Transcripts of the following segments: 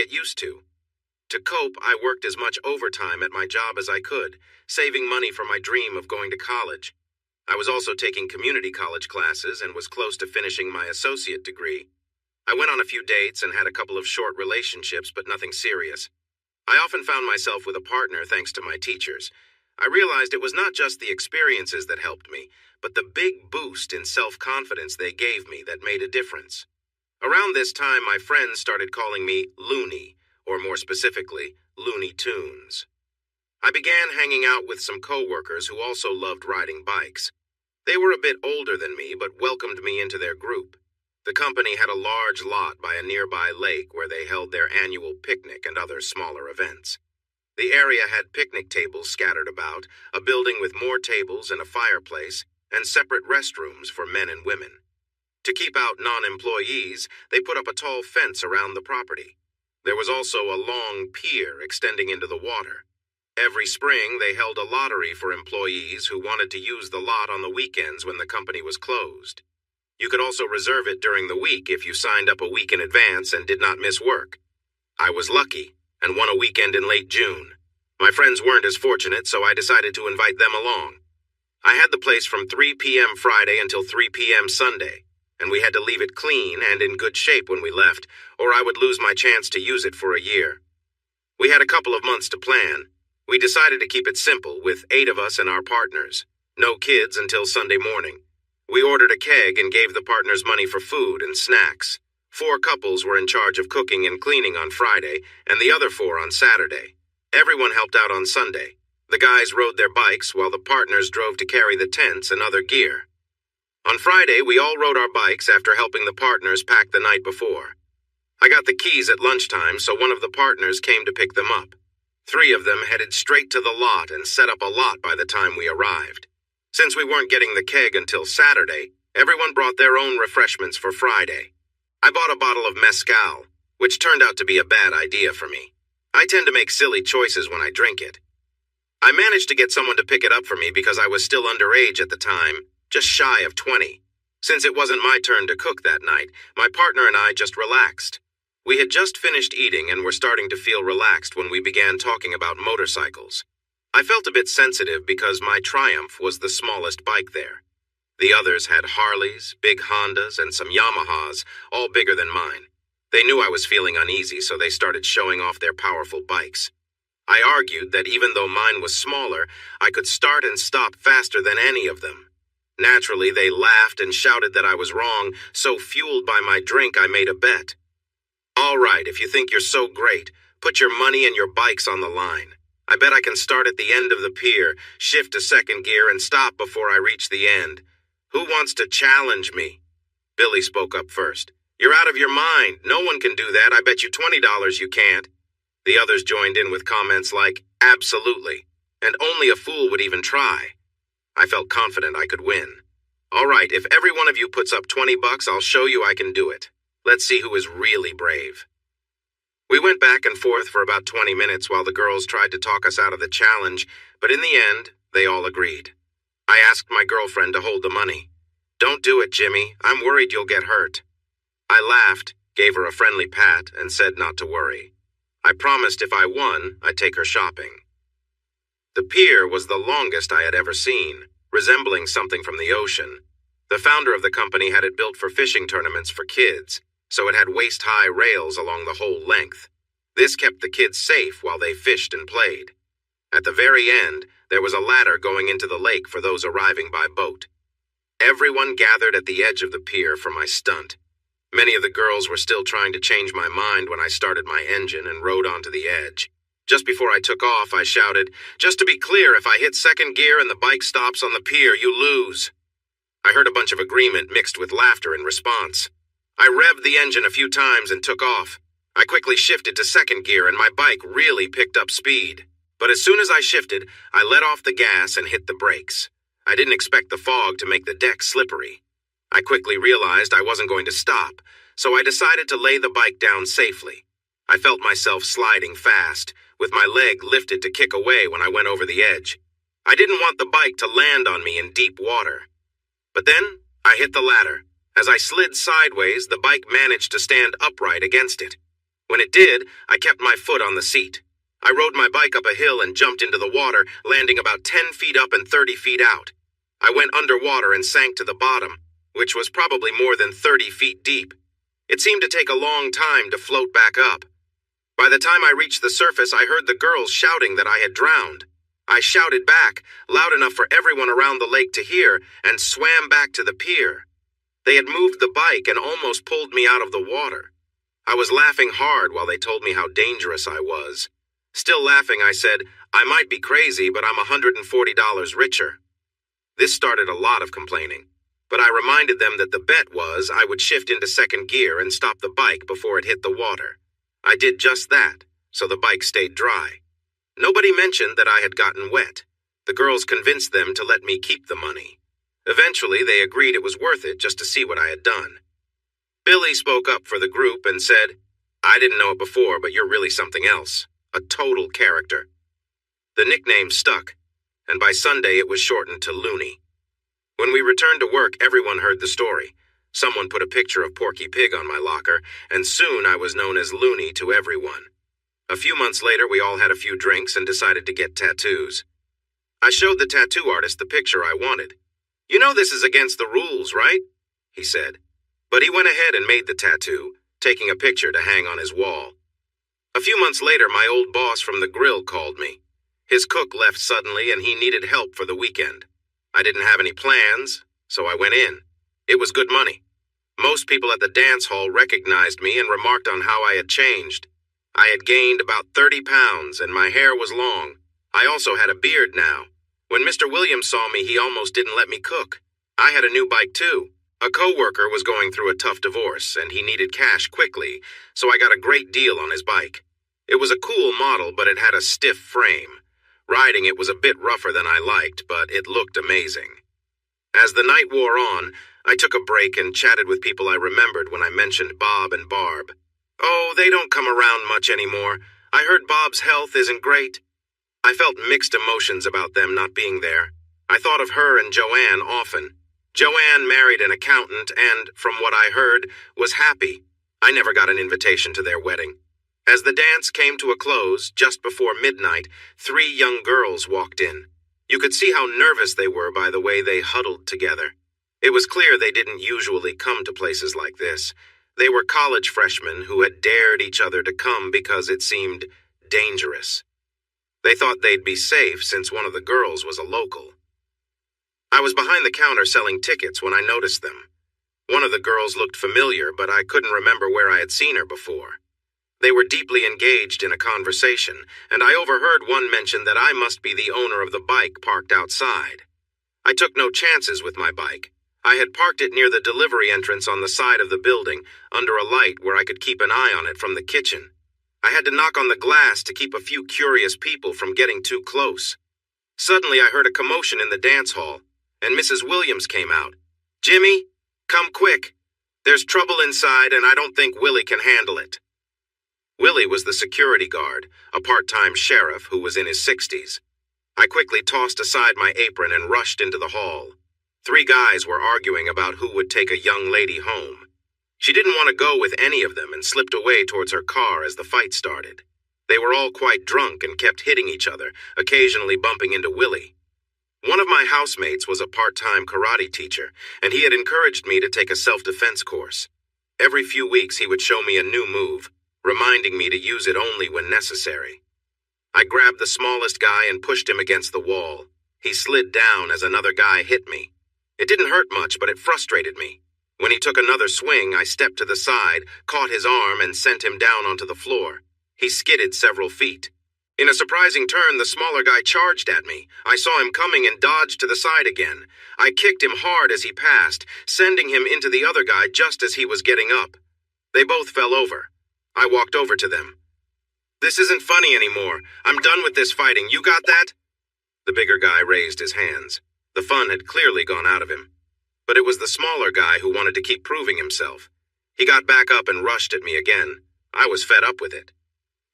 get used to. To cope, I worked as much overtime at my job as I could, saving money for my dream of going to college. I was also taking community college classes and was close to finishing my associate degree. I went on a few dates and had a couple of short relationships, but nothing serious. I often found myself with a partner thanks to my teachers. I realized it was not just the experiences that helped me, but the big boost in self-confidence they gave me that made a difference. Around this time, my friends started calling me Looney, or more specifically, Looney Tunes. I began hanging out with some coworkers who also loved riding bikes. They were a bit older than me, but welcomed me into their group. The company had a large lot by a nearby lake where they held their annual picnic and other smaller events. The area had picnic tables scattered about, a building with more tables and a fireplace, and separate restrooms for men and women. To keep out non-employees, they put up a tall fence around the property. There was also a long pier extending into the water. Every spring, they held a lottery for employees who wanted to use the lot on the weekends when the company was closed. You could also reserve it during the week if you signed up a week in advance and did not miss work. I was lucky and won a weekend in late June. My friends weren't as fortunate, so I decided to invite them along. I had the place from 3 p.m. Friday until 3 p.m. Sunday, and we had to leave it clean and in good shape when we left, or I would lose my chance to use it for a year. We had a couple of months to plan. We decided to keep it simple, with 8 of us and our partners. No kids until Sunday morning. We ordered a keg and gave the partners money for food and snacks. 4 couples were in charge of cooking and cleaning on Friday, and the other 4 on Saturday. Everyone helped out on Sunday. The guys rode their bikes while the partners drove to carry the tents and other gear. On Friday, we all rode our bikes after helping the partners pack the night before. I got the keys at lunchtime, so one of the partners came to pick them up. 3 of them headed straight to the lot and set up a lot by the time we arrived. Since we weren't getting the keg until Saturday, everyone brought their own refreshments for Friday. I bought a bottle of mezcal, which turned out to be a bad idea for me. I tend to make silly choices when I drink it. I managed to get someone to pick it up for me because I was still underage at the time, just shy of 20. Since it wasn't my turn to cook that night, my partner and I just relaxed. We had just finished eating and were starting to feel relaxed when we began talking about motorcycles. I felt a bit sensitive because my Triumph was the smallest bike there. The others had Harleys, big Hondas, and some Yamahas, all bigger than mine. They knew I was feeling uneasy, so they started showing off their powerful bikes. I argued that even though mine was smaller, I could start and stop faster than any of them. Naturally, they laughed and shouted that I was wrong, so fueled by my drink, I made a bet. All right, if you think you're so great, put your money and your bikes on the line. I bet I can start at the end of the pier, shift to second gear, and stop before I reach the end. Who wants to challenge me? Billy spoke up first. You're out of your mind. No one can do that. I bet you $20 you can't. The others joined in with comments like, absolutely, and only a fool would even try. I felt confident I could win. All right, if every one of you puts up $20, I'll show you I can do it. Let's see who is really brave. We went back and forth for about 20 minutes while the girls tried to talk us out of the challenge, but in the end, they all agreed. I asked my girlfriend to hold the money. Don't do it, Jimmy. I'm worried you'll get hurt. I laughed, gave her a friendly pat, and said not to worry. I promised if I won, I'd take her shopping. The pier was the longest I had ever seen, resembling something from the ocean. The founder of the company had it built for fishing tournaments for kids, so it had waist-high rails along the whole length. This kept the kids safe while they fished and played. At the very end, there was a ladder going into the lake for those arriving by boat. Everyone gathered at the edge of the pier for my stunt. Many of the girls were still trying to change my mind when I started my engine and rode onto the edge. Just before I took off, I shouted, "Just to be clear, if I hit second gear and the bike stops on the pier, you lose." I heard a bunch of agreement mixed with laughter in response. I revved the engine a few times and took off. I quickly shifted to second gear and my bike really picked up speed. But as soon as I shifted, I let off the gas and hit the brakes. I didn't expect the fog to make the deck slippery. I quickly realized I wasn't going to stop, so I decided to lay the bike down safely. I felt myself sliding fast, with my leg lifted to kick away when I went over the edge. I didn't want the bike to land on me in deep water. But then, I hit the ladder. As I slid sideways, the bike managed to stand upright against it. When it did, I kept my foot on the seat. I rode my bike up a hill and jumped into the water, landing about 10 feet up and 30 feet out. I went underwater and sank to the bottom, which was probably more than 30 feet deep. It seemed to take a long time to float back up. By the time I reached the surface, I heard the girls shouting that I had drowned. I shouted back, loud enough for everyone around the lake to hear, and swam back to the pier. They had moved the bike and almost pulled me out of the water. I was laughing hard while they told me how dangerous I was. Still laughing, I said, I might be crazy, but I'm $140 richer. This started a lot of complaining, but I reminded them that the bet was I would shift into second gear and stop the bike before it hit the water. I did just that, so the bike stayed dry. Nobody mentioned that I had gotten wet. The girls convinced them to let me keep the money. Eventually, they agreed it was worth it just to see what I had done. Billy spoke up for the group and said, I didn't know it before, but you're really something else. A total character. The nickname stuck, and by Sunday it was shortened to Looney. When we returned to work, everyone heard the story. Someone put a picture of Porky Pig on my locker, and soon I was known as Looney to everyone. A few months later, we all had a few drinks and decided to get tattoos. I showed the tattoo artist the picture I wanted. You know this is against the rules, right? He said. But he went ahead and made the tattoo, taking a picture to hang on his wall. A few months later, my old boss from the grill called me. His cook left suddenly and he needed help for the weekend. I didn't have any plans, so I went in. It was good money. Most people at the dance hall recognized me and remarked on how I had changed. I had gained about 30 pounds and my hair was long. I also had a beard now. When Mr. Williams saw me, he almost didn't let me cook. I had a new bike too. A coworker was going through a tough divorce and he needed cash quickly, so I got a great deal on his bike. It was a cool model, but it had a stiff frame. Riding it was a bit rougher than I liked, but it looked amazing. As the night wore on, I took a break and chatted with people I remembered when I mentioned Bob and Barb. Oh, they don't come around much anymore. I heard Bob's health isn't great. I felt mixed emotions about them not being there. I thought of her and Joanne often. Joanne married an accountant and, from what I heard, was happy. I never got an invitation to their wedding. As the dance came to a close, just before midnight, 3 young girls walked in. You could see how nervous they were by the way they huddled together. It was clear they didn't usually come to places like this. They were college freshmen who had dared each other to come because it seemed dangerous. They thought they'd be safe since one of the girls was a local. I was behind the counter selling tickets when I noticed them. One of the girls looked familiar, but I couldn't remember where I had seen her before. They were deeply engaged in a conversation, and I overheard one mention that I must be the owner of the bike parked outside. I took no chances with my bike. I had parked it near the delivery entrance on the side of the building, under a light where I could keep an eye on it from the kitchen. I had to knock on the glass to keep a few curious people from getting too close. Suddenly I heard a commotion in the dance hall, and Mrs. Williams came out. Jimmy, come quick. There's trouble inside, and I don't think Willie can handle it. Willie was the security guard, a part-time sheriff who was in his 60s. I quickly tossed aside my apron and rushed into the hall. 3 guys were arguing about who would take a young lady home. She didn't want to go with any of them and slipped away towards her car as the fight started. They were all quite drunk and kept hitting each other, occasionally bumping into Willie. One of my housemates was a part-time karate teacher, and he had encouraged me to take a self-defense course. Every few weeks he would show me a new move, reminding me to use it only when necessary. I grabbed the smallest guy and pushed him against the wall. He slid down as another guy hit me. It didn't hurt much, but it frustrated me. When he took another swing, I stepped to the side, caught his arm, and sent him down onto the floor. He skidded several feet. In a surprising turn, the smaller guy charged at me. I saw him coming and dodged to the side again. I kicked him hard as he passed, sending him into the other guy just as he was getting up. They both fell over. I walked over to them. This isn't funny anymore. I'm done with this fighting. You got that? The bigger guy raised his hands. The fun had clearly gone out of him. But it was the smaller guy who wanted to keep proving himself. He got back up and rushed at me again. I was fed up with it.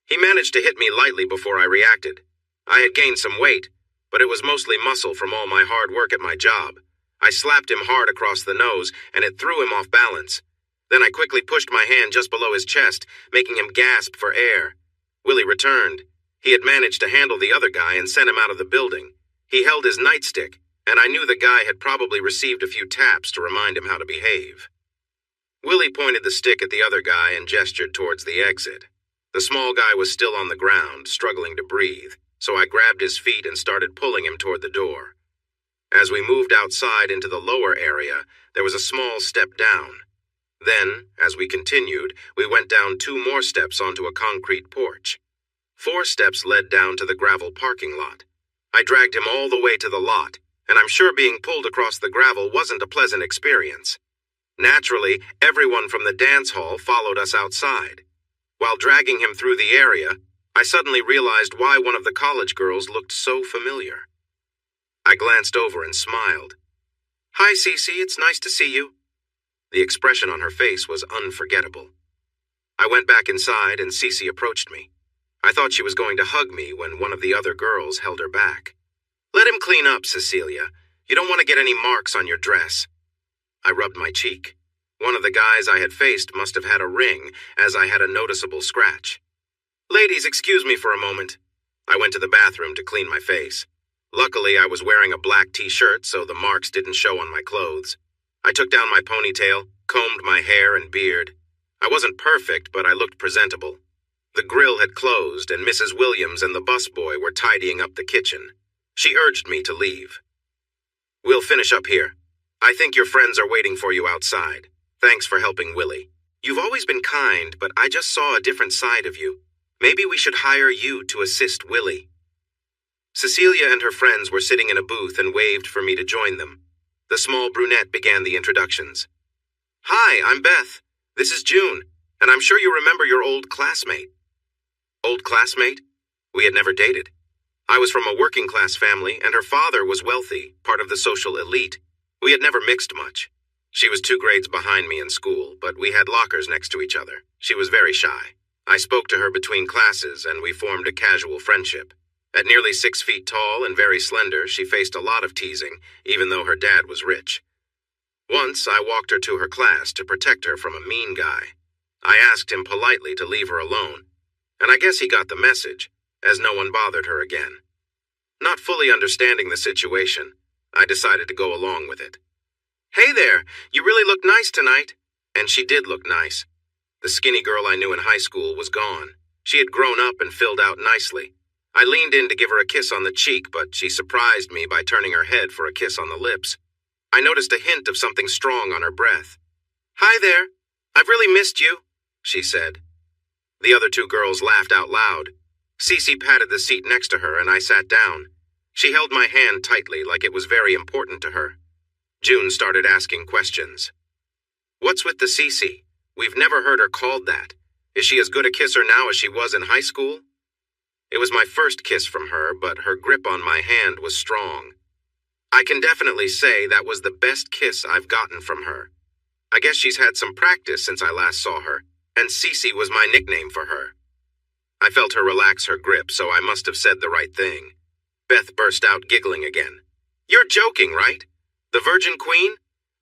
He managed to hit me lightly before I reacted. I had gained some weight, but it was mostly muscle from all my hard work at my job. I slapped him hard across the nose, and it threw him off balance. Then I quickly pushed my hand just below his chest, making him gasp for air. Willie returned. He had managed to handle the other guy and sent him out of the building. He held his nightstick, and I knew the guy had probably received a few taps to remind him how to behave. Willie pointed the stick at the other guy and gestured towards the exit. The small guy was still on the ground, struggling to breathe, so I grabbed his feet and started pulling him toward the door. As we moved outside into the lower area, there was a small step down. Then, as we continued, we went down 2 more steps onto a concrete porch. 4 steps led down to the gravel parking lot. I dragged him all the way to the lot, and I'm sure being pulled across the gravel wasn't a pleasant experience. Naturally, everyone from the dance hall followed us outside. While dragging him through the area, I suddenly realized why one of the college girls looked so familiar. I glanced over and smiled. "Hi, Cece, it's nice to see you." The expression on her face was unforgettable. I went back inside and Cece approached me. I thought she was going to hug me when one of the other girls held her back. "Let him clean up, Cecilia. You don't want to get any marks on your dress." I rubbed my cheek. One of the guys I had faced must have had a ring, as I had a noticeable scratch. "Ladies, excuse me for a moment." I went to the bathroom to clean my face. Luckily, I was wearing a black t-shirt, so the marks didn't show on my clothes. I took down my ponytail, combed my hair and beard. I wasn't perfect, but I looked presentable. The grill had closed, and Mrs. Williams and the busboy were tidying up the kitchen. She urged me to leave. "We'll finish up here. I think your friends are waiting for you outside. Thanks for helping Willie. You've always been kind, but I just saw a different side of you. Maybe we should hire you to assist Willie." Cecilia and her friends were sitting in a booth and waved for me to join them. The small brunette began the introductions. "Hi, I'm Beth. This is June, and I'm sure you remember your old classmate." Old classmate? We had never dated. I was from a working-class family, and her father was wealthy, part of the social elite. We had never mixed much. She was 2 grades behind me in school, but we had lockers next to each other. She was very shy. I spoke to her between classes, and we formed a casual friendship. At nearly 6 feet tall and very slender, she faced a lot of teasing, even though her dad was rich. Once, I walked her to her class to protect her from a mean guy. I asked him politely to leave her alone, and I guess he got the message, as no one bothered her again. Not fully understanding the situation, I decided to go along with it. "Hey there, you really look nice tonight." And she did look nice. The skinny girl I knew in high school was gone. She had grown up and filled out nicely. I leaned in to give her a kiss on the cheek, but she surprised me by turning her head for a kiss on the lips. I noticed a hint of something strong on her breath. "Hi there. I've really missed you," she said. The other 2 girls laughed out loud. Cece patted the seat next to her and I sat down. She held my hand tightly like it was very important to her. June started asking questions. "What's with the Cece? We've never heard her called that. Is she as good a kisser now as she was in high school?" It was my first kiss from her, but her grip on my hand was strong. I can definitely say that was the best kiss I've gotten from her. I guess she's had some practice since I last saw her, and Cece was my nickname for her. I felt her relax her grip, so I must have said the right thing. Beth burst out giggling again. "You're joking, right? The Virgin Queen?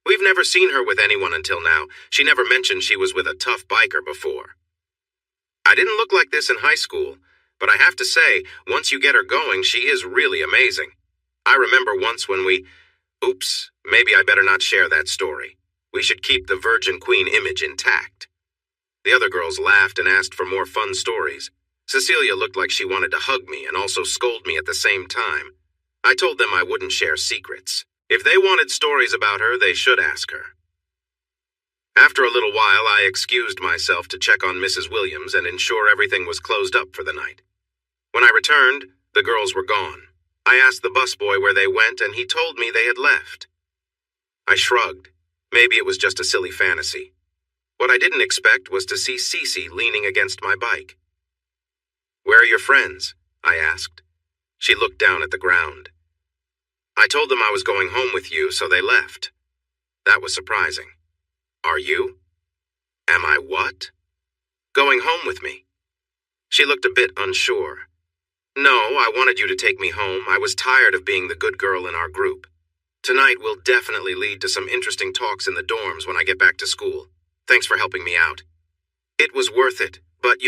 We've never seen her with anyone until now. She never mentioned she was with a tough biker before." I didn't look like this in high school, but I have to say, once you get her going, she is really amazing. I remember once when Oops, maybe I better not share that story. We should keep the Virgin Queen image intact. The other girls laughed and asked for more fun stories. Cecilia looked like she wanted to hug me and also scold me at the same time. I told them I wouldn't share secrets. If they wanted stories about her, they should ask her. After a little while, I excused myself to check on Mrs. Williams and ensure everything was closed up for the night. When I returned, the girls were gone. I asked the busboy where they went, and he told me they had left. I shrugged. Maybe it was just a silly fantasy. What I didn't expect was to see Cece leaning against my bike. "Where are your friends?" I asked. She looked down at the ground. "I told them I was going home with you, so they left." That was surprising. "Are you?" "Am I what?" "Going home with me." She looked a bit unsure. "No, I wanted you to take me home. I was tired of being the good girl in our group. Tonight will definitely lead to some interesting talks in the dorms when I get back to school. Thanks for helping me out. It was worth it, but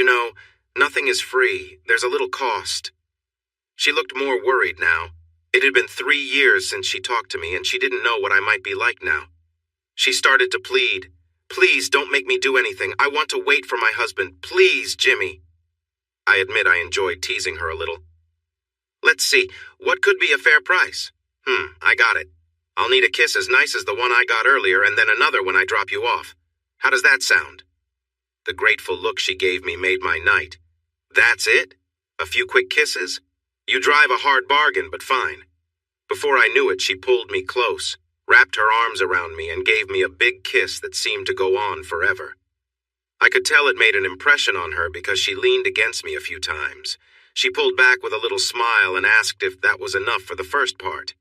nothing is free. There's a little cost. She looked more worried now. It had been 3 years since she talked to me, and she didn't know what I might be like now. She started to plead. Please don't make me do anything. I want to wait for my husband. Please, Jimmy. I admit I enjoyed teasing her a little. Let's see, what could be a fair price? I got it. I'll need a kiss as nice as the one I got earlier and then another when I drop you off. How does that sound? The grateful look she gave me made my night. That's it? A few quick kisses? You drive a hard bargain, but fine. Before I knew it, she pulled me close, wrapped her arms around me, and gave me a big kiss that seemed to go on forever. I could tell it made an impression on her because she leaned against me a few times. She pulled back with a little smile and asked if that was enough for the first part.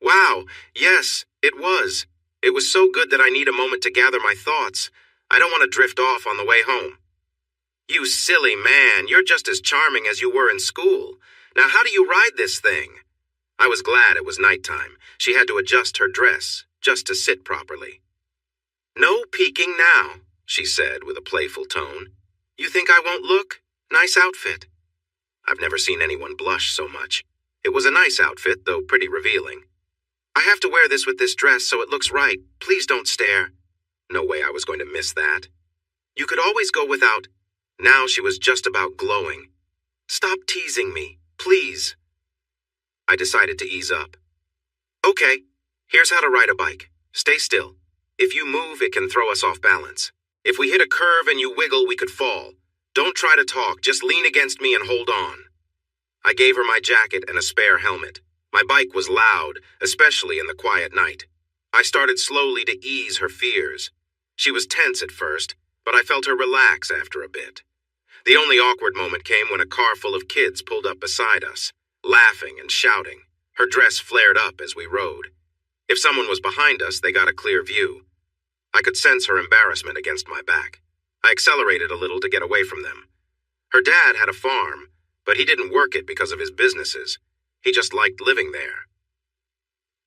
Wow, yes, it was. It was so good that I need a moment to gather my thoughts. I don't want to drift off on the way home. You silly man, you're just as charming as you were in school. Now how do you ride this thing? I was glad it was nighttime. She had to adjust her dress, just to sit properly. No peeking now, she said with a playful tone. You think I won't look? Nice outfit. I've never seen anyone blush so much. It was a nice outfit, though pretty revealing. I have to wear this with this dress so it looks right. Please don't stare. No way I was going to miss that. You could always go without. Now she was just about glowing. Stop teasing me, please. I decided to ease up. Okay, here's how to ride a bike. Stay still. If you move, it can throw us off balance. If we hit a curve and you wiggle, we could fall. Don't try to talk, just lean against me and hold on. I gave her my jacket and a spare helmet. My bike was loud, especially in the quiet night. I started slowly to ease her fears. She was tense at first, but I felt her relax after a bit. The only awkward moment came when a car full of kids pulled up beside us, laughing and shouting. Her dress flared up as we rode. If someone was behind us, they got a clear view. I could sense her embarrassment against my back. I accelerated a little to get away from them. Her dad had a farm, but he didn't work it because of his businesses. He just liked living there.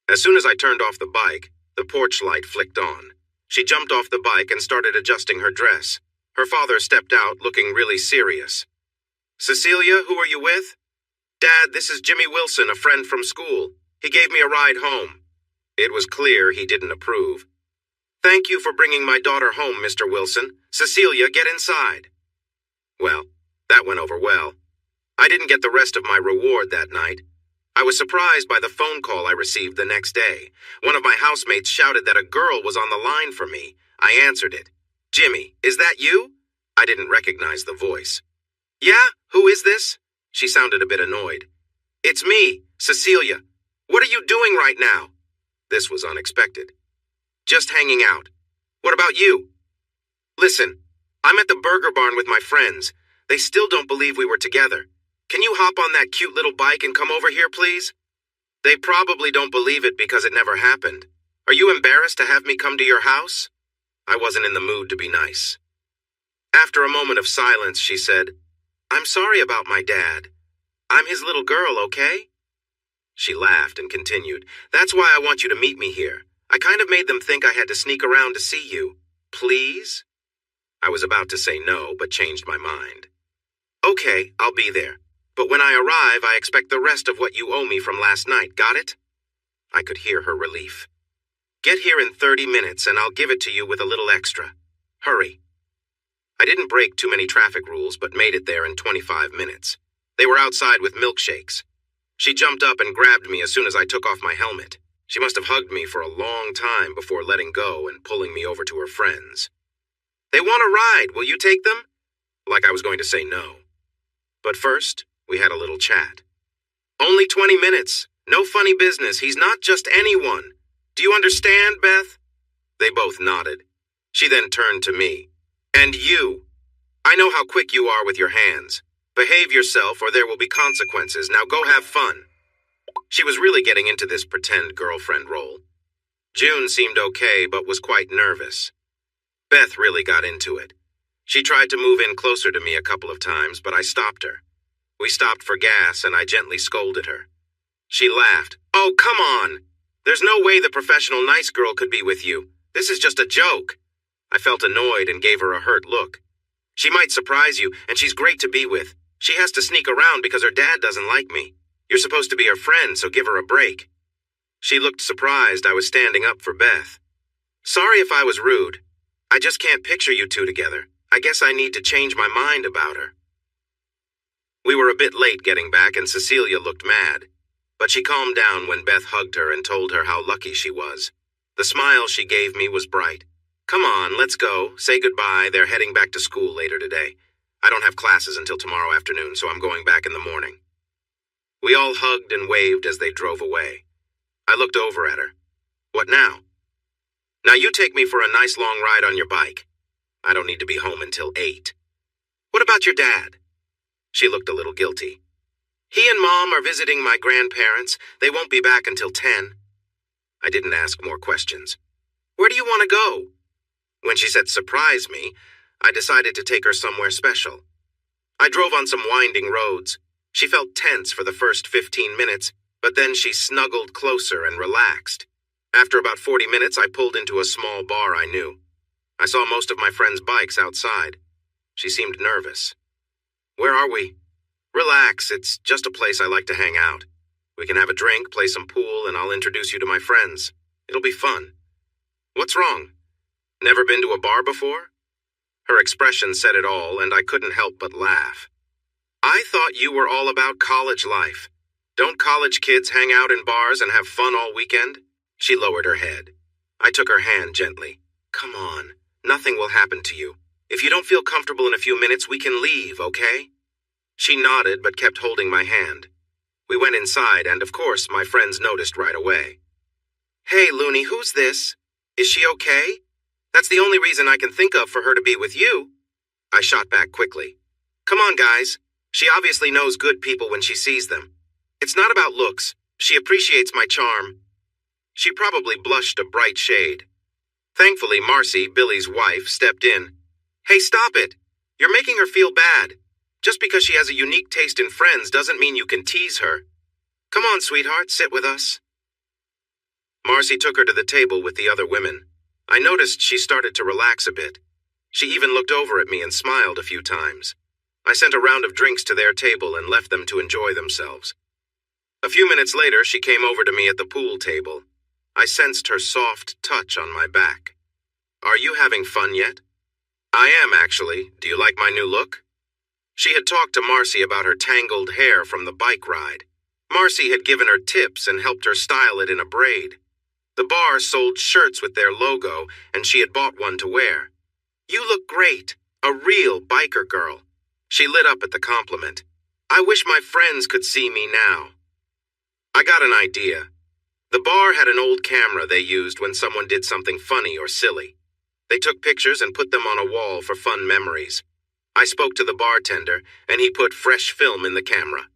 As soon as I turned off the bike, the porch light flicked on. She jumped off the bike and started adjusting her dress. Her father stepped out, looking really serious. Cecilia, who are you with? Dad, this is Jimmy Wilson, a friend from school. He gave me a ride home. It was clear he didn't approve. Thank you for bringing my daughter home, Mr. Wilson. Cecilia, get inside. Well, that went over well. I didn't get the rest of my reward that night. I was surprised by the phone call I received the next day. One of my housemates shouted that a girl was on the line for me. I answered it. Jimmy, is that you? I didn't recognize the voice. Yeah, who is this? She sounded a bit annoyed. It's me, Cecilia. What are you doing right now? This was unexpected. Just hanging out. What about you? Listen, I'm at the Burger Barn with my friends. They still don't believe we were together. Can you hop on that cute little bike and come over here, please? They probably don't believe it because it never happened. Are you embarrassed to have me come to your house? I wasn't in the mood to be nice. After a moment of silence, she said, I'm sorry about my dad. I'm his little girl, okay? She laughed and continued, That's why I want you to meet me here. I kind of made them think I had to sneak around to see you. Please? I was about to say no, but changed my mind. Okay, I'll be there. But when I arrive, I expect the rest of what you owe me from last night, got it? I could hear her relief. Get here in 30 minutes and I'll give it to you with a little extra. Hurry. I didn't break too many traffic rules, but made it there in 25 minutes. They were outside with milkshakes. She jumped up and grabbed me as soon as I took off my helmet. She must have hugged me for a long time before letting go and pulling me over to her friends. They want a ride. Will you take them? Like I was going to say no. But first, we had a little chat. Only 20 minutes. No funny business. He's not just anyone. Do you understand, Beth? They both nodded. She then turned to me. And you. I know how quick you are with your hands. Behave yourself or there will be consequences. Now go have fun. She was really getting into this pretend girlfriend role. June seemed okay, but was quite nervous. Beth really got into it. She tried to move in closer to me a couple of times, but I stopped her. We stopped for gas, and I gently scolded her. She laughed. Oh, come on! There's no way the professional nice girl could be with you. This is just a joke. I felt annoyed and gave her a hurt look. She might surprise you, and she's great to be with. She has to sneak around because her dad doesn't like me. You're supposed to be her friend, so give her a break. She looked surprised I was standing up for Beth. Sorry if I was rude. I just can't picture you two together. I guess I need to change my mind about her. We were a bit late getting back, and Cecilia looked mad. But she calmed down when Beth hugged her and told her how lucky she was. The smile she gave me was bright. Come on, let's go. Say goodbye. They're heading back to school later today. I don't have classes until tomorrow afternoon, so I'm going back in the morning. We all hugged and waved as they drove away. I looked over at her. What now? Now you take me for a nice long ride on your bike. I don't need to be home until 8. What about your dad? She looked a little guilty. He and Mom are visiting my grandparents. They won't be back until 10. I didn't ask more questions. Where do you want to go? When she said surprise me, I decided to take her somewhere special. I drove on some winding roads. She felt tense for the first 15 minutes, but then she snuggled closer and relaxed. After about 40 minutes, I pulled into a small bar I knew. I saw most of my friends' bikes outside. She seemed nervous. Where are we? Relax, it's just a place I like to hang out. We can have a drink, play some pool, and I'll introduce you to my friends. It'll be fun. What's wrong? Never been to a bar before? Her expression said it all, and I couldn't help but laugh. I thought you were all about college life. Don't college kids hang out in bars and have fun all weekend? She lowered her head. I took her hand gently. Come on, nothing will happen to you. If you don't feel comfortable in a few minutes, we can leave, okay? She nodded but kept holding my hand. We went inside, and of course, my friends noticed right away. Hey, Looney, who's this? Is she okay? That's the only reason I can think of for her to be with you. I shot back quickly. Come on, guys. She obviously knows good people when she sees them. It's not about looks. She appreciates my charm. She probably blushed a bright shade. Thankfully, Marcy, Billy's wife, stepped in. Hey, stop it. You're making her feel bad. Just because she has a unique taste in friends doesn't mean you can tease her. Come on, sweetheart, sit with us. Marcy took her to the table with the other women. I noticed she started to relax a bit. She even looked over at me and smiled a few times. I sent a round of drinks to their table and left them to enjoy themselves. A few minutes later, she came over to me at the pool table. I sensed her soft touch on my back. Are you having fun yet? I am, actually. Do you like my new look? She had talked to Marcy about her tangled hair from the bike ride. Marcy had given her tips and helped her style it in a braid. The bar sold shirts with their logo, and she had bought one to wear. You look great. A real biker girl. She lit up at the compliment. I wish my friends could see me now. I got an idea. The bar had an old camera they used when someone did something funny or silly. They took pictures and put them on a wall for fun memories. I spoke to the bartender, and he put fresh film in the camera.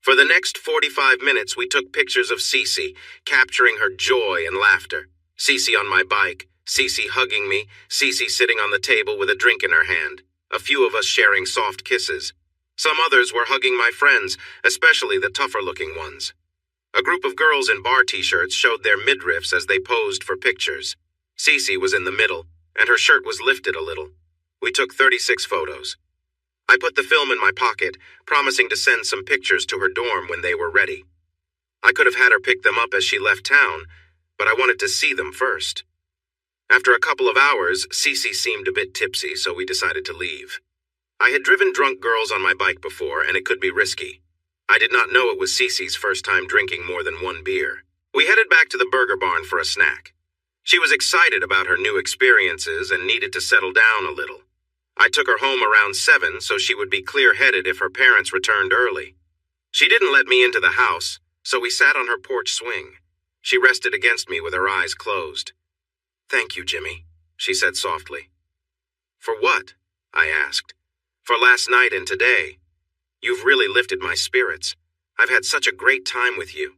For the next 45 minutes, we took pictures of Cece, capturing her joy and laughter. Cece on my bike, Cece hugging me, Cece sitting on the table with a drink in her hand. A few of us sharing soft kisses. Some others were hugging my friends, especially the tougher-looking ones. A group of girls in bar t-shirts showed their midriffs as they posed for pictures. Cece was in the middle, and her shirt was lifted a little. We took 36 photos. I put the film in my pocket, promising to send some pictures to her dorm when they were ready. I could have had her pick them up as she left town, but I wanted to see them first. After a couple of hours, Cece seemed a bit tipsy, so we decided to leave. I had driven drunk girls on my bike before, and it could be risky. I did not know it was Cece's first time drinking more than one beer. We headed back to the burger barn for a snack. She was excited about her new experiences and needed to settle down a little. I took her home around 7 so she would be clear-headed if her parents returned early. She didn't let me into the house, so we sat on her porch swing. She rested against me with her eyes closed. Thank you, Jimmy, she said softly. For what? I asked. For last night and today. You've really lifted my spirits. I've had such a great time with you.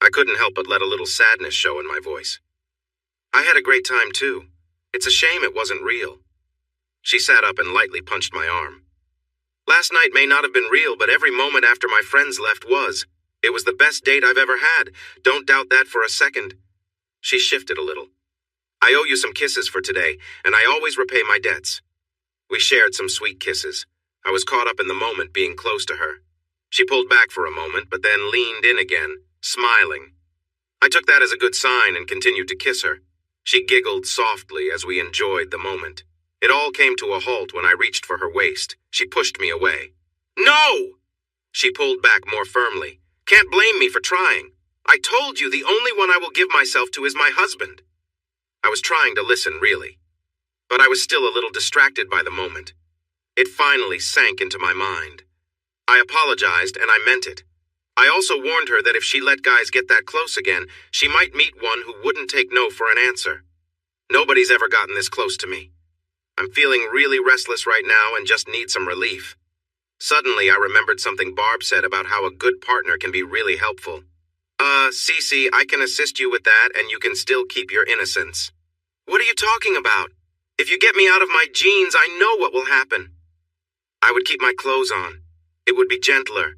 I couldn't help but let a little sadness show in my voice. I had a great time too. It's a shame it wasn't real. She sat up and lightly punched my arm. Last night may not have been real, but every moment after my friends left was. It was the best date I've ever had. Don't doubt that for a second. She shifted a little. I owe you some kisses for today, and I always repay my debts. We shared some sweet kisses. I was caught up in the moment being close to her. She pulled back for a moment, but then leaned in again, smiling. I took that as a good sign and continued to kiss her. She giggled softly as we enjoyed the moment. It all came to a halt when I reached for her waist. She pushed me away. No! She pulled back more firmly. Can't blame me for trying. I told you the only one I will give myself to is my husband. I was trying to listen, really. But I was still a little distracted by the moment. It finally sank into my mind. I apologized, and I meant it. I also warned her that if she let guys get that close again, she might meet one who wouldn't take no for an answer. Nobody's ever gotten this close to me. I'm feeling really restless right now and just need some relief. Suddenly, I remembered something Barb said about how a good partner can be really helpful. Cece, I can assist you with that, and you can still keep your innocence. What are you talking about? If you get me out of my jeans, I know what will happen. I would keep my clothes on. It would be gentler.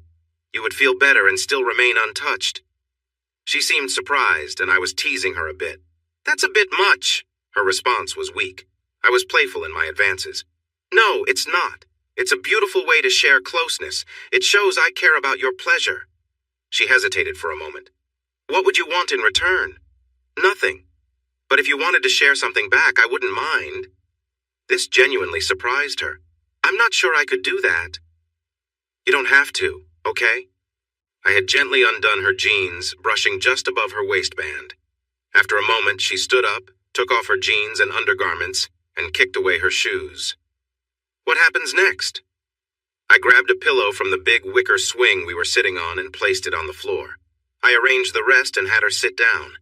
You would feel better and still remain untouched. She seemed surprised, and I was teasing her a bit. That's a bit much. Her response was weak. I was playful in my advances. No, it's not. It's a beautiful way to share closeness. It shows I care about your pleasure. She hesitated for a moment. What would you want in return? Nothing. But if you wanted to share something back, I wouldn't mind. This genuinely surprised her. I'm not sure I could do that. You don't have to, okay? I had gently undone her jeans, brushing just above her waistband. After a moment, she stood up, took off her jeans and undergarments, and kicked away her shoes. What happens next? I grabbed a pillow from the big wicker swing we were sitting on and placed it on the floor. I arranged the rest and had her sit down.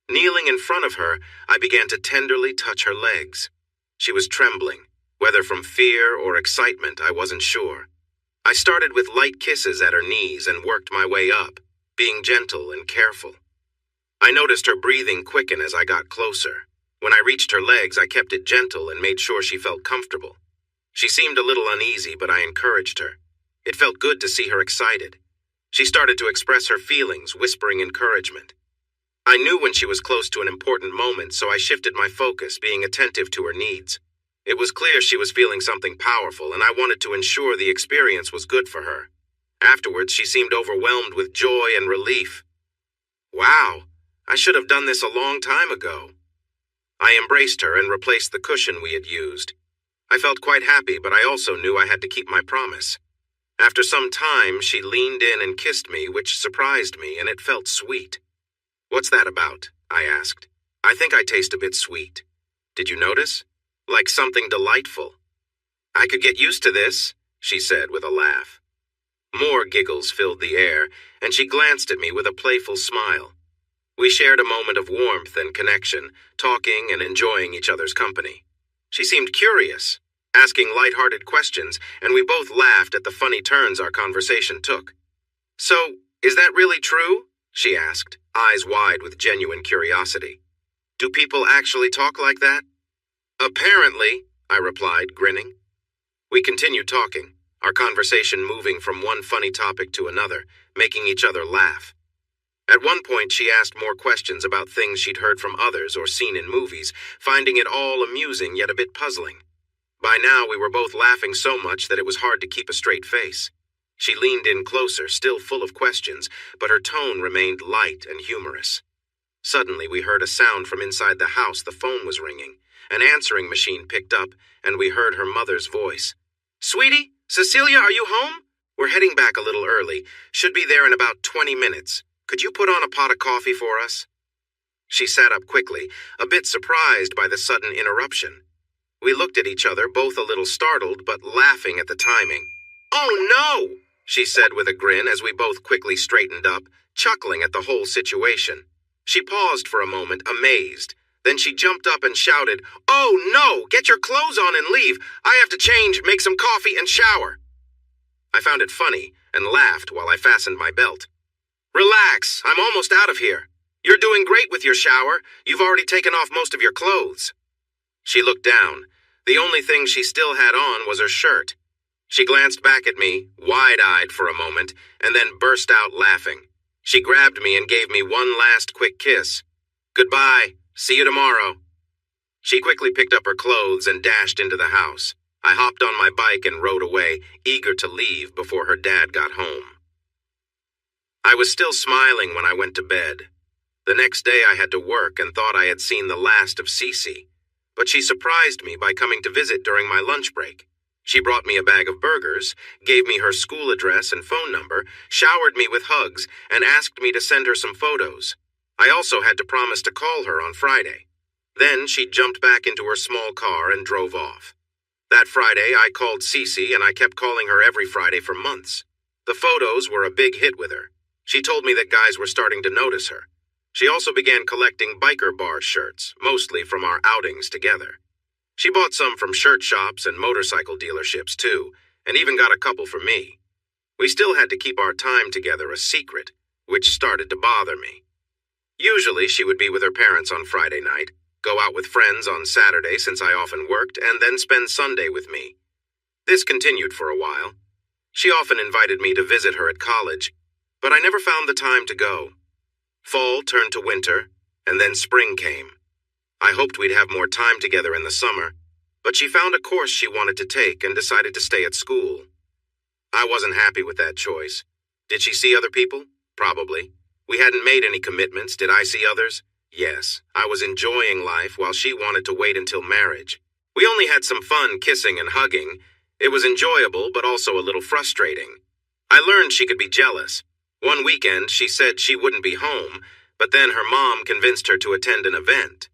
Kneeling in front of her, I began to tenderly touch her legs. She was trembling. Whether from fear or excitement, I wasn't sure. I started with light kisses at her knees and worked my way up, being gentle and careful. I noticed her breathing quicken as I got closer. When I reached her legs, I kept it gentle and made sure she felt comfortable. She seemed a little uneasy, but I encouraged her. It felt good to see her excited. She started to express her feelings, whispering encouragement. I knew when she was close to an important moment, so I shifted my focus, being attentive to her needs. It was clear she was feeling something powerful, and I wanted to ensure the experience was good for her. Afterwards, she seemed overwhelmed with joy and relief. Wow, I should have done this a long time ago. I embraced her and replaced the cushion we had used. I felt quite happy, but I also knew I had to keep my promise. After some time, she leaned in and kissed me, which surprised me, and it felt sweet. What's that about? I asked. I think I taste a bit sweet. Did you notice? Like something delightful. I could get used to this, she said with a laugh. More giggles filled the air, and she glanced at me with a playful smile. We shared a moment of warmth and connection, talking and enjoying each other's company. She seemed curious, asking light-hearted questions, and we both laughed at the funny turns our conversation took. So, is that really true? She asked, eyes wide with genuine curiosity. Do people actually talk like that? Apparently, I replied, grinning. We continued talking, our conversation moving from one funny topic to another, making each other laugh. At one point, she asked more questions about things she'd heard from others or seen in movies, finding it all amusing yet a bit puzzling. By now, we were both laughing so much that it was hard to keep a straight face. She leaned in closer, still full of questions, but her tone remained light and humorous. Suddenly, we heard a sound from inside the house. The phone was ringing. An answering machine picked up, and we heard her mother's voice. Sweetie, Cecilia, are you home? We're heading back a little early. Should be there in about 20 minutes. Could you put on a pot of coffee for us? She sat up quickly, a bit surprised by the sudden interruption. We looked at each other, both a little startled, but laughing at the timing. Oh, no, she said with a grin as we both quickly straightened up, chuckling at the whole situation. She paused for a moment, amazed. Then she jumped up and shouted, Oh, no! Get your clothes on and leave! I have to change, make some coffee, and shower! I found it funny and laughed while I fastened my belt. Relax, I'm almost out of here. You're doing great with your shower. You've already taken off most of your clothes. She looked down. The only thing she still had on was her shirt. She glanced back at me, wide-eyed for a moment, and then burst out laughing. She grabbed me and gave me one last quick kiss. Goodbye. See you tomorrow. She quickly picked up her clothes and dashed into the house. I hopped on my bike and rode away, eager to leave before her dad got home. I was still smiling when I went to bed. The next day I had to work and thought I had seen the last of Cece, but she surprised me by coming to visit during my lunch break. She brought me a bag of burgers, gave me her school address and phone number, showered me with hugs, and asked me to send her some photos. I also had to promise to call her on Friday. Then she jumped back into her small car and drove off. That Friday, I called Cece, and I kept calling her every Friday for months. The photos were a big hit with her. She told me that guys were starting to notice her. She also began collecting biker bar shirts, mostly from our outings together. She bought some from shirt shops and motorcycle dealerships, too, and even got a couple for me. We still had to keep our time together a secret, which started to bother me. Usually, she would be with her parents on Friday night, go out with friends on Saturday since I often worked, and then spend Sunday with me. This continued for a while. She often invited me to visit her at college, but I never found the time to go. Fall turned to winter, and then spring came. I hoped we'd have more time together in the summer, but she found a course she wanted to take and decided to stay at school. I wasn't happy with that choice. Did she see other people? Probably. We hadn't made any commitments. Did I see others? Yes. I was enjoying life while she wanted to wait until marriage. We only had some fun kissing and hugging. It was enjoyable, but also a little frustrating. I learned she could be jealous. One weekend, she said she wouldn't be home, but then her mom convinced her to attend an event.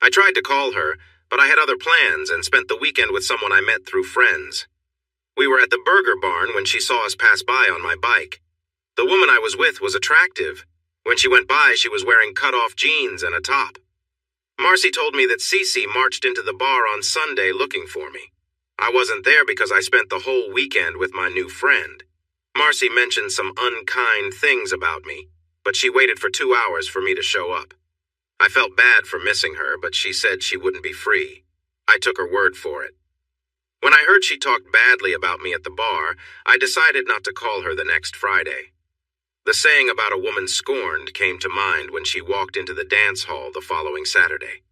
I tried to call her, but I had other plans and spent the weekend with someone I met through friends. We were at the burger barn when she saw us pass by on my bike. The woman I was with was attractive. When she went by, she was wearing cut-off jeans and a top. Marcy told me that Cece marched into the bar on Sunday looking for me. I wasn't there because I spent the whole weekend with my new friend. Marcy mentioned some unkind things about me, but she waited for 2 hours for me to show up. I felt bad for missing her, but she said she wouldn't be free. I took her word for it. When I heard she talked badly about me at the bar, I decided not to call her the next Friday. The saying about a woman scorned came to mind when she walked into the dance hall the following Saturday.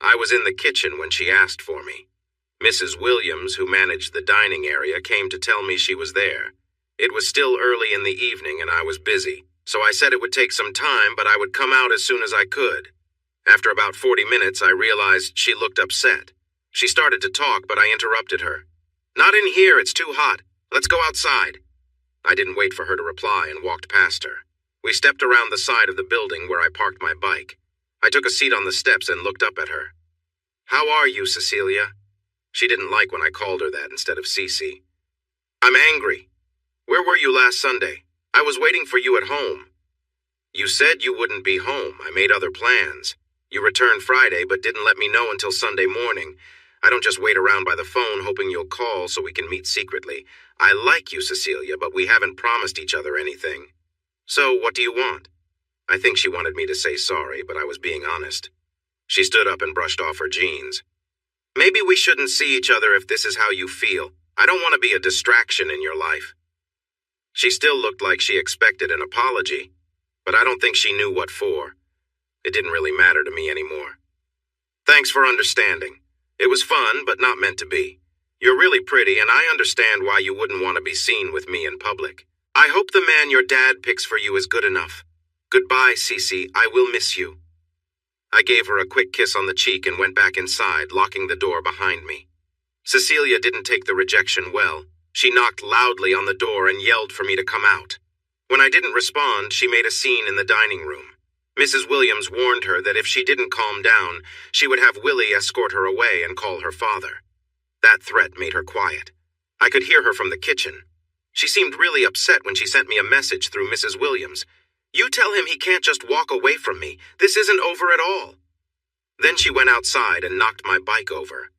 I was in the kitchen when she asked for me. Mrs. Williams, who managed the dining area, came to tell me she was there. It was still early in the evening and I was busy, so I said it would take some time, but I would come out as soon as I could. After about 40 minutes, I realized she looked upset. She started to talk, but I interrupted her. "Not in here, it's too hot. Let's go outside." I didn't wait for her to reply and walked past her. We stepped around the side of the building where I parked my bike. I took a seat on the steps and looked up at her. "How are you, Cecilia?" She didn't like when I called her that instead of Cece. "I'm angry. Where were you last Sunday? I was waiting for you at home." "You said you wouldn't be home. I made other plans. You returned Friday but didn't let me know until Sunday morning. I don't just wait around by the phone hoping you'll call so we can meet secretly. I like you, Cecilia, but we haven't promised each other anything. So what do you want?" I think she wanted me to say sorry, but I was being honest. She stood up and brushed off her jeans. "Maybe we shouldn't see each other if this is how you feel. I don't want to be a distraction in your life." She still looked like she expected an apology, but I don't think she knew what for. It didn't really matter to me anymore. "Thanks for understanding. It was fun, but not meant to be. You're really pretty, and I understand why you wouldn't want to be seen with me in public. I hope the man your dad picks for you is good enough. Goodbye, Cece. I will miss you." I gave her a quick kiss on the cheek and went back inside, locking the door behind me. Cecilia didn't take the rejection well. She knocked loudly on the door and yelled for me to come out. When I didn't respond, she made a scene in the dining room. Mrs. Williams warned her that if she didn't calm down, she would have Willie escort her away and call her father. That threat made her quiet. I could hear her from the kitchen. She seemed really upset when she sent me a message through Mrs. Williams. "You tell him he can't just walk away from me. This isn't over at all." Then she went outside and knocked my bike over.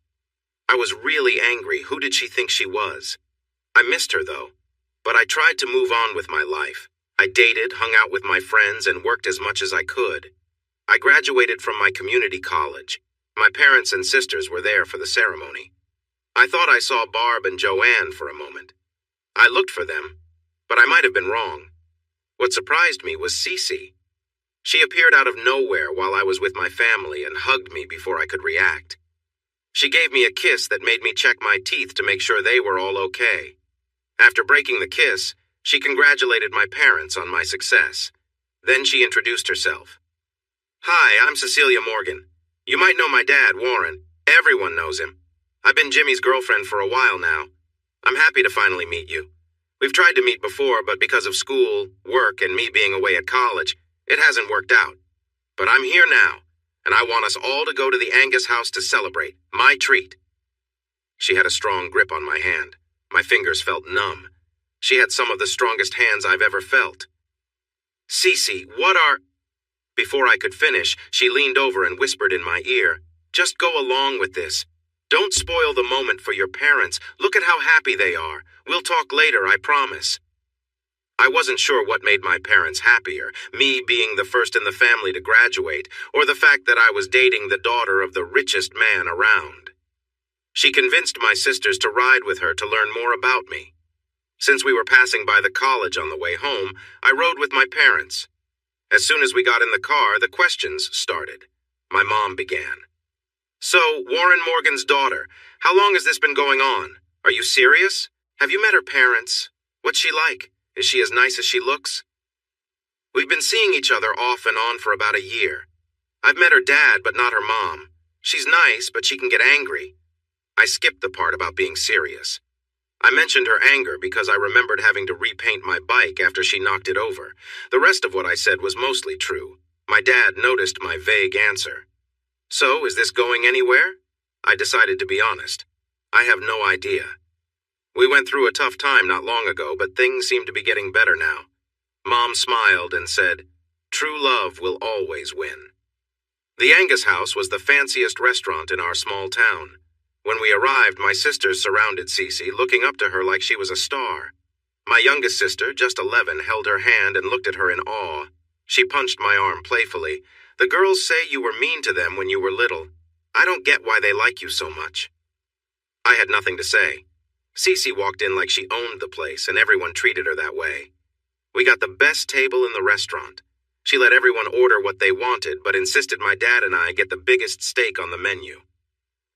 I was really angry. Who did she think she was? I missed her, though, but I tried to move on with my life. I dated, hung out with my friends, and worked as much as I could. I graduated from my community college. My parents and sisters were there for the ceremony. I thought I saw Barb and Joanne for a moment. I looked for them, but I might have been wrong. What surprised me was Cece. She appeared out of nowhere while I was with my family and hugged me before I could react. She gave me a kiss that made me check my teeth to make sure they were all okay. After breaking the kiss, she congratulated my parents on my success. Then she introduced herself. "Hi, I'm Cecilia Morgan. You might know my dad, Warren. Everyone knows him. I've been Jimmy's girlfriend for a while now. I'm happy to finally meet you. We've tried to meet before, but because of school, work, and me being away at college, it hasn't worked out. But I'm here now, and I want us all to go to the Angus house to celebrate. My treat." She had a strong grip on my hand. My fingers felt numb. She had some of the strongest hands I've ever felt. "Cece, what are—" Before I could finish, she leaned over and whispered in my ear, "Just go along with this. Don't spoil the moment for your parents. Look at how happy they are. We'll talk later, I promise." I wasn't sure what made my parents happier, me being the first in the family to graduate, or the fact that I was dating the daughter of the richest man around. She convinced my sisters to ride with her to learn more about me. Since we were passing by the college on the way home, I rode with my parents. As soon as we got in the car, the questions started. My mom began. "So, Warren Morgan's daughter, how long has this been going on? Are you serious? Have you met her parents? What's she like? Is she as nice as she looks?" "We've been seeing each other off and on for about a year. I've met her dad, but not her mom. She's nice, but she can get angry." I skipped the part about being serious. I mentioned her anger because I remembered having to repaint my bike after she knocked it over. The rest of what I said was mostly true. My dad noticed my vague answer. "So, is this going anywhere?" I decided to be honest. "I have no idea. We went through a tough time not long ago, but things seem to be getting better now." Mom smiled and said, "True love will always win." The Angus House was the fanciest restaurant in our small town. When we arrived, my sisters surrounded Cece, looking up to her like she was a star. My youngest sister, just 11, held her hand and looked at her in awe. She punched my arm playfully. "The girls say you were mean to them when you were little. I don't get why they like you so much." I had nothing to say. Cece walked in like she owned the place, and everyone treated her that way. We got the best table in the restaurant. She let everyone order what they wanted, but insisted my dad and I get the biggest steak on the menu.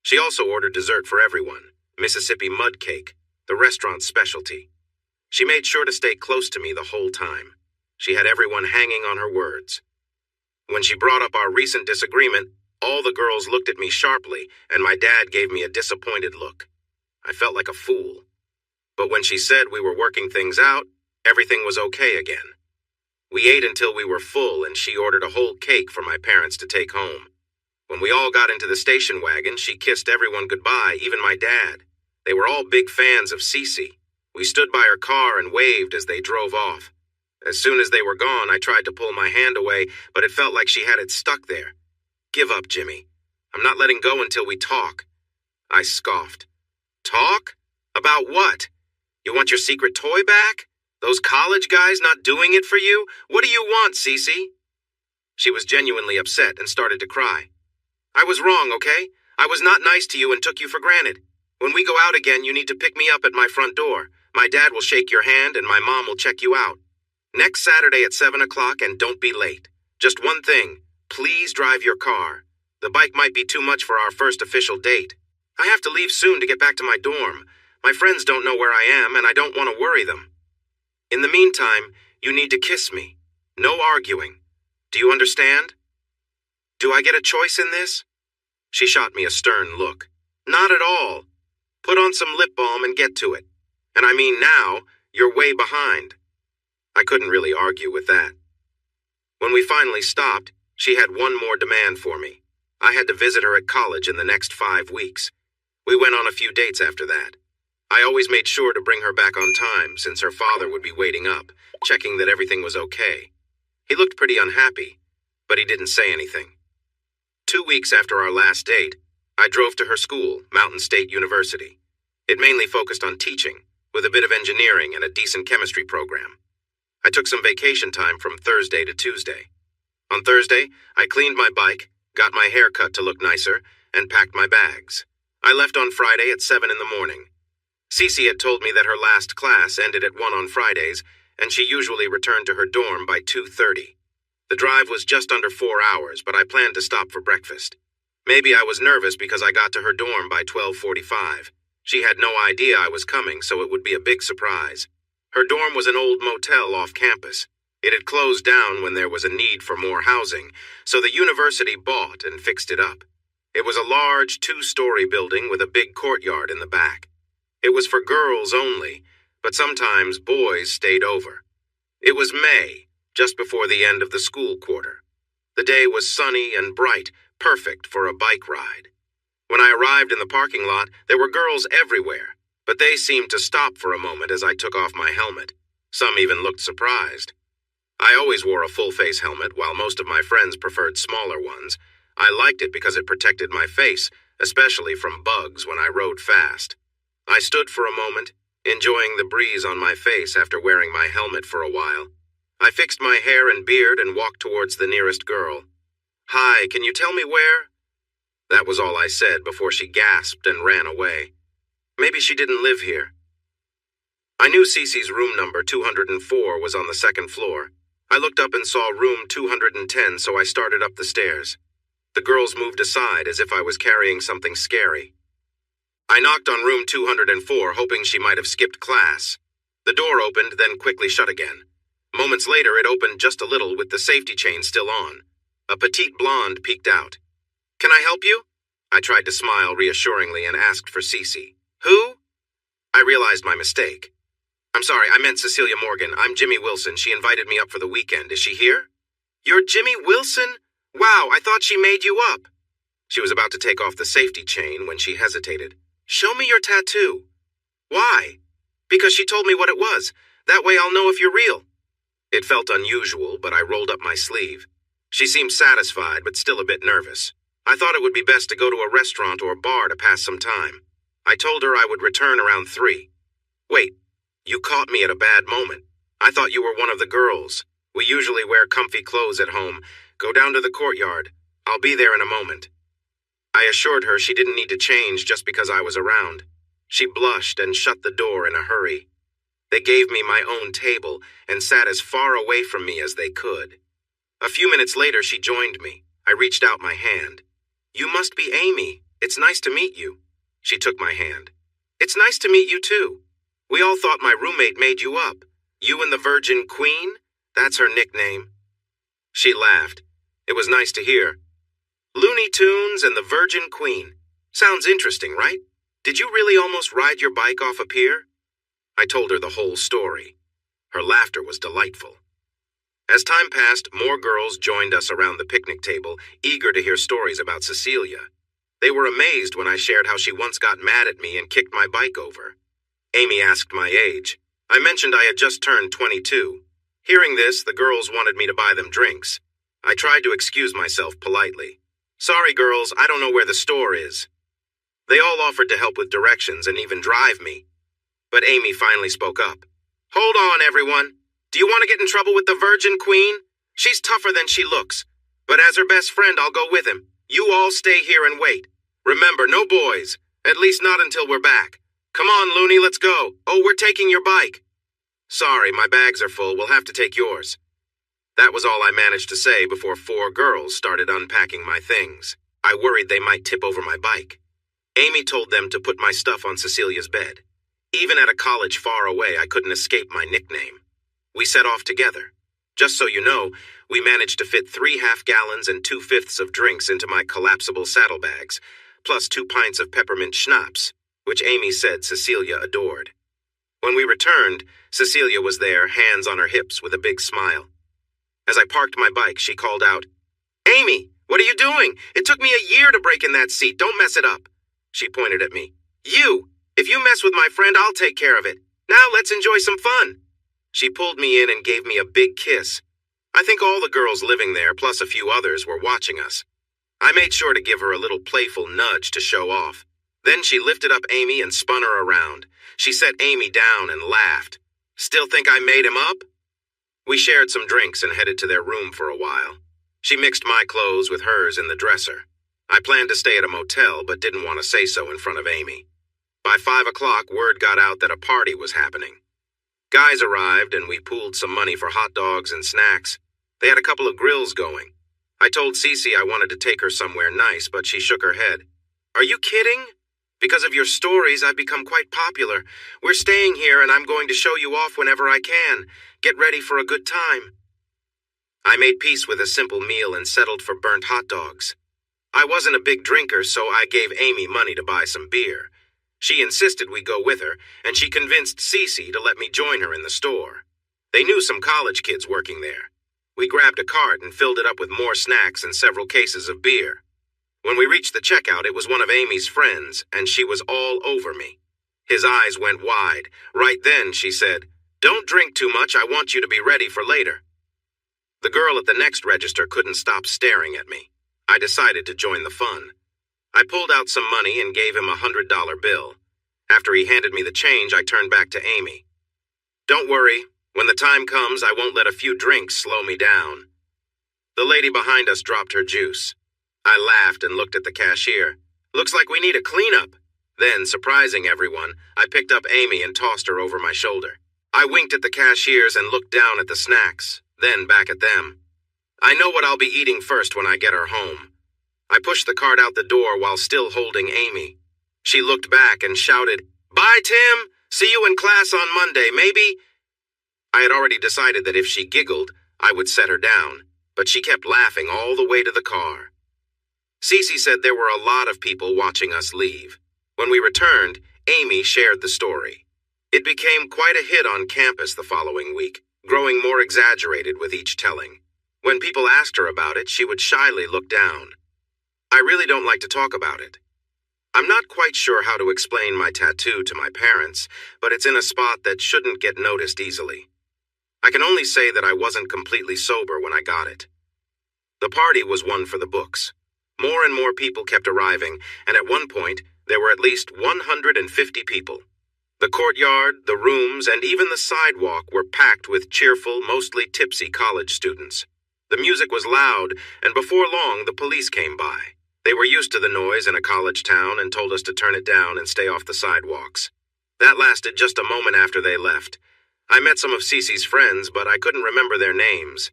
She also ordered dessert for everyone, Mississippi mud cake, the restaurant's specialty. She made sure to stay close to me the whole time. She had everyone hanging on her words. When she brought up our recent disagreement, all the girls looked at me sharply, and my dad gave me a disappointed look. I felt like a fool. But when she said we were working things out, everything was okay again. We ate until we were full, and she ordered a whole cake for my parents to take home. When we all got into the station wagon, she kissed everyone goodbye, even my dad. They were all big fans of Cece. We stood by her car and waved as they drove off. As soon as they were gone, I tried to pull my hand away, but it felt like she had it stuck there. "Give up, Jimmy. I'm not letting go until we talk." I scoffed. "Talk? About what? You want your secret toy back? Those college guys not doing it for you? What do you want, Cece?" She was genuinely upset and started to cry. "I was wrong, okay? I was not nice to you and took you for granted. When we go out again, you need to pick me up at my front door. My dad will shake your hand and my mom will check you out. Next Saturday at 7 o'clock, and don't be late. Just one thing, please drive your car. The bike might be too much for our first official date. I have to leave soon to get back to my dorm. My friends don't know where I am, and I don't want to worry them. In the meantime, you need to kiss me. No arguing. Do you understand? Do I get a choice in this?" She shot me a stern look. "Not at all. Put on some lip balm and get to it. And I mean now, you're way behind." I couldn't really argue with that. When we finally stopped, she had one more demand for me. I had to visit her at college in the next 5 weeks. We went on a few dates after that. I always made sure to bring her back on time, since her father would be waiting up, checking that everything was okay. He looked pretty unhappy, but he didn't say anything. 2 weeks after our last date, I drove to her school, Mountain State University. It mainly focused on teaching, with a bit of engineering and a decent chemistry program. I took some vacation time from Thursday to Tuesday. On Thursday, I cleaned my bike, got my hair cut to look nicer, and packed my bags. I left on Friday at 7 in the morning. Cece had told me that her last class ended at 1 on Fridays, and she usually returned to her dorm by 2:30. The drive was just under 4 hours, but I planned to stop for breakfast. Maybe I was nervous because I got to her dorm by 12:45. She had no idea I was coming, so it would be a big surprise. Her dorm was an old motel off campus. It had closed down when there was a need for more housing, so the university bought and fixed it up. It was a large 2-story building with a big courtyard in the back. It was for girls only, but sometimes boys stayed over. It was May, just before the end of the school quarter. The day was sunny and bright, perfect for a bike ride. When I arrived in the parking lot, there were girls everywhere, but they seemed to stop for a moment as I took off my helmet. Some even looked surprised. I always wore a full-face helmet, while most of my friends preferred smaller ones. I liked it because it protected my face, especially from bugs when I rode fast. I stood for a moment, enjoying the breeze on my face after wearing my helmet for a while. I fixed my hair and beard and walked towards the nearest girl. "Hi, can you tell me where?" That was all I said before she gasped and ran away. Maybe she didn't live here. I knew Cece's room number 204 was on the second floor. I looked up and saw room 210, so I started up the stairs. The girls moved aside as if I was carrying something scary. I knocked on room 204, hoping she might have skipped class. The door opened, then quickly shut again. Moments later, it opened just a little with the safety chain still on. A petite blonde peeked out. "Can I help you?" I tried to smile reassuringly and asked for Cece. "Who?" I realized my mistake. "I'm sorry, I meant Cecilia Morgan. I'm Jimmy Wilson. She invited me up for the weekend. Is she here?" "You're Jimmy Wilson? Wow, I thought she made you up." She was about to take off the safety chain when she hesitated. "Show me your tattoo." "Why?" "Because she told me what it was. That way I'll know if you're real." It felt unusual, but I rolled up my sleeve. She seemed satisfied, but still a bit nervous. I thought it would be best to go to a restaurant or bar to pass some time. I told her I would return around 3. "Wait, you caught me at a bad moment. I thought you were one of the girls. We usually wear comfy clothes at home. Go down to the courtyard. I'll be there in a moment." I assured her she didn't need to change just because I was around. She blushed and shut the door in a hurry. They gave me my own table and sat as far away from me as they could. A few minutes later, she joined me. I reached out my hand. "You must be Amy. It's nice to meet you." She took my hand. "It's nice to meet you too. We all thought my roommate made you up. You and the Virgin Queen? That's her nickname." She laughed. It was nice to hear. "Looney Tunes and the Virgin Queen. Sounds interesting, right? Did you really almost ride your bike off a pier?" I told her the whole story. Her laughter was delightful. As time passed, more girls joined us around the picnic table, eager to hear stories about Cecilia. They were amazed when I shared how she once got mad at me and kicked my bike over. Amy asked my age. I mentioned I had just turned 22. Hearing this, the girls wanted me to buy them drinks. I tried to excuse myself politely. "Sorry, girls, I don't know where the store is." They all offered to help with directions and even drive me. But Amy finally spoke up. "Hold on, everyone. Do you want to get in trouble with the Virgin Queen? She's tougher than she looks. But as her best friend, I'll go with him. You all stay here and wait. Remember, no boys. At least not until we're back. Come on, Looney, let's go. Oh, we're taking your bike." "Sorry, my bags are full. We'll have to take yours." That was all I managed to say before 4 girls started unpacking my things. I worried they might tip over my bike. Amy told them to put my stuff on Cecilia's bed. Even at a college far away, I couldn't escape my nickname. We set off together. Just so you know, we managed to fit 3 half-gallons and 2/5 of drinks into my collapsible saddlebags, plus 2 pints of peppermint schnapps, which Amy said Cecilia adored. When we returned, Cecilia was there, hands on her hips, with a big smile. As I parked my bike, she called out, "Amy, what are you doing? It took me a year to break in that seat. Don't mess it up." She pointed at me. If you mess with my friend, I'll take care of it. Now let's enjoy some fun." She pulled me in and gave me a big kiss. I think all the girls living there, plus a few others, were watching us. I made sure to give her a little playful nudge to show off. Then she lifted up Amy and spun her around. She set Amy down and laughed. "Still think I made him up?" We shared some drinks and headed to their room for a while. She mixed my clothes with hers in the dresser. I planned to stay at a motel, but didn't want to say so in front of Amy. By 5 o'clock, word got out that a party was happening. Guys arrived, and we pooled some money for hot dogs and snacks. They had a couple of grills going. I told Cece I wanted to take her somewhere nice, but she shook her head. Are you kidding? Because of your stories, I've become quite popular. We're staying here and I'm going to show you off whenever I can. Get ready for a good time. I made peace with a simple meal and settled for burnt hot dogs. I wasn't a big drinker, so I gave Amy money to buy some beer. She insisted we go with her, and she convinced Cece to let me join her in the store. They knew some college kids working there. We grabbed a cart and filled it up with more snacks and several cases of beer. When we reached the checkout, it was one of Amy's friends, and she was all over me. His eyes went wide. Right then, she said, "Don't drink too much, I want you to be ready for later." The girl at the next register couldn't stop staring at me. I decided to join the fun. I pulled out some money and gave him a $100 bill. After he handed me the change, I turned back to Amy. "Don't worry, when the time comes, I won't let a few drinks slow me down." The lady behind us dropped her juice. I laughed and looked at the cashier. "Looks like we need a cleanup." Then, surprising everyone, I picked up Amy and tossed her over my shoulder. I winked at the cashiers and looked down at the snacks, then back at them. I know what I'll be eating first when I get her home. I pushed the cart out the door while still holding Amy. She looked back and shouted, "Bye, Tim! See you in class on Monday, maybe?" I had already decided that if she giggled, I would set her down, but she kept laughing all the way to the car. Cece said there were a lot of people watching us leave. When we returned, Amy shared the story. It became quite a hit on campus the following week, growing more exaggerated with each telling. When people asked her about it, she would shyly look down. I really don't like to talk about it. I'm not quite sure how to explain my tattoo to my parents, but it's in a spot that shouldn't get noticed easily. I can only say that I wasn't completely sober when I got it. The party was one for the books. More and more people kept arriving, and at one point, there were at least 150 people. The courtyard, the rooms, and even the sidewalk were packed with cheerful, mostly tipsy college students. The music was loud, and before long, the police came by. They were used to the noise in a college town and told us to turn it down and stay off the sidewalks. That lasted just a moment after they left. I met some of Cece's friends, but I couldn't remember their names.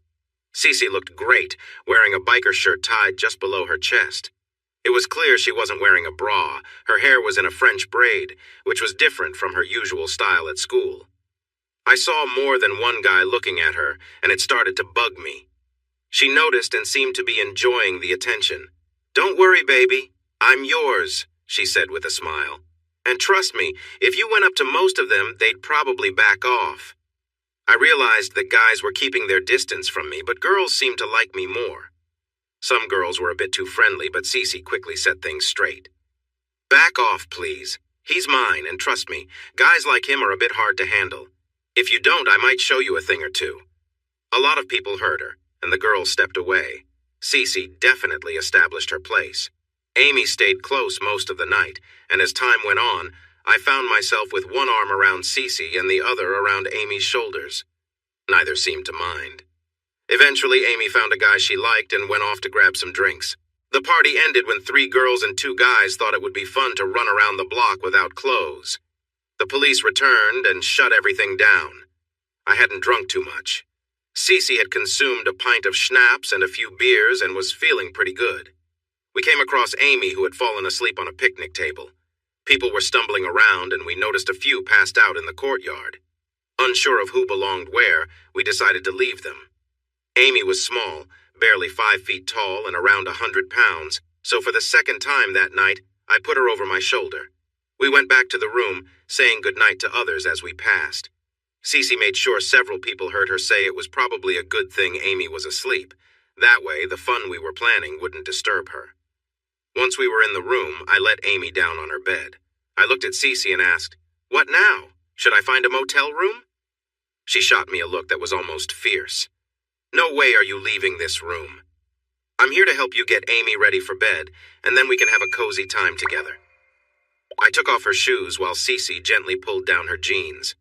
Cece looked great, wearing a biker shirt tied just below her chest. It was clear she wasn't wearing a bra. Her hair was in a French braid, which was different from her usual style at school. I saw more than one guy looking at her, and it started to bug me. She noticed and seemed to be enjoying the attention. "Don't worry, baby. I'm yours," she said with a smile. "And trust me, if you went up to most of them, they'd probably back off." I realized that guys were keeping their distance from me, but girls seemed to like me more. Some girls were a bit too friendly, but Cece quickly set things straight. "Back off, please. He's mine, and trust me, guys like him are a bit hard to handle. If you don't, I might show you a thing or two." A lot of people heard her, and the girl stepped away. Cece definitely established her place. Amy stayed close most of the night, and as time went on, I found myself with one arm around Cece and the other around Amy's shoulders. Neither seemed to mind. Eventually, Amy found a guy she liked and went off to grab some drinks. The party ended when 3 girls and 2 guys thought it would be fun to run around the block without clothes. The police returned and shut everything down. I hadn't drunk too much. Cece had consumed a pint of schnapps and a few beers and was feeling pretty good. We came across Amy, who had fallen asleep on a picnic table. People were stumbling around, and we noticed a few passed out in the courtyard. Unsure of who belonged where, we decided to leave them. Amy was small, barely 5 feet tall and around 100 pounds, so for the second time that night, I put her over my shoulder. We went back to the room, saying goodnight to others as we passed. Cece made sure several people heard her say it was probably a good thing Amy was asleep. That way, the fun we were planning wouldn't disturb her. Once we were in the room, I let Amy down on her bed. I looked at Cece and asked, "What now? Should I find a motel room?" She shot me a look that was almost fierce. "No way are you leaving this room. I'm here to help you get Amy ready for bed, and then we can have a cozy time together." I took off her shoes while Cece gently pulled down her jeans.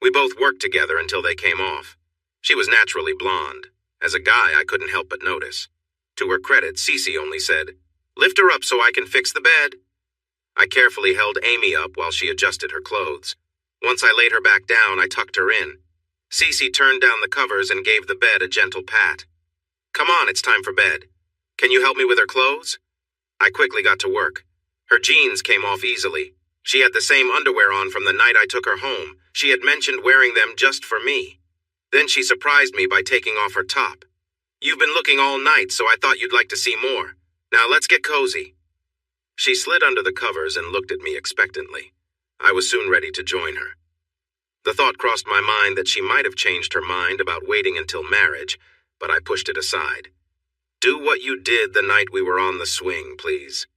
We both worked together until they came off. She was naturally blonde. As a guy, I couldn't help but notice. To her credit, Cece only said, "Lift her up so I can fix the bed." I carefully held Amy up while she adjusted her clothes. Once I laid her back down, I tucked her in. Cece turned down the covers and gave the bed a gentle pat. "Come on, it's time for bed. Can you help me with her clothes? I quickly got to work. Her jeans came off easily. She had the same underwear on from the night I took her home. She had mentioned wearing them just for me. Then she surprised me by taking off her top. You've been looking all night, so I thought you'd like to see more. Now let's get cozy. She slid under the covers and looked at me expectantly. I was soon ready to join her. The thought crossed my mind that she might have changed her mind about waiting until marriage, but I pushed it aside. Do what you did the night we were on the swing, please.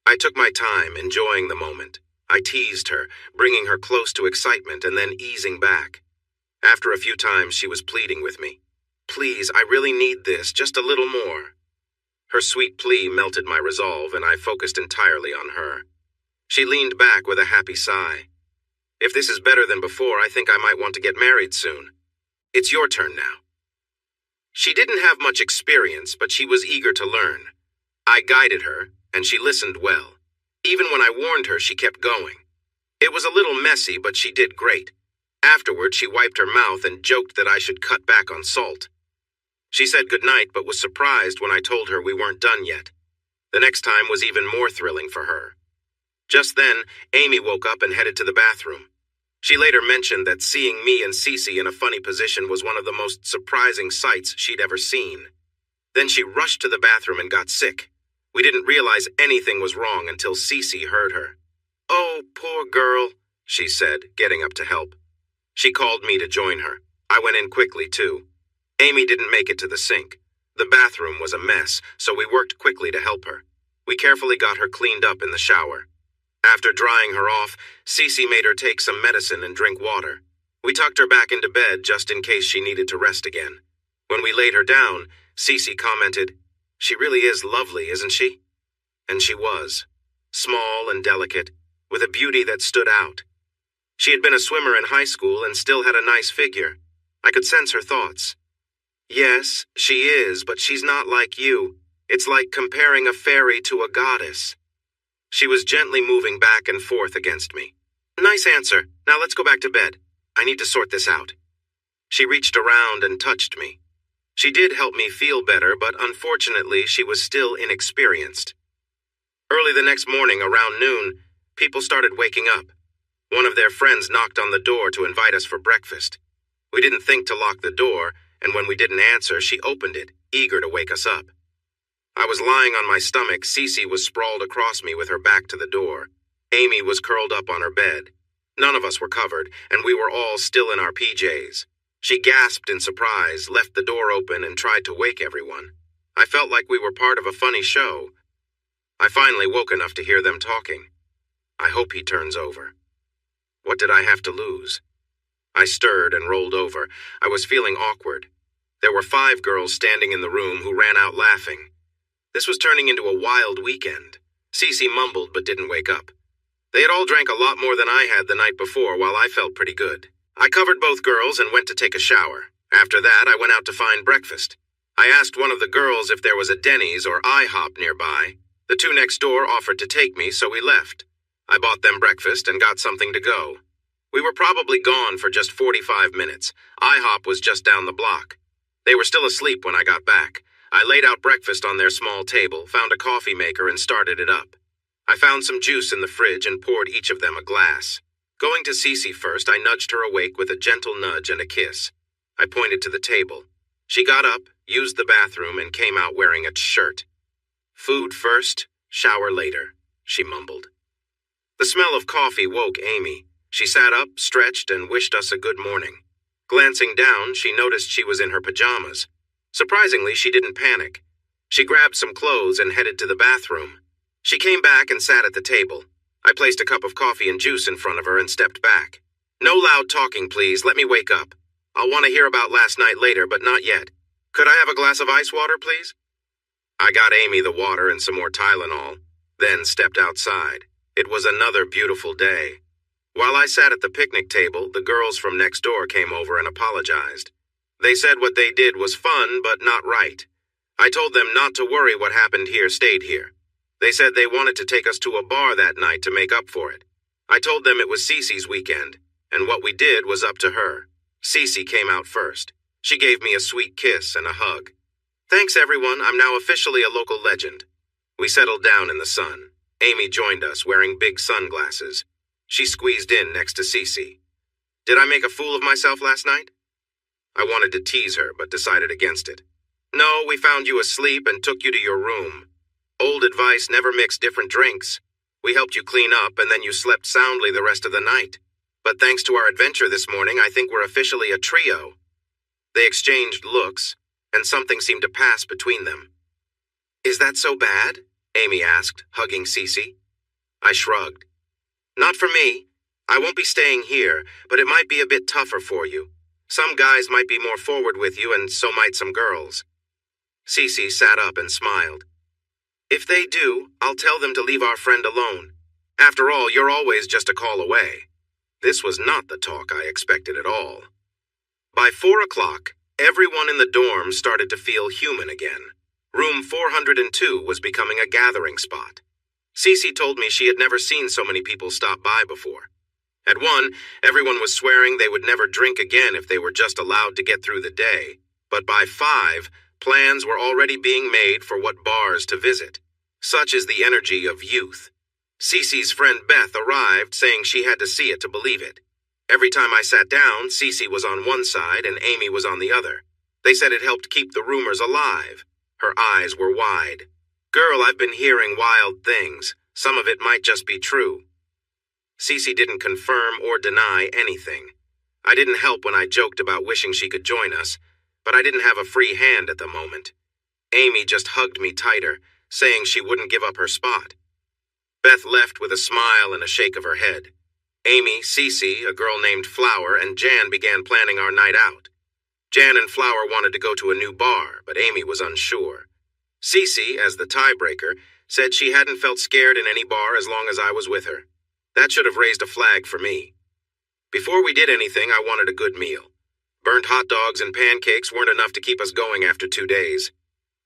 I took my time, enjoying the moment. I teased her, bringing her close to excitement and then easing back. After a few times, she was pleading with me. Please, I really need this, just a little more. Her sweet plea melted my resolve, and I focused entirely on her. She leaned back with a happy sigh. If this is better than before, I think I might want to get married soon. It's your turn now. She didn't have much experience, but she was eager to learn. I guided her, and she listened well. Even when I warned her, she kept going. It was a little messy, but she did great. Afterward, she wiped her mouth and joked that I should cut back on salt. She said goodnight, but was surprised when I told her we weren't done yet. The next time was even more thrilling for her. Just then, Amy woke up and headed to the bathroom. She later mentioned that seeing me and Cece in a funny position was one of the most surprising sights she'd ever seen. Then she rushed to the bathroom and got sick. We didn't realize anything was wrong until Cece heard her. "Oh, poor girl," she said, getting up to help. She called me to join her. I went in quickly, too. Amy didn't make it to the sink. The bathroom was a mess, so we worked quickly to help her. We carefully got her cleaned up in the shower. After drying her off, Cece made her take some medicine and drink water. We tucked her back into bed just in case she needed to rest again. When we laid her down, Cece commented, "She really is lovely, isn't she?" And she was. Small and delicate, with a beauty that stood out. She had been a swimmer in high school and still had a nice figure. I could sense her thoughts. "Yes, she is, but she's not like you. It's like comparing a fairy to a goddess." She was gently moving back and forth against me. "Nice answer. Now let's go back to bed. I need to sort this out." She reached around and touched me. She did help me feel better, but unfortunately she was still inexperienced. Early the next morning, around noon, people started waking up. One of their friends knocked on the door to invite us for breakfast. We didn't think to lock the door, and when we didn't answer, she opened it, eager to wake us up. I was lying on my stomach. Cece was sprawled across me with her back to the door. Amy was curled up on her bed. None of us were covered, and we were all still in our PJs. She gasped in surprise, left the door open, and tried to wake everyone. I felt like we were part of a funny show. I finally woke enough to hear them talking. I hope he turns over. What did I have to lose? I stirred and rolled over. I was feeling awkward. There were 5 girls standing in the room who ran out laughing. This was turning into a wild weekend. Cece mumbled but didn't wake up. They had all drank a lot more than I had the night before, while I felt pretty good. I covered both girls and went to take a shower. After that, I went out to find breakfast. I asked one of the girls if there was a Denny's or IHOP nearby. The 2 next door offered to take me, so we left. I bought them breakfast and got something to go. We were probably gone for just 45 minutes. IHOP was just down the block. They were still asleep when I got back. I laid out breakfast on their small table, found a coffee maker, and started it up. I found some juice in the fridge and poured each of them a glass. Going to Cece first, I nudged her awake with a gentle nudge and a kiss. I pointed to the table. She got up, used the bathroom, and came out wearing a shirt. "Food first, shower later," she mumbled. The smell of coffee woke Amy. She sat up, stretched, and wished us a good morning. Glancing down, she noticed she was in her pajamas. Surprisingly, she didn't panic. She grabbed some clothes and headed to the bathroom. She came back and sat at the table. I placed a cup of coffee and juice in front of her and stepped back. "No loud talking, please. Let me wake up. I'll want to hear about last night later, but not yet. Could I have a glass of ice water, please?" I got Amy the water and some more Tylenol, then stepped outside. It was another beautiful day. While I sat at the picnic table, the girls from next door came over and apologized. They said what they did was fun, but not right. I told them not to worry, what happened here stayed here. They said they wanted to take us to a bar that night to make up for it. I told them it was Cece's weekend, and what we did was up to her. Cece came out first. She gave me a sweet kiss and a hug. Thanks, everyone. I'm now officially a local legend. We settled down in the sun. Amy joined us, wearing big sunglasses. She squeezed in next to Cece. Did I make a fool of myself last night? I wanted to tease her, but decided against it. No, we found you asleep and took you to your room. Old advice, never mix different drinks. We helped you clean up, and then you slept soundly the rest of the night. But thanks to our adventure this morning, I think we're officially a trio. They exchanged looks, and something seemed to pass between them. Is that so bad? Amy asked, hugging Cece. I shrugged. Not for me. I won't be staying here, but it might be a bit tougher for you. Some guys might be more forward with you, and so might some girls. Cece sat up and smiled. If they do, I'll tell them to leave our friend alone. After all, you're always just a call away. This was not the talk I expected at all. By 4 o'clock, everyone in the dorm started to feel human again. Room 402 was becoming a gathering spot. Cece told me she had never seen so many people stop by before. At 1, everyone was swearing they would never drink again if they were just allowed to get through the day. But by 5, plans were already being made for what bars to visit. Such is the energy of youth. Cece's friend Beth arrived, saying she had to see it to believe it. Every time I sat down, Cece was on one side and Amy was on the other. They said it helped keep the rumors alive. Her eyes were wide. Girl, I've been hearing wild things. Some of it might just be true. Cece didn't confirm or deny anything. I didn't help when I joked about wishing she could join us, but I didn't have a free hand at the moment. Amy just hugged me tighter, saying she wouldn't give up her spot. Beth left with a smile and a shake of her head. Amy, Cece, a girl named Flower, and Jan began planning our night out. Jan and Flower wanted to go to a new bar, but Amy was unsure. Cece, as the tiebreaker, said she hadn't felt scared in any bar as long as I was with her. That should have raised a flag for me. Before we did anything, I wanted a good meal. Burnt hot dogs and pancakes weren't enough to keep us going after 2 days.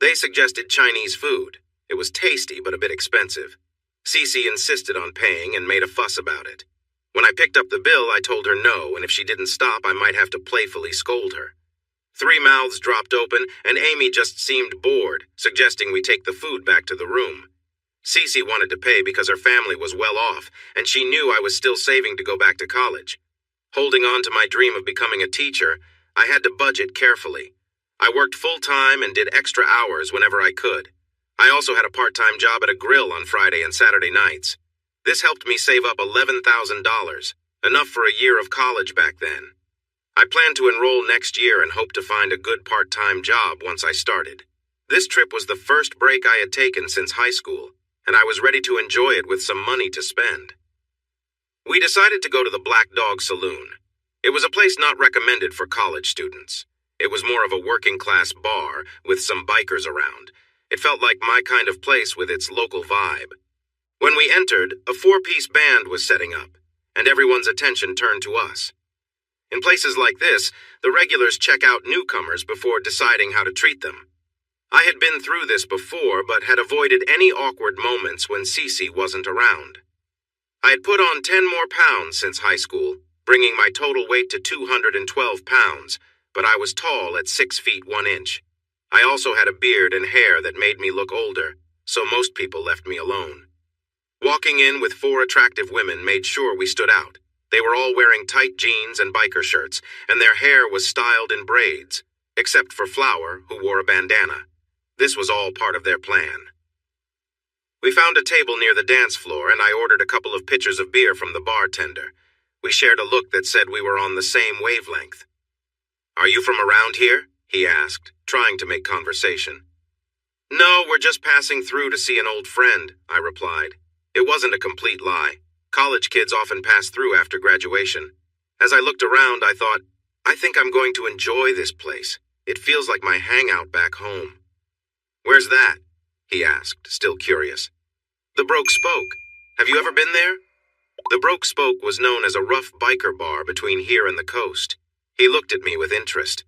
They suggested Chinese food. It was tasty, but a bit expensive. Cece insisted on paying and made a fuss about it. When I picked up the bill, I told her no, and if she didn't stop, I might have to playfully scold her. 3 mouths dropped open, and Amy just seemed bored, suggesting we take the food back to the room. Cece wanted to pay because her family was well off, and she knew I was still saving to go back to college. Holding on to my dream of becoming a teacher, I had to budget carefully. I worked full-time and did extra hours whenever I could. I also had a part-time job at a grill on Friday and Saturday nights. This helped me save up $11,000, enough for a year of college back then. I planned to enroll next year and hoped to find a good part-time job once I started. This trip was the first break I had taken since high school, and I was ready to enjoy it with some money to spend. We decided to go to the Black Dog Saloon. It was a place not recommended for college students. It was more of a working-class bar with some bikers around. It felt like my kind of place with its local vibe. When we entered, a 4-piece band was setting up, and everyone's attention turned to us. In places like this, the regulars check out newcomers before deciding how to treat them. I had been through this before, but had avoided any awkward moments when Cece wasn't around. I had put on 10 more pounds since high school, bringing my total weight to 212 pounds, but I was tall at 6 feet 1 inch. I also had a beard and hair that made me look older, so most people left me alone. Walking in with 4 attractive women made sure we stood out. They were all wearing tight jeans and biker shirts, and their hair was styled in braids, except for Flower, who wore a bandana. This was all part of their plan. We found a table near the dance floor, and I ordered a couple of pitchers of beer from the bartender. We shared a look that said we were on the same wavelength. "Are you from around here?" he asked, trying to make conversation. "No, we're just passing through to see an old friend," I replied. It wasn't a complete lie. College kids often pass through after graduation. As I looked around, I thought, I think I'm going to enjoy this place. It feels like my hangout back home. "Where's that?" he asked, still curious. "The Broke Spoke. Have you ever been there?" The Broke Spoke was known as a rough biker bar between here and the coast. He looked at me with interest.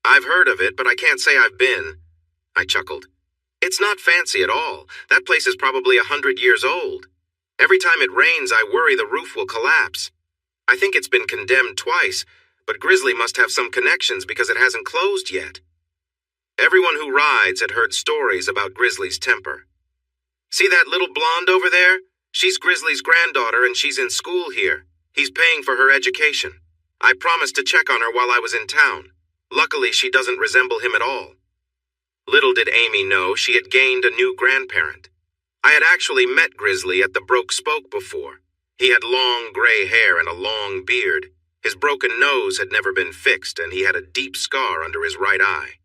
"I've heard of it, but I can't say I've been." I chuckled. "It's not fancy at all. That place is probably 100 years old. Every time it rains, I worry the roof will collapse. I think it's been condemned twice, but Grizzly must have some connections because it hasn't closed yet." Everyone who rides had heard stories about Grizzly's temper. See that little blonde over there? She's Grizzly's granddaughter and she's in school here. He's paying for her education. I promised to check on her while I was in town. Luckily, she doesn't resemble him at all. Little did Amy know she had gained a new grandparent. I had actually met Grizzly at the Broke Spoke before. He had long gray hair and a long beard. His broken nose had never been fixed, and he had a deep scar under his right eye.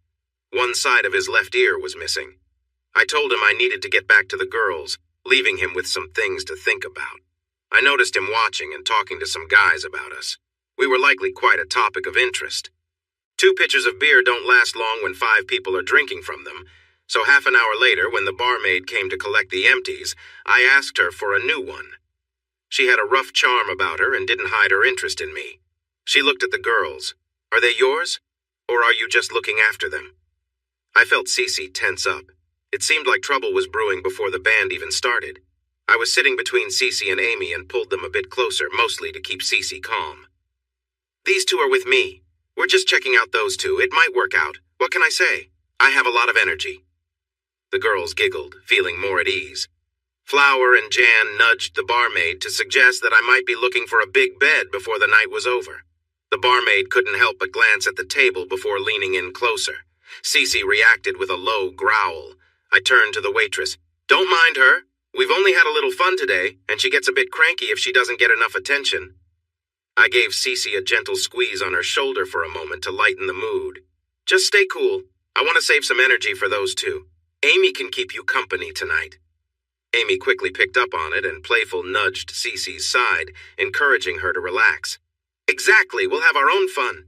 One side of his left ear was missing. I told him I needed to get back to the girls, leaving him with some things to think about. I noticed him watching and talking to some guys about us. We were likely quite a topic of interest. 2 pitchers of beer don't last long when 5 people are drinking from them, so half an hour later, when the barmaid came to collect the empties, I asked her for a new one. She had a rough charm about her and didn't hide her interest in me. She looked at the girls. Are they yours? Or are you just looking after them? I felt Cece tense up. It seemed like trouble was brewing before the band even started. I was sitting between Cece and Amy and pulled them a bit closer, mostly to keep Cece calm. These 2 are with me. We're just checking out those 2. It might work out. What can I say? I have a lot of energy. The girls giggled, feeling more at ease. Flower and Jan nudged the barmaid to suggest that I might be looking for a big bed before the night was over. The barmaid couldn't help but glance at the table before leaning in closer. Cece reacted with a low growl. I turned to the waitress. Don't mind her. We've only had a little fun today, and she gets a bit cranky if she doesn't get enough attention. I gave Cece a gentle squeeze on her shoulder for a moment to lighten the mood. Just stay cool. I want to save some energy for those 2. Amy can keep you company tonight. Amy quickly picked up on it and playful nudged Cece's side, encouraging her to relax. Exactly, we'll have our own fun.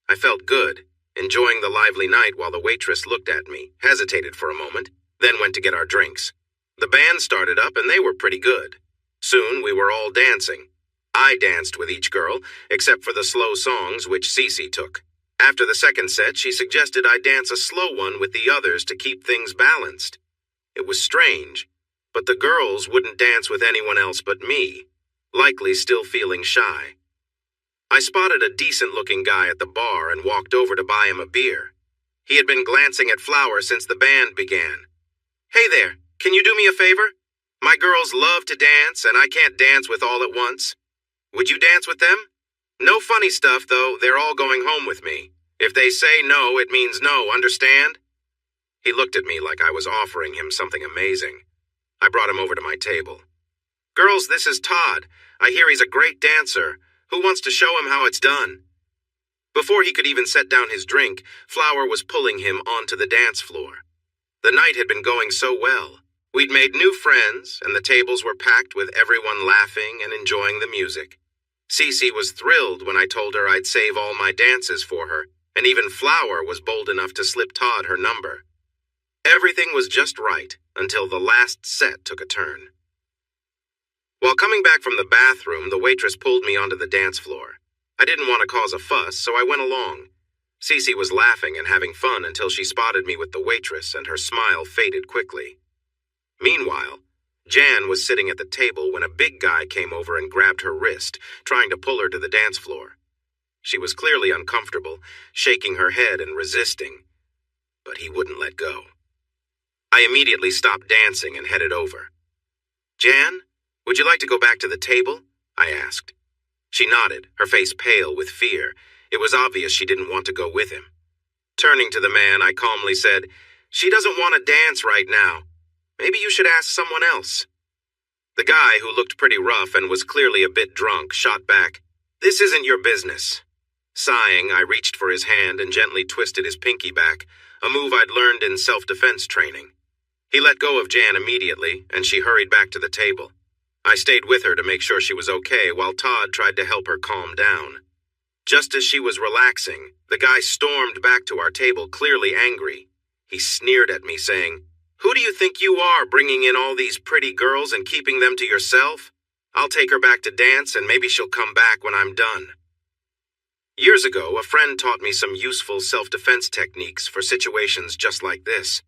I felt good, enjoying the lively night while the waitress looked at me, hesitated for a moment, then went to get our drinks. The band started up and they were pretty good. Soon we were all dancing. I danced with each girl, except for the slow songs which Cece took. After the second set, she suggested I dance a slow one with the others to keep things balanced. It was strange, but the girls wouldn't dance with anyone else but me, likely still feeling shy. I spotted a decent-looking guy at the bar and walked over to buy him a beer. He had been glancing at Flower since the band began. Hey there, can you do me a favor? My girls love to dance, and I can't dance with all at once. Would you dance with them? No funny stuff, though. They're all going home with me. If they say no, it means no, understand? He looked at me like I was offering him something amazing. I brought him over to my table. Girls, this is Todd. I hear he's a great dancer. Who wants to show him how it's done? Before he could even set down his drink, Flower was pulling him onto the dance floor. The night had been going so well. We'd made new friends, and the tables were packed with everyone laughing and enjoying the music. Cece was thrilled when I told her I'd save all my dances for her, and even Flower was bold enough to slip Todd her number. Everything was just right until the last set took a turn. While coming back from the bathroom, the waitress pulled me onto the dance floor. I didn't want to cause a fuss, so I went along. Cece was laughing and having fun until she spotted me with the waitress, and her smile faded quickly. Meanwhile, Jan was sitting at the table when a big guy came over and grabbed her wrist, trying to pull her to the dance floor. She was clearly uncomfortable, shaking her head and resisting, but he wouldn't let go. I immediately stopped dancing and headed over. Jan, would you like to go back to the table? I asked. She nodded, her face pale with fear. It was obvious she didn't want to go with him. Turning to the man, I calmly said, She doesn't want to dance right now. Maybe you should ask someone else. The guy, who looked pretty rough and was clearly a bit drunk, shot back, This isn't your business. Sighing, I reached for his hand and gently twisted his pinky back, a move I'd learned in self-defense training. He let go of Jan immediately, and she hurried back to the table. I stayed with her to make sure she was okay while Todd tried to help her calm down. Just as she was relaxing, the guy stormed back to our table, clearly angry. He sneered at me, saying, Who do you think you are, bringing in all these pretty girls and keeping them to yourself? I'll take her back to dance, and maybe she'll come back when I'm done. Years ago, a friend taught me some useful self-defense techniques for situations just like this.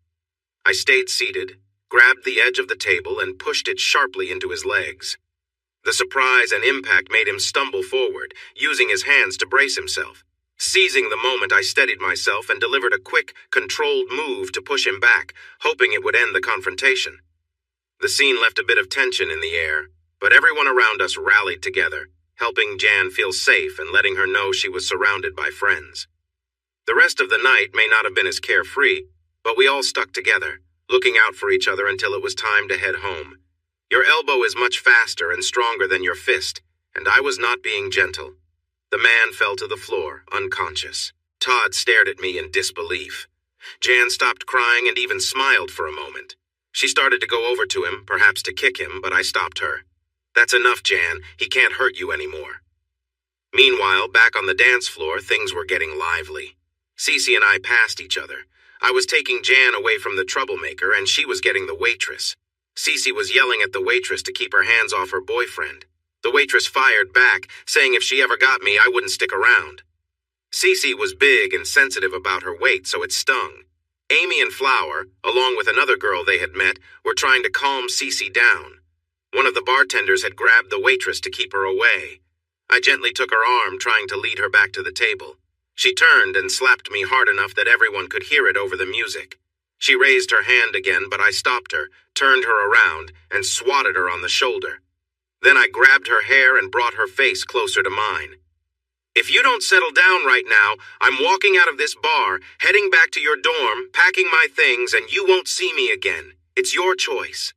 I stayed seated, grabbed the edge of the table, and pushed it sharply into his legs. The surprise and impact made him stumble forward, using his hands to brace himself. Seizing the moment, I steadied myself and delivered a quick, controlled move to push him back, hoping it would end the confrontation. The scene left a bit of tension in the air, but everyone around us rallied together, helping Jan feel safe and letting her know she was surrounded by friends. The rest of the night may not have been as carefree, but we all stuck together, looking out for each other until it was time to head home. Your elbow is much faster and stronger than your fist, and I was not being gentle. The man fell to the floor, unconscious. Todd stared at me in disbelief. Jan stopped crying and even smiled for a moment. She started to go over to him, perhaps to kick him, but I stopped her. "That's enough, Jan. He can't hurt you anymore." Meanwhile, back on the dance floor, things were getting lively. Cece and I passed each other. I was taking Jan away from the troublemaker, and she was getting the waitress. Cece was yelling at the waitress to keep her hands off her boyfriend. The waitress fired back, saying if she ever got me, I wouldn't stick around. Cece was big and sensitive about her weight, so it stung. Amy and Flower, along with another girl they had met, were trying to calm Cece down. One of the bartenders had grabbed the waitress to keep her away. I gently took her arm, trying to lead her back to the table. She turned and slapped me hard enough that everyone could hear it over the music. She raised her hand again, but I stopped her, turned her around, and swatted her on the shoulder. Then I grabbed her hair and brought her face closer to mine. "If you don't settle down right now, I'm walking out of this bar, heading back to your dorm, packing my things, and you won't see me again. It's your choice."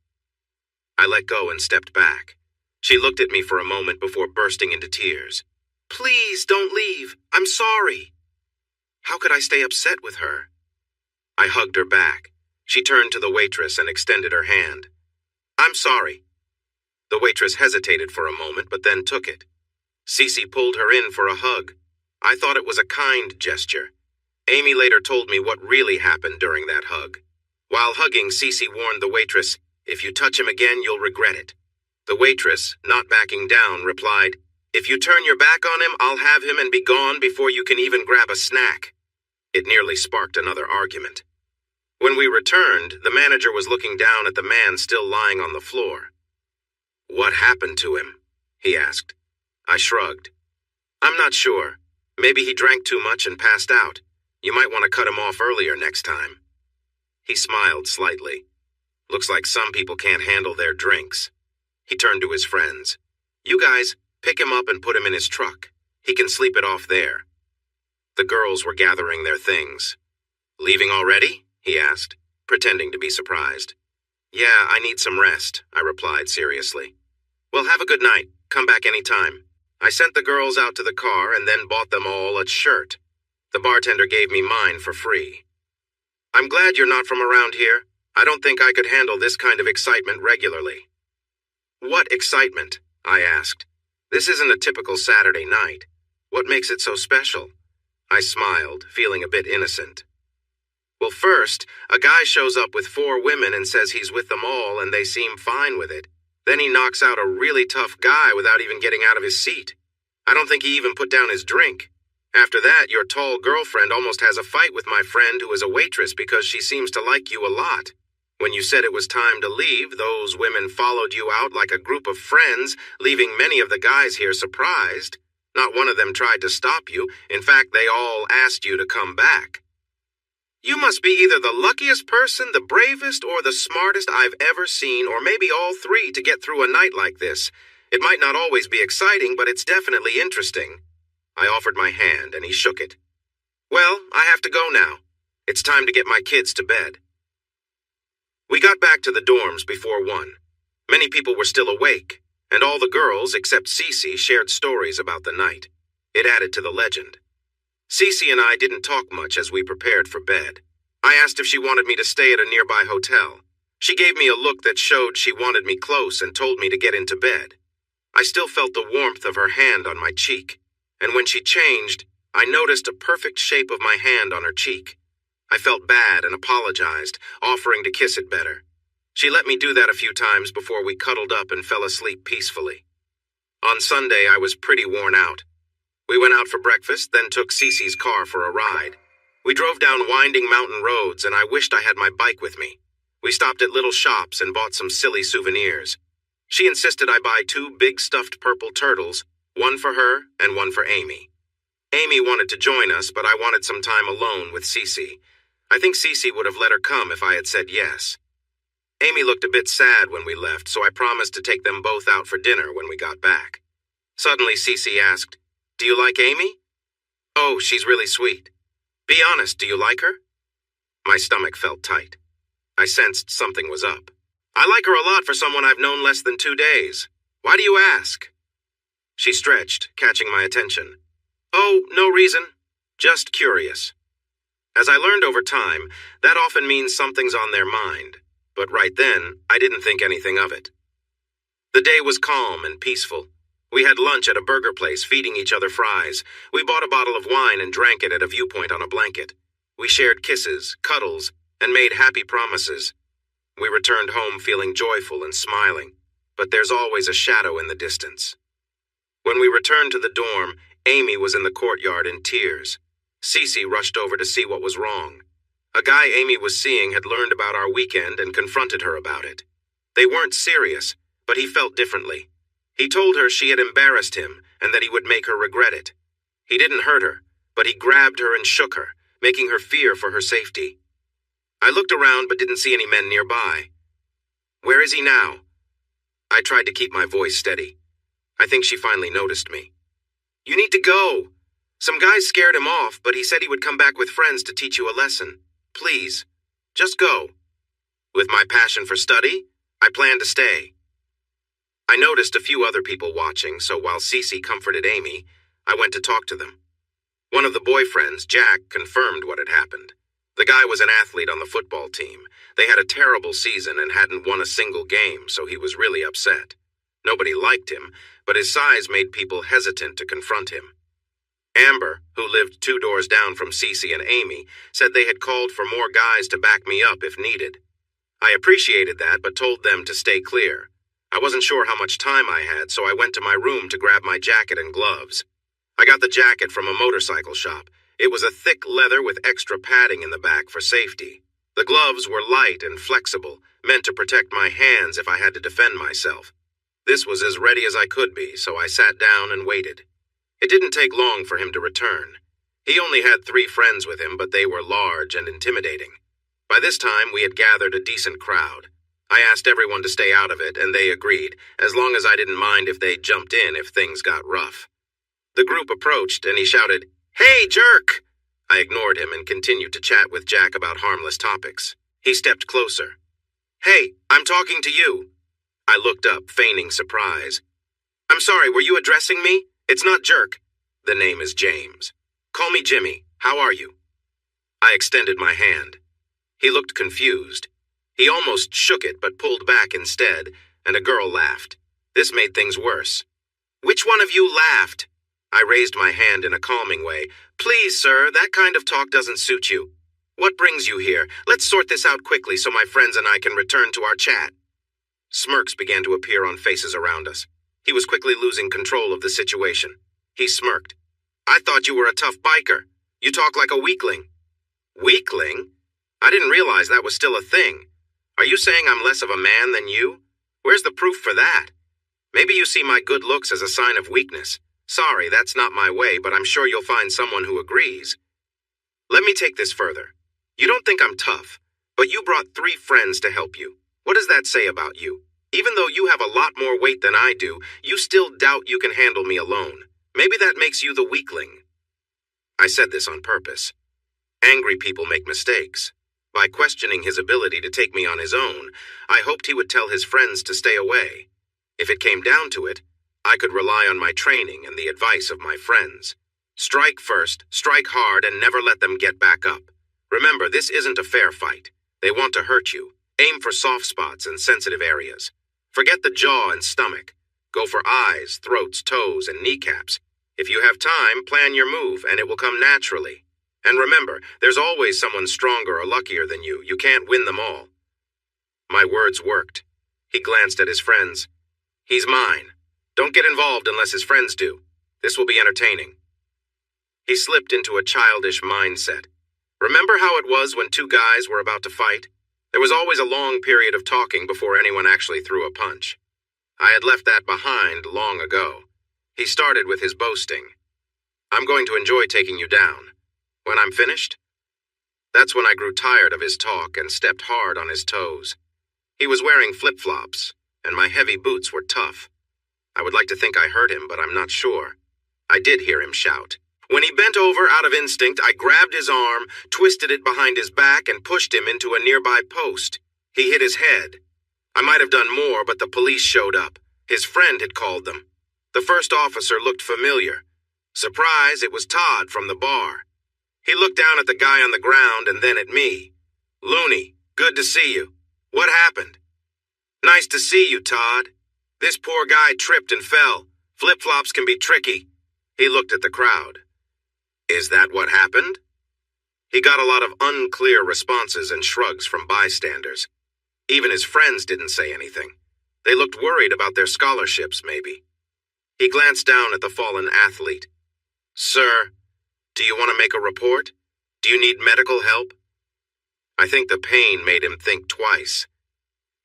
I let go and stepped back. She looked at me for a moment before bursting into tears. "Please don't leave. I'm sorry." How could I stay upset with her? I hugged her back. She turned to the waitress and extended her hand. "I'm sorry." The waitress hesitated for a moment, but then took it. Cece pulled her in for a hug. I thought it was a kind gesture. Amy later told me what really happened during that hug. While hugging, Cece warned the waitress, "If you touch him again, you'll regret it." The waitress, not backing down, replied, "If you turn your back on him, I'll have him and be gone before you can even grab a snack." It nearly sparked another argument. When we returned, the manager was looking down at the man still lying on the floor. "What happened to him?" he asked. I shrugged. "I'm not sure. Maybe he drank too much and passed out. You might want to cut him off earlier next time." He smiled slightly. "Looks like some people can't handle their drinks." He turned to his friends. "You guys, pick him up and put him in his truck. He can sleep it off there." The girls were gathering their things. "Leaving already?" he asked, pretending to be surprised. "Yeah, I need some rest," I replied seriously. "Well, have a good night. Come back any time." I sent the girls out to the car and then bought them all a shirt. The bartender gave me mine for free. "I'm glad you're not from around here. I don't think I could handle this kind of excitement regularly." "What excitement?" I asked. "This isn't a typical Saturday night. What makes it so special?" I smiled, feeling a bit innocent. "Well, first, a guy shows up with 4 women and says he's with them all and they seem fine with it. Then he knocks out a really tough guy without even getting out of his seat. I don't think he even put down his drink. After that, your tall girlfriend almost has a fight with my friend who is a waitress because she seems to like you a lot. When you said it was time to leave, those women followed you out like a group of friends, leaving many of the guys here surprised. Not one of them tried to stop you. In fact, they all asked you to come back. You must be either the luckiest person, the bravest, or the smartest I've ever seen, or maybe all 3 to get through a night like this. It might not always be exciting, but it's definitely interesting." I offered my hand, and he shook it. "Well, I have to go now. It's time to get my kids to bed." We got back to the dorms before 1. Many people were still awake, and all the girls, except Cece, shared stories about the night. It added to the legend. Cece and I didn't talk much as we prepared for bed. I asked if she wanted me to stay at a nearby hotel. She gave me a look that showed she wanted me close and told me to get into bed. I still felt the warmth of her hand on my cheek, and when she changed, I noticed a perfect shape of my hand on her cheek. I felt bad and apologized, offering to kiss it better. She let me do that a few times before we cuddled up and fell asleep peacefully. On Sunday, I was pretty worn out. We went out for breakfast, then took Cece's car for a ride. We drove down winding mountain roads, and I wished I had my bike with me. We stopped at little shops and bought some silly souvenirs. She insisted I buy 2 big stuffed purple turtles, one for her and one for Amy. Amy wanted to join us, but I wanted some time alone with Cece. I think Cece would have let her come if I had said yes. Amy looked a bit sad when we left, so I promised to take them both out for dinner when we got back. Suddenly, Cece asked, "Do you like Amy?" "Oh, she's really sweet." "Be honest, do you like her?" My stomach felt tight. I sensed something was up. "I like her a lot for someone I've known less than 2 days. Why do you ask?" She stretched, catching my attention. "Oh, no reason. Just curious." As I learned over time, that often means something's on their mind, but right then, I didn't think anything of it. The day was calm and peaceful. We had lunch at a burger place, feeding each other fries. We bought a bottle of wine and drank it at a viewpoint on a blanket. We shared kisses, cuddles, and made happy promises. We returned home feeling joyful and smiling, but there's always a shadow in the distance. When we returned to the dorm, Amy was in the courtyard in tears. Cece rushed over to see what was wrong. A guy Amy was seeing had learned about our weekend and confronted her about it. They weren't serious, but he felt differently. He told her she had embarrassed him and that he would make her regret it. He didn't hurt her, but he grabbed her and shook her, making her fear for her safety. I looked around but didn't see any men nearby. "Where is he now?" I tried to keep my voice steady. I think she finally noticed me. "You need to go. Some guys scared him off, but he said he would come back with friends to teach you a lesson. Please, just go." With my passion for study, I planned to stay. I noticed a few other people watching, so while Cece comforted Amy, I went to talk to them. One of the boyfriends, Jack, confirmed what had happened. The guy was an athlete on the football team. They had a terrible season and hadn't won a single game, so he was really upset. Nobody liked him, but his size made people hesitant to confront him. Amber, who lived 2 doors down from Cece and Amy, said they had called for more guys to back me up if needed. I appreciated that, but told them to stay clear. I wasn't sure how much time I had, so I went to my room to grab my jacket and gloves. I got the jacket from a motorcycle shop. It was a thick leather with extra padding in the back for safety. The gloves were light and flexible, meant to protect my hands if I had to defend myself. This was as ready as I could be, so I sat down and waited. It didn't take long for him to return. He only had 3 friends with him, but they were large and intimidating. By this time, we had gathered a decent crowd. I asked everyone to stay out of it, and they agreed, as long as I didn't mind if they jumped in if things got rough. The group approached, and he shouted, "Hey, jerk!" I ignored him and continued to chat with Jack about harmless topics. He stepped closer. "Hey, I'm talking to you." I looked up, feigning surprise. "I'm sorry, were you addressing me? It's not Jerk. The name is James. Call me Jimmy. How are you?" I extended my hand. He looked confused. He almost shook it but pulled back instead, and a girl laughed. This made things worse. "Which one of you laughed?" I raised my hand in a calming way. "Please, sir, that kind of talk doesn't suit you. What brings you here? Let's sort this out quickly so my friends and I can return to our chat." Smirks began to appear on faces around us. He was quickly losing control of the situation. He smirked. "I thought you were a tough biker. You talk like a weakling." "Weakling? I didn't realize that was still a thing. Are you saying I'm less of a man than you? Where's the proof for that? Maybe you see my good looks as a sign of weakness. Sorry, that's not my way, but I'm sure you'll find someone who agrees. Let me take this further. You don't think I'm tough, but you brought 3 friends to help you. What does that say about you? Even though you have a lot more weight than I do, you still doubt you can handle me alone. Maybe that makes you the weakling." I said this on purpose. Angry people make mistakes. By questioning his ability to take me on his own, I hoped he would tell his friends to stay away. If it came down to it, I could rely on my training and the advice of my friends. Strike first, strike hard, and never let them get back up. Remember, this isn't a fair fight. They want to hurt you. Aim for soft spots and sensitive areas. Forget the jaw and stomach. Go for eyes, throats, toes, and kneecaps. If you have time, plan your move, and it will come naturally. And remember, there's always someone stronger or luckier than you. You can't win them all. My words worked. He glanced at his friends. "He's mine. Don't get involved unless his friends do. This will be entertaining." He slipped into a childish mindset. Remember how it was when 2 guys were about to fight? There was always a long period of talking before anyone actually threw a punch. I had left that behind long ago. He started with his boasting. I'm going to enjoy taking you down. When I'm finished? That's when I grew tired of his talk and stepped hard on his toes. He was wearing flip-flops, and my heavy boots were tough. I would like to think I heard him, but I'm not sure. I did hear him shout. When he bent over out of instinct, I grabbed his arm, twisted it behind his back, and pushed him into a nearby post. He hit his head. I might have done more, but the police showed up. His friend had called them. The first officer looked familiar. Surprise, it was Todd from the bar. He looked down at the guy on the ground and then at me. Looney, good to see you. What happened? Nice to see you, Todd. This poor guy tripped and fell. Flip-flops can be tricky. He looked at the crowd. Is that what happened? He got a lot of unclear responses and shrugs from bystanders. Even his friends didn't say anything. They looked worried about their scholarships, maybe. He glanced down at the fallen athlete. Sir, do you want to make a report? Do you need medical help? I think the pain made him think twice.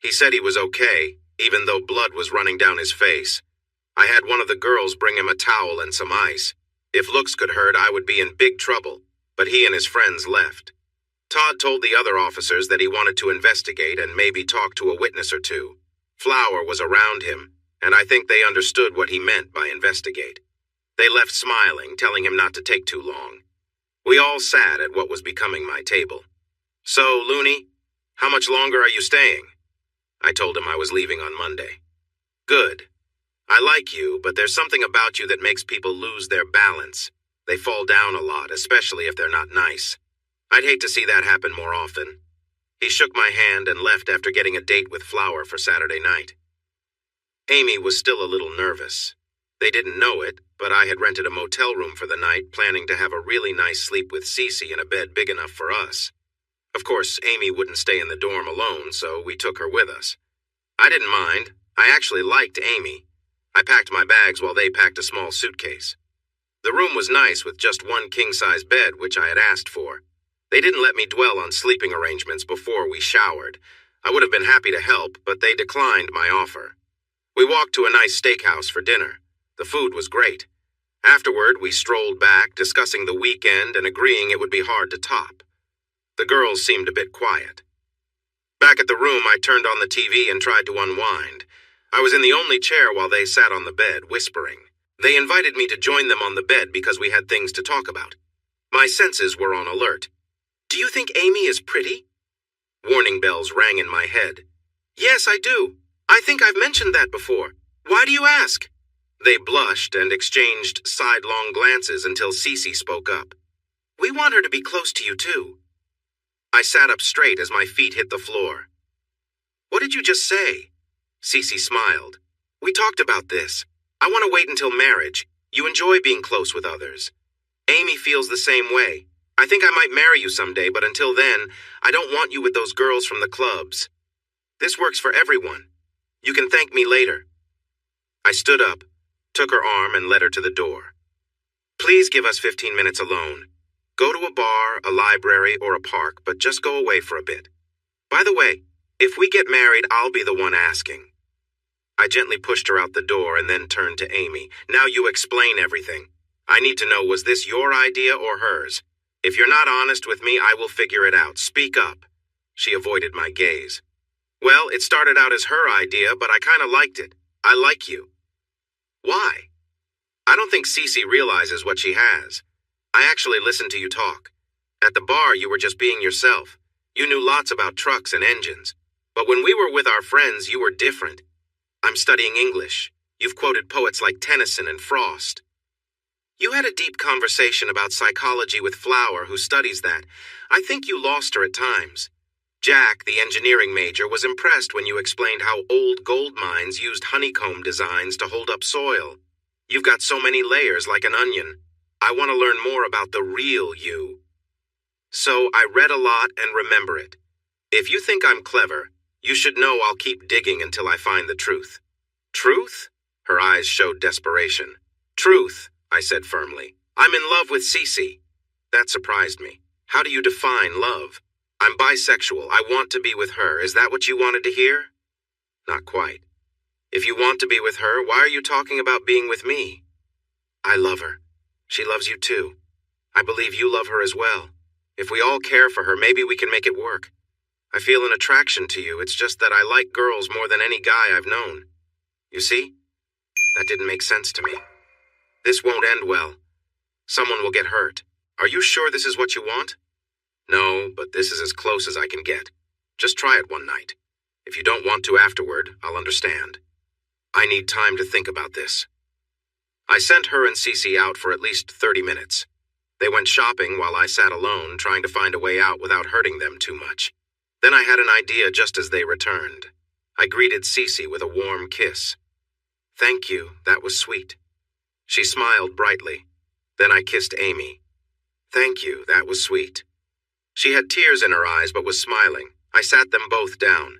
He said he was okay, even though blood was running down his face. I had one of the girls bring him a towel and some ice. If looks could hurt, I would be in big trouble, but he and his friends left. Todd told the other officers that he wanted to investigate and maybe talk to a witness or two. Flower was around him, and I think they understood what he meant by investigate. They left smiling, telling him not to take too long. We all sat at what was becoming my table. So, Looney, how much longer are you staying? I told him I was leaving on Monday. Good. I like you, but there's something about you that makes people lose their balance. They fall down a lot, especially if they're not nice. I'd hate to see that happen more often. He shook my hand and left after getting a date with Flower for Saturday night. Amy was still a little nervous. They didn't know it, but I had rented a motel room for the night, planning to have a really nice sleep with Cece in a bed big enough for us. Of course, Amy wouldn't stay in the dorm alone, so we took her with us. I didn't mind. I actually liked Amy. I packed my bags while they packed a small suitcase. The room was nice with just one king-size bed, which I had asked for. They didn't let me dwell on sleeping arrangements before we showered. I would have been happy to help, but they declined my offer. We walked to a nice steakhouse for dinner. The food was great. Afterward, we strolled back, discussing the weekend and agreeing it would be hard to top. The girls seemed a bit quiet. Back at the room, I turned on the TV and tried to unwind. I was in the only chair while they sat on the bed, whispering. They invited me to join them on the bed because we had things to talk about. My senses were on alert. Do you think Amy is pretty? Warning bells rang in my head. Yes, I do. I think I've mentioned that before. Why do you ask? They blushed and exchanged sidelong glances until Cece spoke up. We want her to be close to you, too. I sat up straight as my feet hit the floor. What did you just say? Cece smiled. We talked about this. I want to wait until marriage. You enjoy being close with others. Amy feels the same way. I think I might marry you someday, but until then, I don't want you with those girls from the clubs. This works for everyone. You can thank me later. I stood up, took her arm, and led her to the door. Please give us 15 minutes alone. Go to a bar, a library, or a park, but just go away for a bit. By the way, if we get married, I'll be the one asking. I gently pushed her out the door and then turned to Amy. Now you explain everything. I need to know, was this your idea or hers? If you're not honest with me, I will figure it out. Speak up. She avoided my gaze. Well, it started out as her idea, but I kind of liked it. I like you. Why? I don't think Cece realizes what she has. I actually listened to you talk. At the bar, you were just being yourself. You knew lots about trucks and engines. But when we were with our friends, you were different. I'm studying English. You've quoted poets like Tennyson and Frost. You had a deep conversation about psychology with Flower, who studies that. I think you lost her at times. Jack, the engineering major, was impressed when you explained how old gold mines used honeycomb designs to hold up soil. You've got so many layers like an onion. I want to learn more about the real you. So I read a lot and remember it. If you think I'm clever, you should know I'll keep digging until I find the truth. Truth? Her eyes showed desperation. Truth, I said firmly. I'm in love with Cece. That surprised me. How do you define love? I'm bisexual. I want to be with her. Is that what you wanted to hear? Not quite. If you want to be with her, why are you talking about being with me? I love her. She loves you too. I believe you love her as well. If we all care for her, maybe we can make it work. I feel an attraction to you. It's just that I like girls more than any guy I've known. You see? That didn't make sense to me. This won't end well. Someone will get hurt. Are you sure this is what you want? No, but this is as close as I can get. Just try it one night. If you don't want to afterward, I'll understand. I need time to think about this. I sent her and Cece out for at least 30 minutes. They went shopping while I sat alone, trying to find a way out without hurting them too much. Then I had an idea just as they returned. I greeted Cece with a warm kiss. Thank you, that was sweet. She smiled brightly. Then I kissed Amy. Thank you, that was sweet. She had tears in her eyes but was smiling. I sat them both down.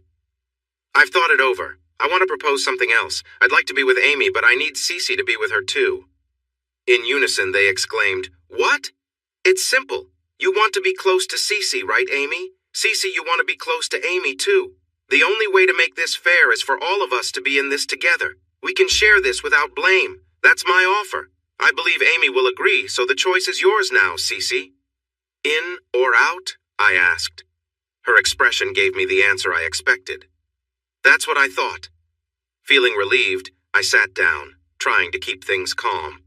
I've thought it over. I want to propose something else. I'd like to be with Amy, but I need Cece to be with her too. In unison, they exclaimed, What? It's simple. You want to be close to Cece, right, Amy? Cece, you want to be close to Amy too. The only way to make this fair is for all of us to be in this together. We can share this without blame. That's my offer. I believe Amy will agree, so the choice is yours now, Cece. In or out? I asked. Her expression gave me the answer I expected. That's what I thought. Feeling relieved, I sat down, trying to keep things calm.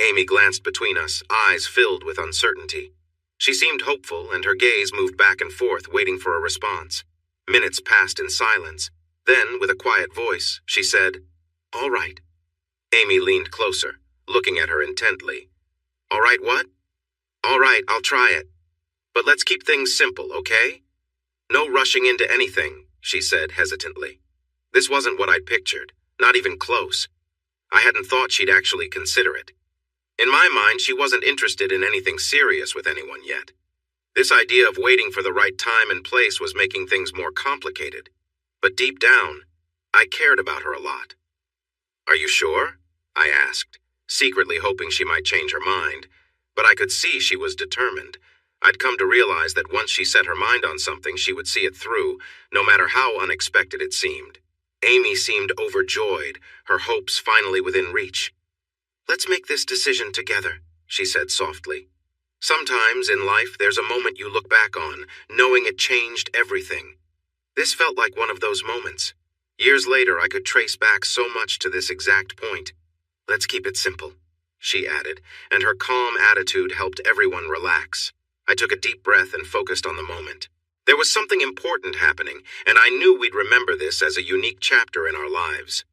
Amy glanced between us, eyes filled with uncertainty. She seemed hopeful, and her gaze moved back and forth, waiting for a response. Minutes passed in silence. Then, with a quiet voice, she said, All right. Amy leaned closer, looking at her intently. All right, what? All right, I'll try it. But let's keep things simple, okay? No rushing into anything, she said hesitantly. This wasn't what I'd pictured, not even close. I hadn't thought she'd actually consider it. In my mind, she wasn't interested in anything serious with anyone yet. This idea of waiting for the right time and place was making things more complicated. But deep down, I cared about her a lot. Are you sure? I asked, secretly hoping she might change her mind. But I could see she was determined. I'd come to realize that once she set her mind on something, she would see it through, no matter how unexpected it seemed. Amy seemed overjoyed, her hopes finally within reach. Let's make this decision together, she said softly. Sometimes in life, there's a moment you look back on, knowing it changed everything. This felt like one of those moments. Years later, I could trace back so much to this exact point. Let's keep it simple, she added, and her calm attitude helped everyone relax. I took a deep breath and focused on the moment. There was something important happening, and I knew we'd remember this as a unique chapter in our lives.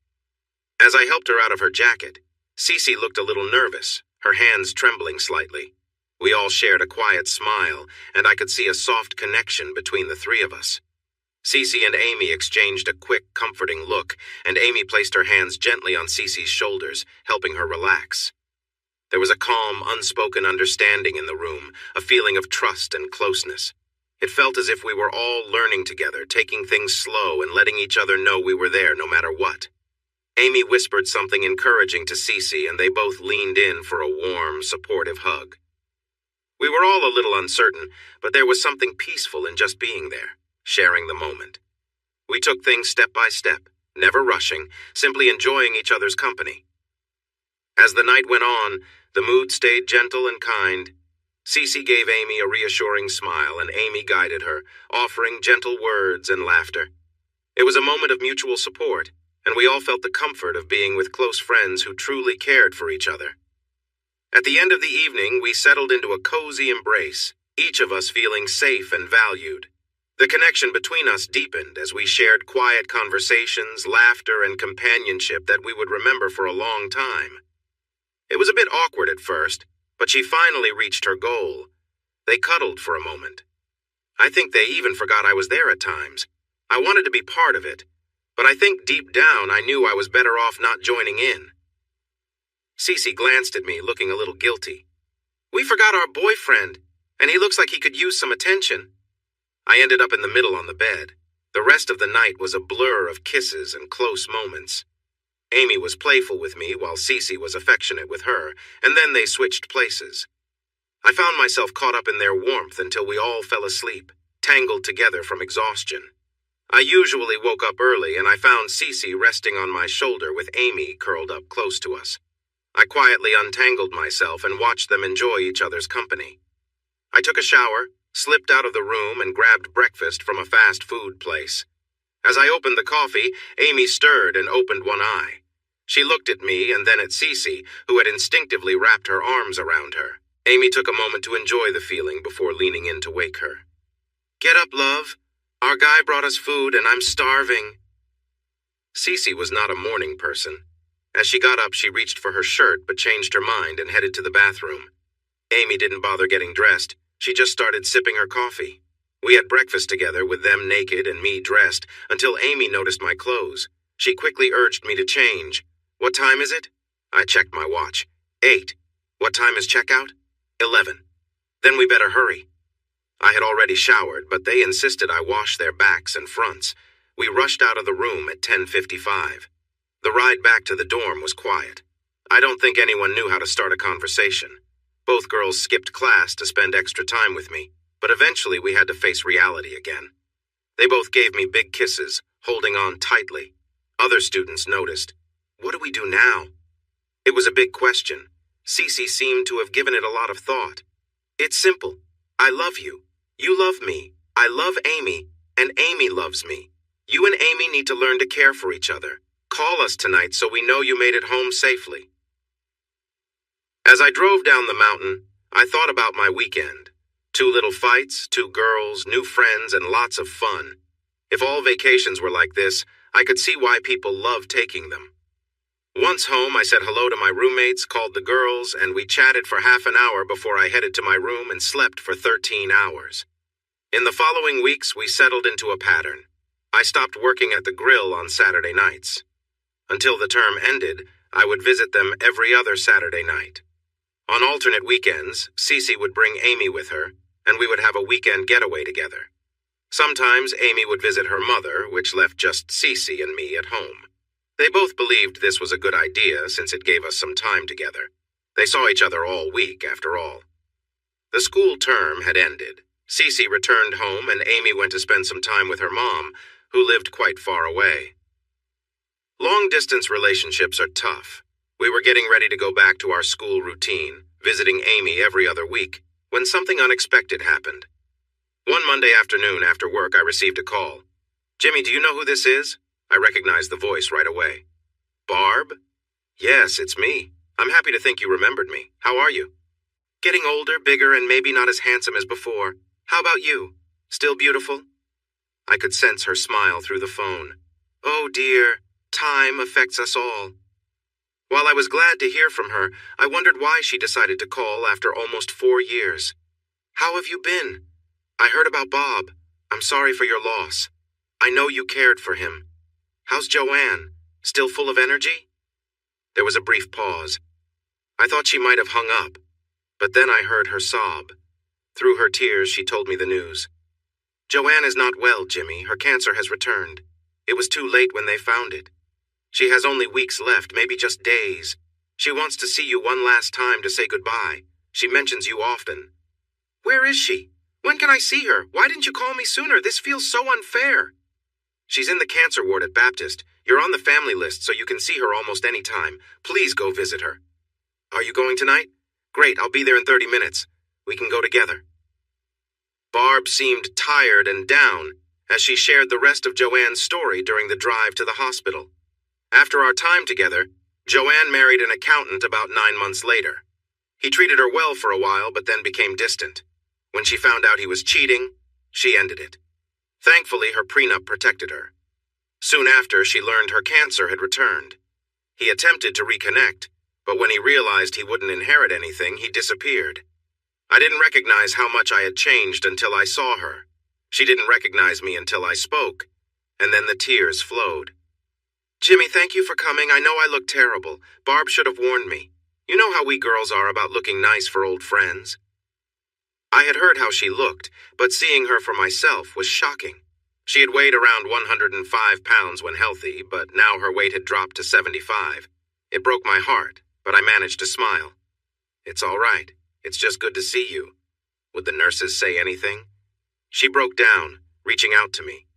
As I helped her out of her jacket, Cece looked a little nervous, her hands trembling slightly. We all shared a quiet smile, and I could see a soft connection between the three of us. Cece and Amy exchanged a quick, comforting look, and Amy placed her hands gently on Cece's shoulders, helping her relax. There was a calm, unspoken understanding in the room, a feeling of trust and closeness. It felt as if we were all learning together, taking things slow and letting each other know we were there no matter what. Amy whispered something encouraging to Cece, and they both leaned in for a warm, supportive hug. We were all a little uncertain, but there was something peaceful in just being there, sharing the moment. We took things step by step, never rushing, simply enjoying each other's company. As the night went on, the mood stayed gentle and kind. Cece gave Amy a reassuring smile, and Amy guided her, offering gentle words and laughter. It was a moment of mutual support, and we all felt the comfort of being with close friends who truly cared for each other. At the end of the evening, we settled into a cozy embrace, each of us feeling safe and valued. The connection between us deepened as we shared quiet conversations, laughter, and companionship that we would remember for a long time. It was a bit awkward at first, but she finally reached her goal. They cuddled for a moment. I think they even forgot I was there at times. I wanted to be part of it, but I think deep down I knew I was better off not joining in. Cece glanced at me, looking a little guilty. We forgot our boyfriend, and he looks like he could use some attention. I ended up in the middle on the bed. The rest of the night was a blur of kisses and close moments. Amy was playful with me while Cece was affectionate with her, and then they switched places. I found myself caught up in their warmth until we all fell asleep, tangled together from exhaustion. I usually woke up early, and I found Cece resting on my shoulder with Amy curled up close to us. I quietly untangled myself and watched them enjoy each other's company. I took a shower, slipped out of the room, and grabbed breakfast from a fast food place. As I opened the coffee, Amy stirred and opened one eye. She looked at me and then at Cece, who had instinctively wrapped her arms around her. Amy took a moment to enjoy the feeling before leaning in to wake her. "Get up, love. Our guy brought us food and I'm starving." Cece was not a morning person. As she got up, she reached for her shirt but changed her mind and headed to the bathroom. Amy didn't bother getting dressed. She just started sipping her coffee. We had breakfast together with them naked and me dressed until Amy noticed my clothes. She quickly urged me to change. "What time is it?" I checked my watch. 8. "What time is checkout?" 11. "Then we better hurry." I had already showered, but they insisted I wash their backs and fronts. We rushed out of the room at 10:55. The ride back to the dorm was quiet. I don't think anyone knew how to start a conversation. Both girls skipped class to spend extra time with me, but eventually we had to face reality again. They both gave me big kisses, holding on tightly. Other students noticed. What do we do now? It was a big question. Cece seemed to have given it a lot of thought. It's simple. I love you. You love me. I love Amy, and Amy loves me. You and Amy need to learn to care for each other. Call us tonight so we know you made it home safely. As I drove down the mountain, I thought about my weekend. 2 little fights, 2 girls, new friends, and lots of fun. If all vacations were like this, I could see why people love taking them. Once home, I said hello to my roommates, called the girls, and we chatted for half an hour before I headed to my room and slept for 13 hours. In the following weeks, we settled into a pattern. I stopped working at the grill on Saturday nights. Until the term ended, I would visit them every other Saturday night. On alternate weekends, Cece would bring Amy with her, and we would have a weekend getaway together. Sometimes Amy would visit her mother, which left just Cece and me at home. They both believed this was a good idea since it gave us some time together. They saw each other all week, after all. The school term had ended. Cece returned home and Amy went to spend some time with her mom, who lived quite far away. Long-distance relationships are tough. We were getting ready to go back to our school routine, visiting Amy every other week, when something unexpected happened. One Monday afternoon after work, I received a call. "Jimmy, do you know who this is?" I recognized the voice right away. "Barb?" "Yes, it's me. I'm happy to think you remembered me. How are you?" "Getting older, bigger, and maybe not as handsome as before. How about you? Still beautiful?" I could sense her smile through the phone. Oh dear, time affects us all. While I was glad to hear from her, I wondered why she decided to call after almost 4 years. "How have you been? I heard about Bob. I'm sorry for your loss. I know you cared for him. How's Joanne? Still full of energy?" There was a brief pause. I thought she might have hung up, but then I heard her sob. Through her tears, she told me the news. "Joanne is not well, Jimmy. Her cancer has returned. It was too late when they found it. She has only weeks left, maybe just days. She wants to see you one last time to say goodbye. She mentions you often." "Where is she? When can I see her? Why didn't you call me sooner? This feels so unfair." "She's in the cancer ward at Baptist. You're on the family list so you can see her almost any time. Please go visit her." "Are you going tonight? Great, I'll be there in 30 minutes. We can go together." Barb seemed tired and down as she shared the rest of Joanne's story during the drive to the hospital. After our time together, Joanne married an accountant about 9 months later. He treated her well for a while, but then became distant. When she found out he was cheating, she ended it. Thankfully, her prenup protected her. Soon after, she learned her cancer had returned. He attempted to reconnect, but when he realized he wouldn't inherit anything, he disappeared. I didn't recognize how much I had changed until I saw her. She didn't recognize me until I spoke, and then the tears flowed. "Jimmy, thank you for coming. I know I look terrible. Barb should have warned me. You know how we girls are about looking nice for old friends." I had heard how she looked, but seeing her for myself was shocking. She had weighed around 105 pounds when healthy, but now her weight had dropped to 75. It broke my heart, but I managed to smile. "It's all right. It's just good to see you." Would the nurses say anything? She broke down, reaching out to me.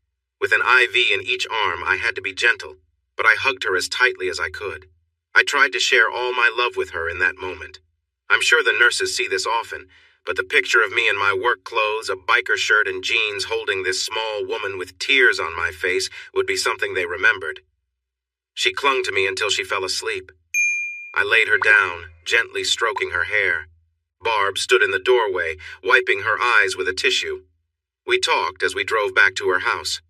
With an IV in each arm, I had to be gentle, but I hugged her as tightly as I could. I tried to share all my love with her in that moment. I'm sure the nurses see this often, but the picture of me in my work clothes, a biker shirt, and jeans holding this small woman with tears on my face would be something they remembered. She clung to me until she fell asleep. I laid her down, gently stroking her hair. Barb stood in the doorway, wiping her eyes with a tissue. We talked as we drove back to her house.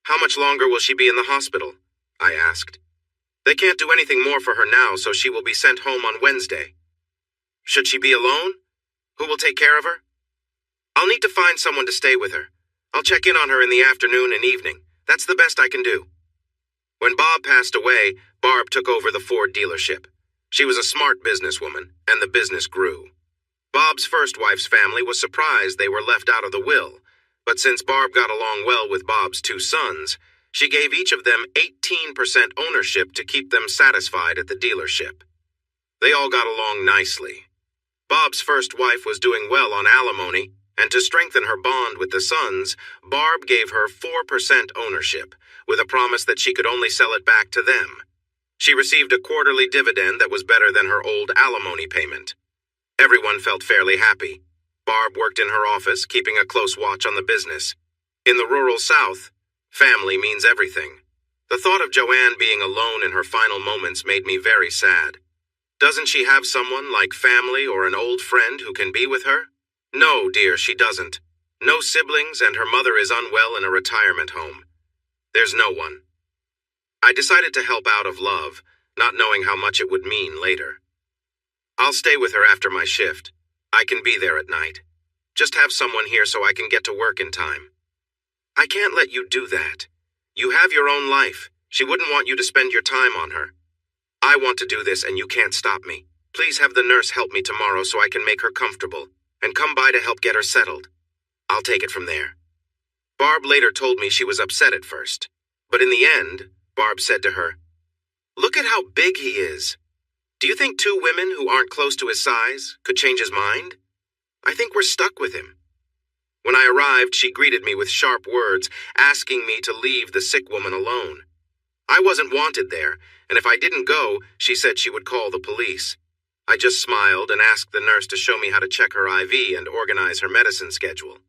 "How much longer will she be in the hospital?" I asked. "They can't do anything more for her now, so she will be sent home on Wednesday." "Should she be alone? Who will take care of her?" "I'll need to find someone to stay with her. I'll check in on her in the afternoon and evening. That's the best I can do." When Bob passed away, Barb took over the Ford dealership. She was a smart businesswoman, and the business grew. Bob's first wife's family was surprised they were left out of the will, but since Barb got along well with Bob's two sons, she gave each of them 18% ownership to keep them satisfied at the dealership. They all got along nicely. Bob's first wife was doing well on alimony, and to strengthen her bond with the sons, Barb gave her 4% ownership, with a promise that she could only sell it back to them. She received a quarterly dividend that was better than her old alimony payment. Everyone felt fairly happy. Barb worked in her office, keeping a close watch on the business. In the rural South, family means everything. The thought of Joanne being alone in her final moments made me very sad. Doesn't she have someone like family or an old friend who can be with her? No, dear, she doesn't. No siblings, and her mother is unwell in a retirement home. There's no one. I decided to help out of love, not knowing how much it would mean later. "I'll stay with her after my shift. I can be there at night. Just have someone here so I can get to work in time." "I can't let you do that. You have your own life. She wouldn't want you to spend your time on her. I want to do this and you can't stop me. Please have the nurse help me tomorrow so I can make her comfortable, and come by to help get her settled. I'll take it from there." Barb later told me she was upset at first, but in the end, Barb said to her, "Look at how big he is. Do you think two women who aren't close to his size could change his mind? I think we're stuck with him." When I arrived, she greeted me with sharp words, asking me to leave the sick woman alone. I wasn't wanted there, and if I didn't go, she said she would call the police. I just smiled and asked the nurse to show me how to check her IV and organize her medicine schedule.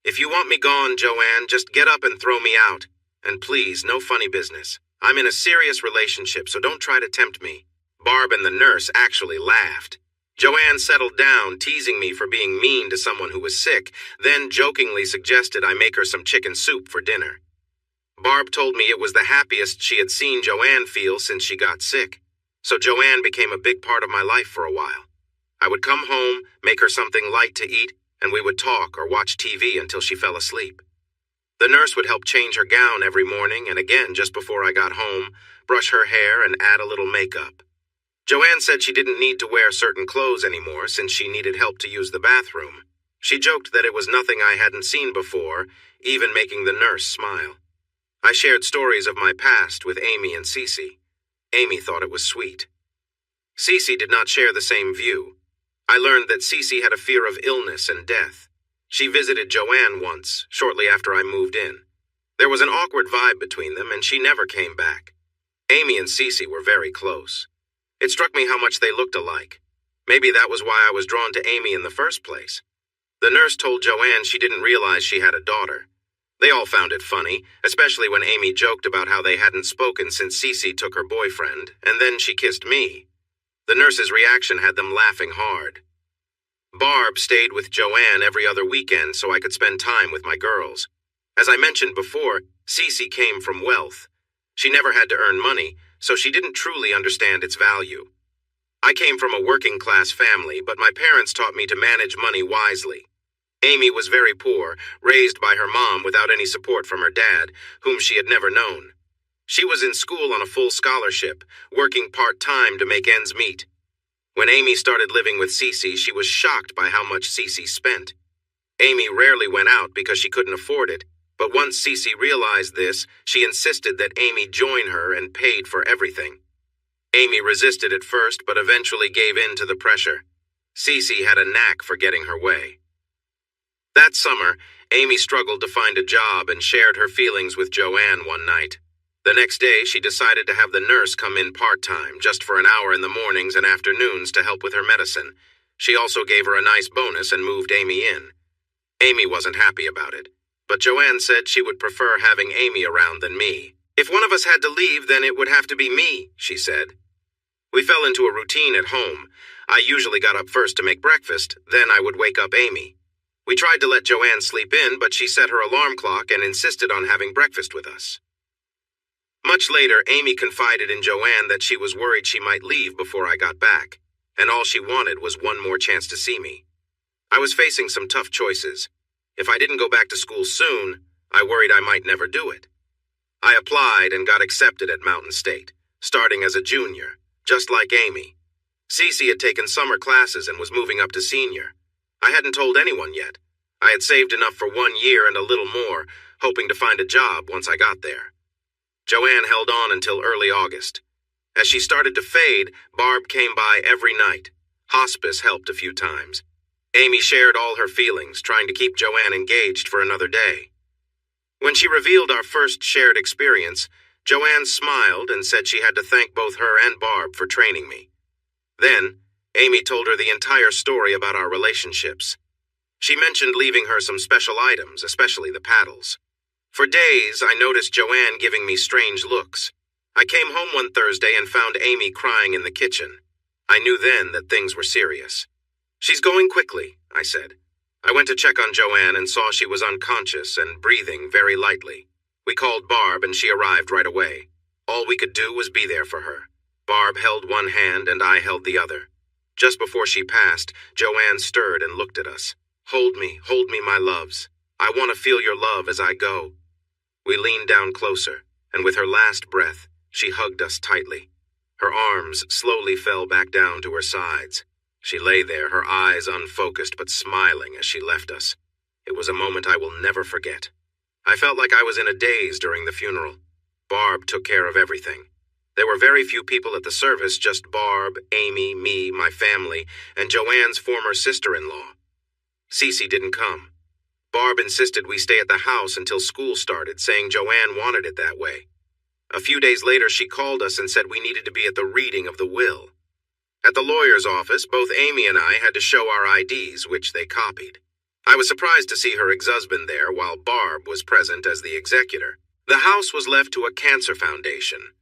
"If you want me gone, Joanne, just get up and throw me out. And please, no funny business. I'm in a serious relationship, so don't try to tempt me." Barb and the nurse actually laughed. Joanne settled down, teasing me for being mean to someone who was sick, then jokingly suggested I make her some chicken soup for dinner. Barb told me it was the happiest she had seen Joanne feel since she got sick, so Joanne became a big part of my life for a while. I would come home, make her something light to eat, and we would talk or watch TV until she fell asleep. The nurse would help change her gown every morning and again just before I got home, brush her hair and add a little makeup. Joanne said she didn't need to wear certain clothes anymore since she needed help to use the bathroom. She joked that it was nothing I hadn't seen before, even making the nurse smile. I shared stories of my past with Amy and Cece. Amy thought it was sweet. Cece did not share the same view. I learned that Cece had a fear of illness and death. She visited Joanne once, shortly after I moved in. There was an awkward vibe between them, and she never came back. Amy and Cece were very close. It struck me how much they looked alike. Maybe that was why I was drawn to Amy in the first place. The nurse told Joanne she didn't realize she had a daughter. They all found it funny, especially when Amy joked about how they hadn't spoken since Cece took her boyfriend, and then she kissed me. The nurse's reaction had them laughing hard. Barb stayed with Joanne every other weekend so I could spend time with my girls. As I mentioned before, Cece came from wealth. She never had to earn money, so she didn't truly understand its value. I came from a working-class family, but my parents taught me to manage money wisely. Amy was very poor, raised by her mom without any support from her dad, whom she had never known. She was in school on a full scholarship, working part-time to make ends meet. When Amy started living with Cece, she was shocked by how much Cece spent. Amy rarely went out because she couldn't afford it, but once Cece realized this, she insisted that Amy join her and paid for everything. Amy resisted at first, but eventually gave in to the pressure. Cece had a knack for getting her way. That summer, Amy struggled to find a job and shared her feelings with Joanne one night. The next day, she decided to have the nurse come in part-time, just for an hour in the mornings and afternoons to help with her medicine. She also gave her a nice bonus and moved Amy in. Amy wasn't happy about it, but Joanne said she would prefer having Amy around than me. If one of us had to leave, then it would have to be me, she said. We fell into a routine at home. I usually got up first to make breakfast, then I would wake up Amy. We tried to let Joanne sleep in, but she set her alarm clock and insisted on having breakfast with us. Much later, Amy confided in Joanne that she was worried she might leave before I got back, and all she wanted was one more chance to see me. I was facing some tough choices. If I didn't go back to school soon, I worried I might never do it. I applied and got accepted at Mountain State, starting as a junior, just like Amy. Cece had taken summer classes and was moving up to senior. I hadn't told anyone yet. I had saved enough for 1 year and a little more, hoping to find a job once I got there. Joanne held on until early August. As she started to fade, Barb came by every night. Hospice helped a few times. Amy shared all her feelings, trying to keep Joanne engaged for another day. When she revealed our first shared experience, Joanne smiled and said she had to thank both her and Barb for training me. Then, Amy told her the entire story about our relationships. She mentioned leaving her some special items, especially the paddles. For days, I noticed Joanne giving me strange looks. I came home one Thursday and found Amy crying in the kitchen. I knew then that things were serious. "She's going quickly," I said. I went to check on Joanne and saw she was unconscious and breathing very lightly. We called Barb and she arrived right away. All we could do was be there for her. Barb held one hand and I held the other. Just before she passed, Joanne stirred and looked at us. Hold me, my loves. I want to feel your love as I go." We leaned down closer, and with her last breath, she hugged us tightly. Her arms slowly fell back down to her sides. She lay there, her eyes unfocused but smiling as she left us. It was a moment I will never forget. I felt like I was in a daze during the funeral. Barb took care of everything. There were very few people at the service, just Barb, Amy, me, my family, and Joanne's former sister-in-law. Cece didn't come. Barb insisted we stay at the house until school started, saying Joanne wanted it that way. A few days later, she called us and said we needed to be at the reading of the will. At the lawyer's office, both Amy and I had to show our IDs, which they copied. I was surprised to see her ex-husband there, while Barb was present as the executor. The house was left to a cancer foundation.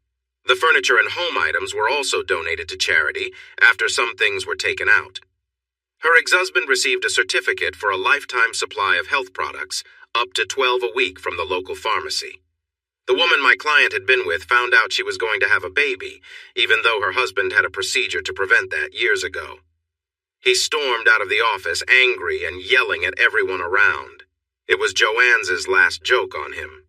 The furniture and home items were also donated to charity after some things were taken out. Her ex-husband received a certificate for a lifetime supply of health products, up to 12 a week from the local pharmacy. The woman my client had been with found out she was going to have a baby, even though her husband had a procedure to prevent that years ago. He stormed out of the office, angry and yelling at everyone around. It was Joanne's last joke on him.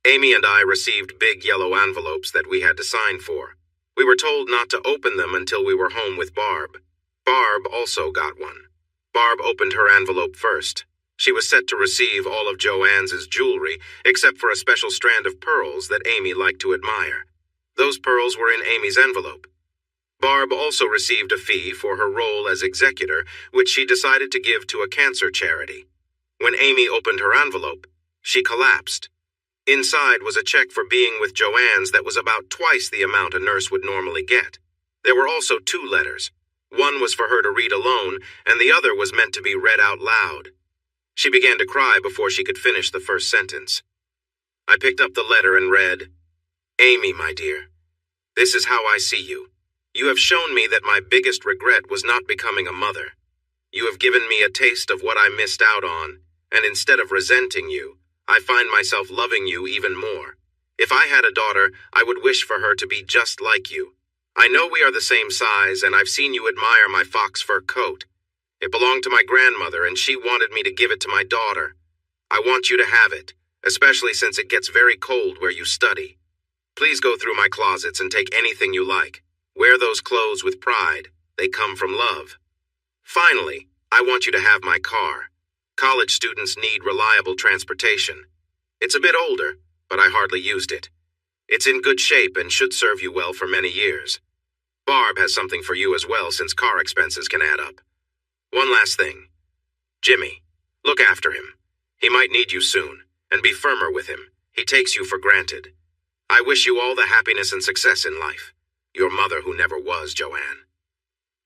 Amy and I received big yellow envelopes that we had to sign for. We were told not to open them until we were home with Barb. Barb also got one. Barb opened her envelope first. She was set to receive all of Joanne's jewelry, except for a special strand of pearls that Amy liked to admire. Those pearls were in Amy's envelope. Barb also received a fee for her role as executor, which she decided to give to a cancer charity. When Amy opened her envelope, she collapsed. Inside was a check for being with Joanne's that was about twice the amount a nurse would normally get. There were also 2 letters. One was for her to read alone, and the other was meant to be read out loud. She began to cry before she could finish the first sentence. I picked up the letter and read, "Amy, my dear, this is how I see you. You have shown me that my biggest regret was not becoming a mother. You have given me a taste of what I missed out on, and instead of resenting you, I find myself loving you even more. If I had a daughter, I would wish for her to be just like you. I know we are the same size, and I've seen you admire my fox fur coat. It belonged to my grandmother, and she wanted me to give it to my daughter. I want you to have it, especially since it gets very cold where you study. Please go through my closets and take anything you like. Wear those clothes with pride. They come from love. Finally, I want you to have my car. College students need reliable transportation. It's a bit older, but I hardly used it. It's in good shape and should serve you well for many years. Barb has something for you as well, since car expenses can add up. One last thing. Jimmy, look after him. He might need you soon, and be firmer with him. He takes you for granted. I wish you all the happiness and success in life. Your mother who never was, Joanne.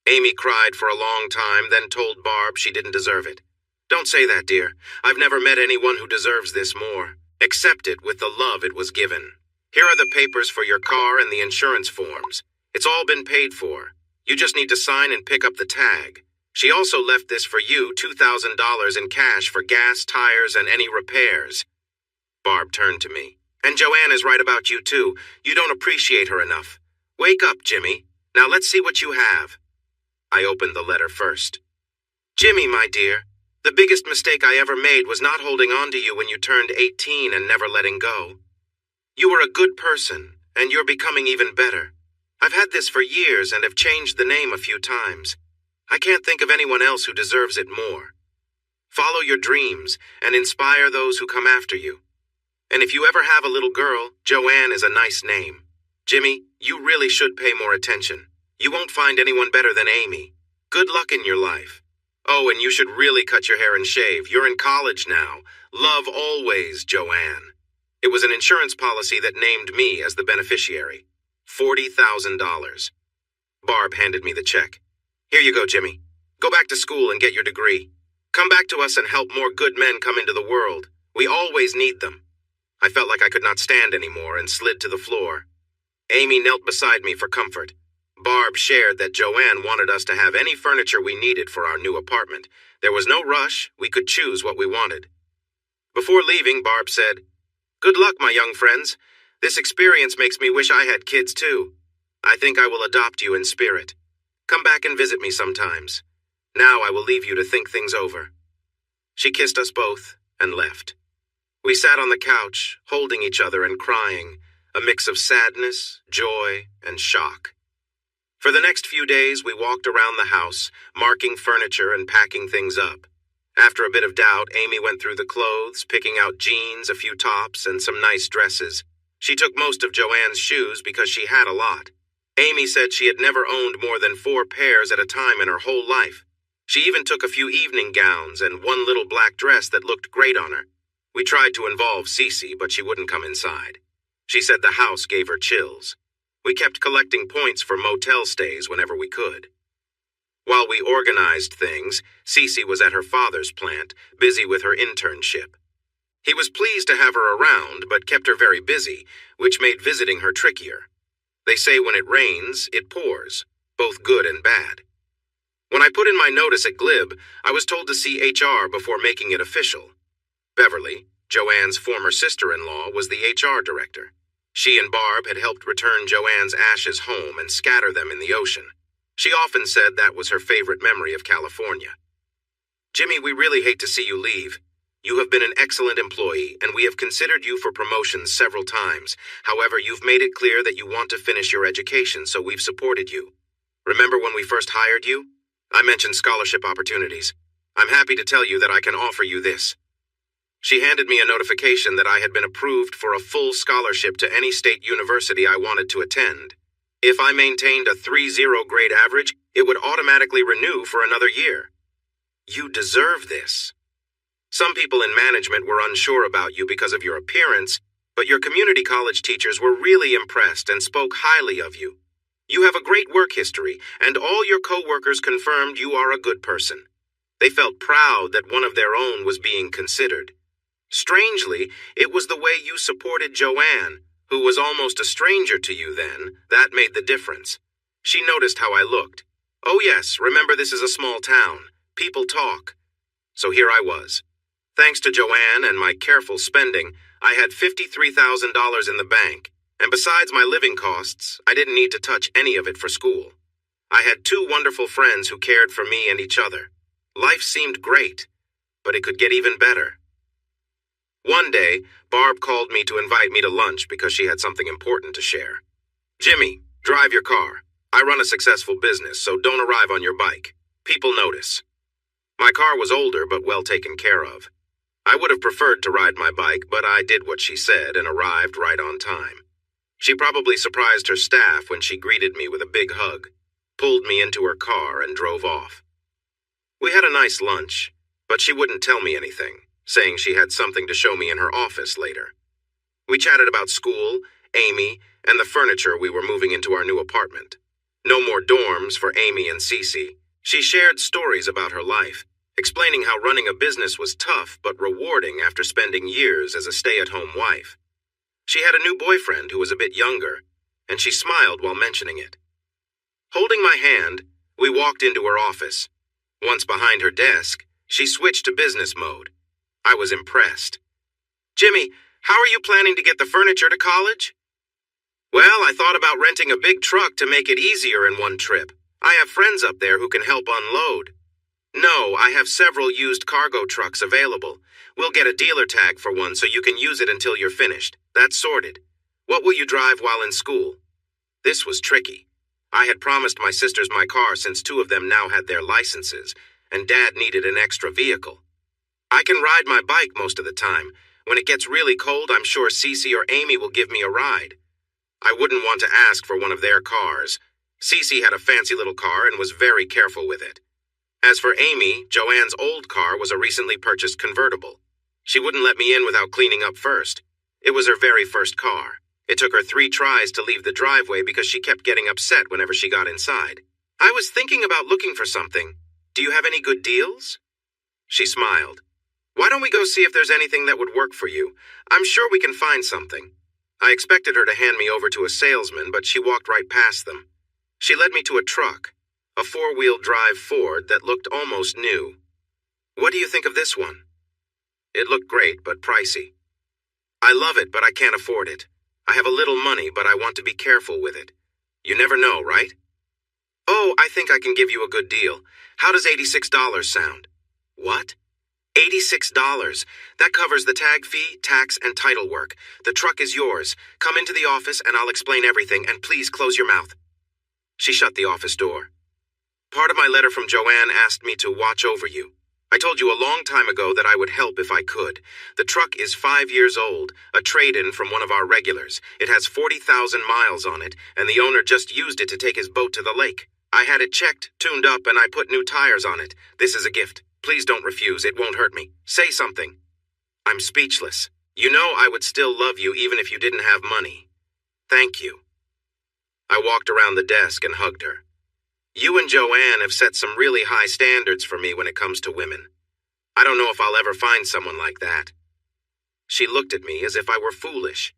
Amy cried for a long time, then told Barb she didn't deserve it. Don't say that, dear. I've never met anyone who deserves this more. Accept it with the love it was given. Here are the papers for your car and the insurance forms. It's all been paid for. You just need to sign and pick up the tag. She also left this for you, $2,000 in cash for gas, tires, and any repairs. Barb turned to me. And Joanne is right about you, too. You don't appreciate her enough. Wake up, Jimmy. Now let's see what you have. I opened the letter first. Jimmy, my dear, the biggest mistake I ever made was not holding on to you when you turned 18 and never letting go. You were a good person, and you're becoming even better. I've had this for years and have changed the name a few times. I can't think of anyone else who deserves it more. Follow your dreams and inspire those who come after you. And if you ever have a little girl, Joanne is a nice name. Jimmy, you really should pay more attention. You won't find anyone better than Amy. Good luck in your life. Oh, and you should really cut your hair and shave. You're in college now. Love always, Joanne. It was an insurance policy that named me as the beneficiary. $40,000. Barb handed me the check. Here you go, Jimmy. Go back to school and get your degree. Come back to us and help more good men come into the world. We always need them. I felt like I could not stand anymore and slid to the floor. Amy knelt beside me for comfort. Barb shared that Joanne wanted us to have any furniture we needed for our new apartment. There was no rush. We could choose what we wanted. Before leaving, Barb said, "Good luck, my young friends. This experience makes me wish I had kids, too. I think I will adopt you in spirit. Come back and visit me sometimes. Now I will leave you to think things over." She kissed us both and left. We sat on the couch, holding each other and crying, a mix of sadness, joy, and shock. For the next few days, we walked around the house, marking furniture and packing things up. After a bit of doubt, Amy went through the clothes, picking out jeans, a few tops, and some nice dresses. She took most of Joanne's shoes because she had a lot. Amy said she had never owned more than 4 pairs at a time in her whole life. She even took a few evening gowns and one little black dress that looked great on her. We tried to involve Cece, but she wouldn't come inside. She said the house gave her chills. We kept collecting points for motel stays whenever we could. While we organized things, Cece was at her father's plant, busy with her internship. He was pleased to have her around, but kept her very busy, which made visiting her trickier. They say when it rains, it pours, both good and bad. When I put in my notice at Glib, I was told to see HR before making it official. Beverly, Joanne's former sister-in-law, was the HR director. She and Barb had helped return Joanne's ashes home and scatter them in the ocean. She often said that was her favorite memory of California. "Jimmy, we really hate to see you leave. You have been an excellent employee, and we have considered you for promotions several times. However, you've made it clear that you want to finish your education, so we've supported you. Remember when we first hired you? I mentioned scholarship opportunities. I'm happy to tell you that I can offer you this." She handed me a notification that I had been approved for a full scholarship to any state university I wanted to attend. If I maintained a 3.0 grade average, it would automatically renew for another year. You deserve this. Some people in management were unsure about you because of your appearance, but your community college teachers were really impressed and spoke highly of you. You have a great work history, and all your co-workers confirmed you are a good person. They felt proud that one of their own was being considered. Strangely, it was the way you supported Joanne, who was almost a stranger to you then, that made the difference. She noticed how I looked. Oh yes, remember this is a small town. People talk. So here I was. Thanks to Joanne and my careful spending, I had $53,000 in the bank, and besides my living costs, I didn't need to touch any of it for school. I had 2 wonderful friends who cared for me and each other. Life seemed great, but it could get even better. One day, Barb called me to invite me to lunch because she had something important to share. "Jimmy, drive your car. I run a successful business, so don't arrive on your bike. People notice." My car was older but well taken care of. I would have preferred to ride my bike, but I did what she said and arrived right on time. She probably surprised her staff when she greeted me with a big hug, pulled me into her car, and drove off. We had a nice lunch, but she wouldn't tell me anything, saying she had something to show me in her office later. We chatted about school, Amy, and the furniture we were moving into our new apartment. No more dorms for Amy and Cece. She shared stories about her life, explaining how running a business was tough but rewarding after spending years as a stay-at-home wife. She had a new boyfriend who was a bit younger, and she smiled while mentioning it. Holding my hand, we walked into her office. Once behind her desk, she switched to business mode. I was impressed. "Jimmy, how are you planning to get the furniture to college?" "Well, I thought about renting a big truck to make it easier in one trip. I have friends up there who can help unload." "No, I have several used cargo trucks available. We'll get a dealer tag for one so you can use it until you're finished. That's sorted. What will you drive while in school?" This was tricky. I had promised my sisters my car since two of them now had their licenses, and Dad needed an extra vehicle. "I can ride my bike most of the time. When it gets really cold, I'm sure Cece or Amy will give me a ride." I wouldn't want to ask for one of their cars. Cece had a fancy little car and was very careful with it. As for Amy, Joanne's old car was a recently purchased convertible. She wouldn't let me in without cleaning up first. It was her very first car. It took her 3 tries to leave the driveway because she kept getting upset whenever she got inside. "I was thinking about looking for something. Do you have any good deals?" She smiled. "Why don't we go see if there's anything that would work for you? I'm sure we can find something." I expected her to hand me over to a salesman, but she walked right past them. She led me to a truck, a 4-wheel drive Ford that looked almost new. "What do you think of this one?" It looked great, but pricey. "I love it, but I can't afford it. I have a little money, but I want to be careful with it. You never know, right?" "Oh, I think I can give you a good deal. How does $86 sound?" "What?" $86. That covers the tag fee, tax, and title work. The truck is yours. Come into the office and I'll explain everything, and please close your mouth." She shut the office door. "Part of my letter from Joanne asked me to watch over you. I told you a long time ago that I would help if I could. The truck is 5 years old, a trade-in from one of our regulars. It has 40,000 miles on it, and the owner just used it to take his boat to the lake. I had it checked, tuned up, and I put new tires on it. This is a gift. Please don't refuse. It won't hurt me. Say something." I'm speechless. "You know I would still love you even if you didn't have money. Thank you." I walked around the desk and hugged her. "You and Joanne have set some really high standards for me when it comes to women. I don't know if I'll ever find someone like that." She looked at me as if I were foolish.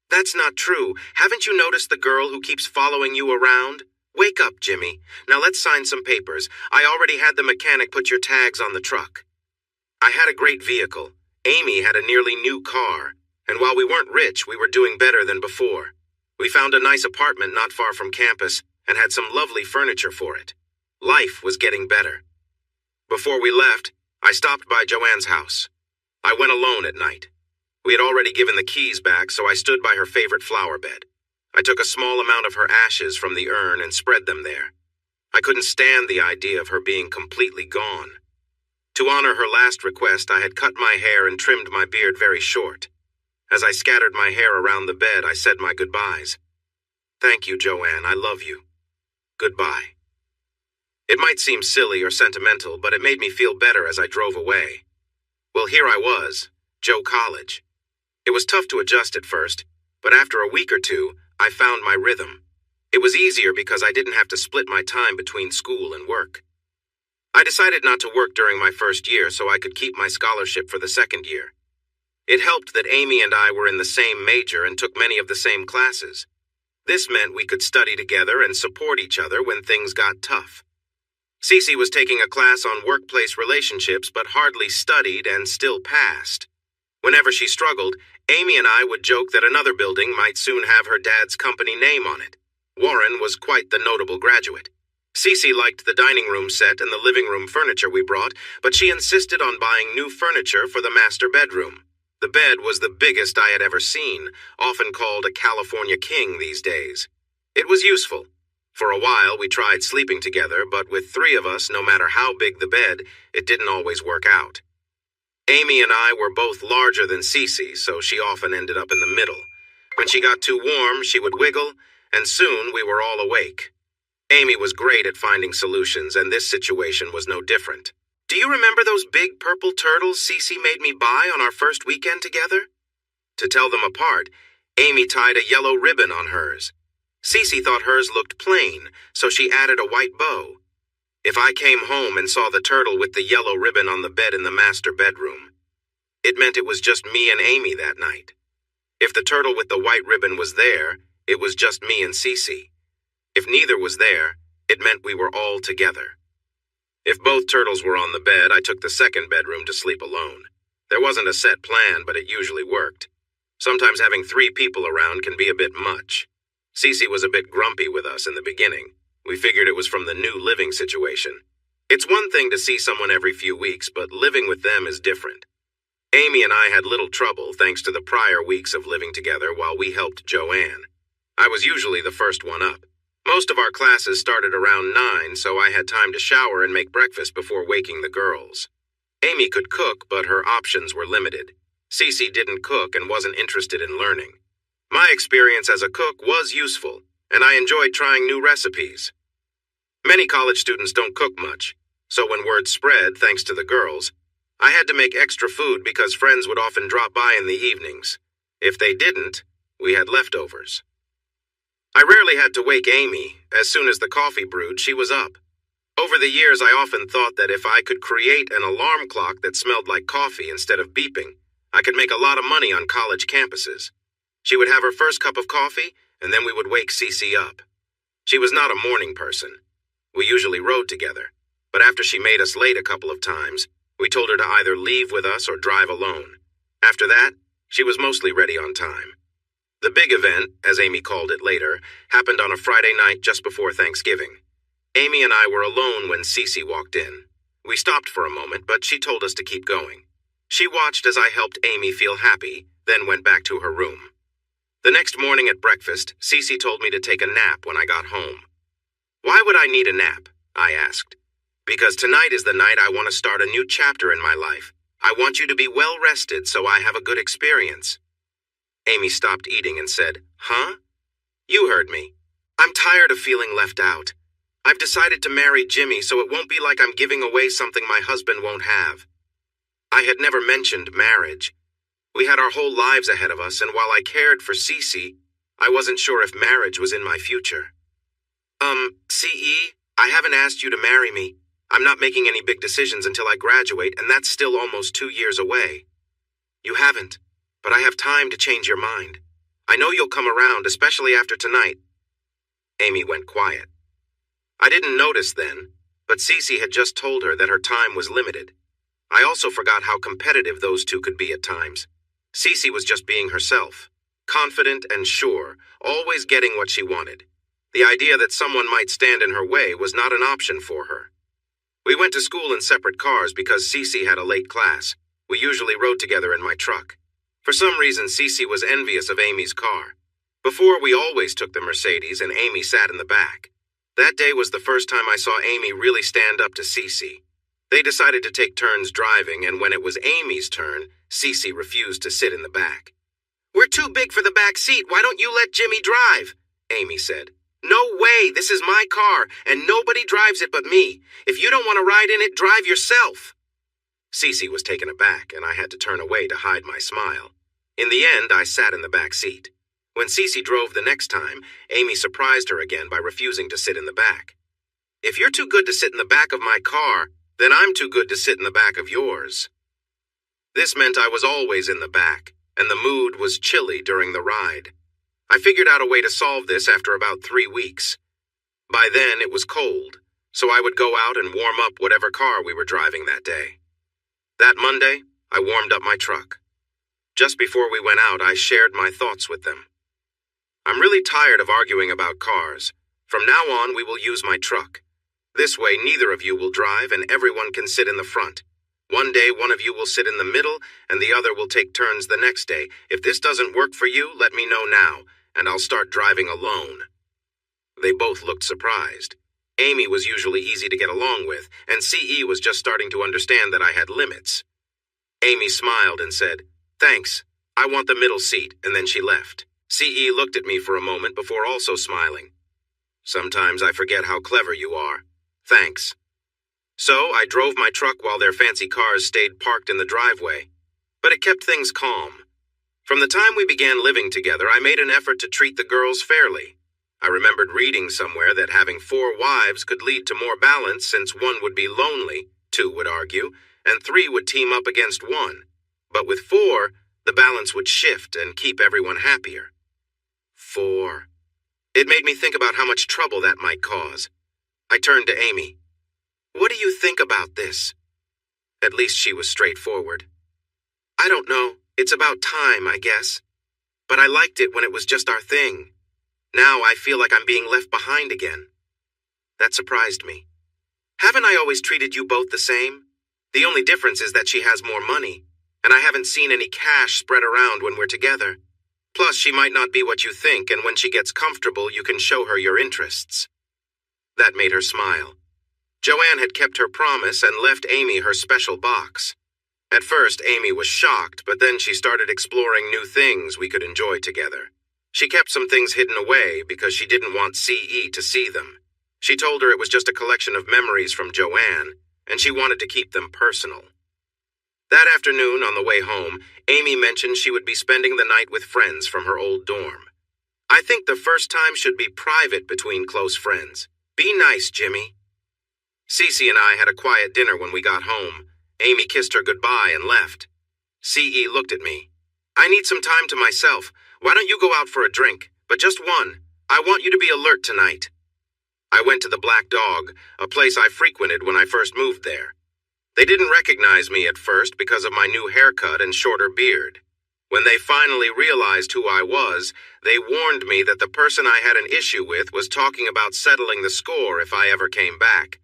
"That's not true. Haven't you noticed the girl who keeps following you around? Wake up, Jimmy. Now let's sign some papers. I already had the mechanic put your tags on the truck." I had a great vehicle. Amy had a nearly new car, and while we weren't rich, we were doing better than before. We found a nice apartment not far from campus and had some lovely furniture for it. Life was getting better. Before we left, I stopped by Joanne's house. I went alone at night. We had already given the keys back, so I stood by her favorite flower bed. I took a small amount of her ashes from the urn and spread them there. I couldn't stand the idea of her being completely gone. To honor her last request, I had cut my hair and trimmed my beard very short. As I scattered my hair around the bed, I said my goodbyes. "Thank you, Joanne. I love you. Goodbye." It might seem silly or sentimental, but it made me feel better as I drove away. Well, here I was, Joe College. It was tough to adjust at first, but after a week or two, I found my rhythm. It was easier because I didn't have to split my time between school and work. I decided not to work during my first year so I could keep my scholarship for the second year. It helped that Amy and I were in the same major and took many of the same classes. This meant we could study together and support each other when things got tough. Cece was taking a class on workplace relationships but hardly studied and still passed. Whenever she struggled, Amy and I would joke that another building might soon have her dad's company name on it. Warren was quite the notable graduate. Cece liked the dining room set and the living room furniture we brought, but she insisted on buying new furniture for the master bedroom. The bed was the biggest I had ever seen, often called a California king these days. It was useful. For a while, we tried sleeping together, but with 3 of us, no matter how big the bed, it didn't always work out. Amy and I were both larger than Cece, so she often ended up in the middle. When she got too warm, she would wiggle, and soon we were all awake. Amy was great at finding solutions, and this situation was no different. "Do you remember those big purple turtles Cece made me buy on our first weekend together?" To tell them apart, Amy tied a yellow ribbon on hers. Cece thought hers looked plain, so she added a white bow. If I came home and saw the turtle with the yellow ribbon on the bed in the master bedroom, it meant it was just me and Amy that night. If the turtle with the white ribbon was there, it was just me and Cece. If neither was there, it meant we were all together. If both turtles were on the bed, I took the second bedroom to sleep alone. There wasn't a set plan, but it usually worked. Sometimes having 3 people around can be a bit much. Cece was a bit grumpy with us in the beginning. We figured it was from the new living situation. It's one thing to see someone every few weeks, but living with them is different. Amy and I had little trouble thanks to the prior weeks of living together while we helped Joanne. I was usually the first one up. Most of our classes started around 9, so I had time to shower and make breakfast before waking the girls. Amy could cook, but her options were limited. Cece didn't cook and wasn't interested in learning. My experience as a cook was useful, and I enjoyed trying new recipes. Many college students don't cook much, so when word spread, thanks to the girls, I had to make extra food because friends would often drop by in the evenings. If they didn't, we had leftovers. I rarely had to wake Amy. As soon as the coffee brewed, she was up. Over the years, I often thought that if I could create an alarm clock that smelled like coffee instead of beeping, I could make a lot of money on college campuses. She would have her first cup of coffee, and then we would wake Cece up. She was not a morning person. We usually rode together, but after she made us late a couple of times, we told her to either leave with us or drive alone. After that, she was mostly ready on time. The big event, as Amy called it later, happened on a Friday night just before Thanksgiving. Amy and I were alone when Cece walked in. We stopped for a moment, but she told us to keep going. She watched as I helped Amy feel happy, then went back to her room. The next morning at breakfast, Cece told me to take a nap when I got home. Why would I need a nap? I asked. Because tonight is the night I want to start a new chapter in my life. I want you to be well rested so I have a good experience. Amy stopped eating and said, "Huh? You heard me. I'm tired of feeling left out. I've decided to marry Jimmy so it won't be like I'm giving away something my husband won't have." I had never mentioned marriage. We had our whole lives ahead of us, and while I cared for Cece, I wasn't sure if marriage was in my future. CE, I haven't asked you to marry me. I'm not making any big decisions until I graduate, and that's still almost 2 years away. You haven't, but I have time to change your mind. I know you'll come around, especially after tonight. Amy went quiet. I didn't notice then, but Cece had just told her that her time was limited. I also forgot how competitive those two could be at times. Cece was just being herself, confident and sure, always getting what she wanted. The idea that someone might stand in her way was not an option for her. We went to school in separate cars because Cece had a late class. We usually rode together in my truck. For some reason, Cece was envious of Amy's car. Before, we always took the Mercedes and Amy sat in the back. That day was the first time I saw Amy really stand up to Cece. They decided to take turns driving, and when it was Amy's turn, Cece refused to sit in the back. "We're too big for the back seat. Why don't you let Jimmy drive?" Amy said. "No way. This is my car, and nobody drives it but me. If you don't want to ride in it, drive yourself." Cece was taken aback, and I had to turn away to hide my smile. In the end, I sat in the back seat. When Cece drove the next time, Amy surprised her again by refusing to sit in the back. "If you're too good to sit in the back of my car, then I'm too good to sit in the back of yours." This meant I was always in the back, and the mood was chilly during the ride. I figured out a way to solve this after about 3 weeks. By then, it was cold, so I would go out and warm up whatever car we were driving that day. That Monday, I warmed up my truck. Just before we went out, I shared my thoughts with them. "I'm really tired of arguing about cars. From now on, we will use my truck. This way, neither of you will drive and everyone can sit in the front. One day, one of you will sit in the middle and the other will take turns the next day. If this doesn't work for you, let me know now, and I'll start driving alone." They both looked surprised. Amy was usually easy to get along with, and CE was just starting to understand that I had limits. Amy smiled and said, "Thanks, I want the middle seat," and then she left. CE looked at me for a moment before also smiling. "Sometimes I forget how clever you are. Thanks." So I drove my truck while their fancy cars stayed parked in the driveway, but it kept things calm. From the time we began living together, I made an effort to treat the girls fairly. I remembered reading somewhere that having 4 wives could lead to more balance since one would be lonely, 2 would argue, and 3 would team up against 1. But with 4, the balance would shift and keep everyone happier. 4. It made me think about how much trouble that might cause. I turned to Amy. "What do you think about this?" At least she was straightforward. "I don't know. It's about time, I guess. But I liked it when it was just our thing. Now I feel like I'm being left behind again." That surprised me. "Haven't I always treated you both the same? The only difference is that she has more money, and I haven't seen any cash spread around when we're together. Plus, she might not be what you think, and when she gets comfortable, you can show her your interests." That made her smile. Joanne had kept her promise and left Amy her special box. At first, Amy was shocked, but then she started exploring new things we could enjoy together. She kept some things hidden away because she didn't want CE to see them. She told her it was just a collection of memories from Joanne, and she wanted to keep them personal. That afternoon, on the way home, Amy mentioned she would be spending the night with friends from her old dorm. "I think the first time should be private between close friends. Be nice, Jimmy." Cece and I had a quiet dinner when we got home. Amy kissed her goodbye and left. CE looked at me. "I need some time to myself. Why don't you go out for a drink? But just one. I want you to be alert tonight." I went to the Black Dog, a place I frequented when I first moved there. They didn't recognize me at first because of my new haircut and shorter beard. When they finally realized who I was, they warned me that the person I had an issue with was talking about settling the score if I ever came back.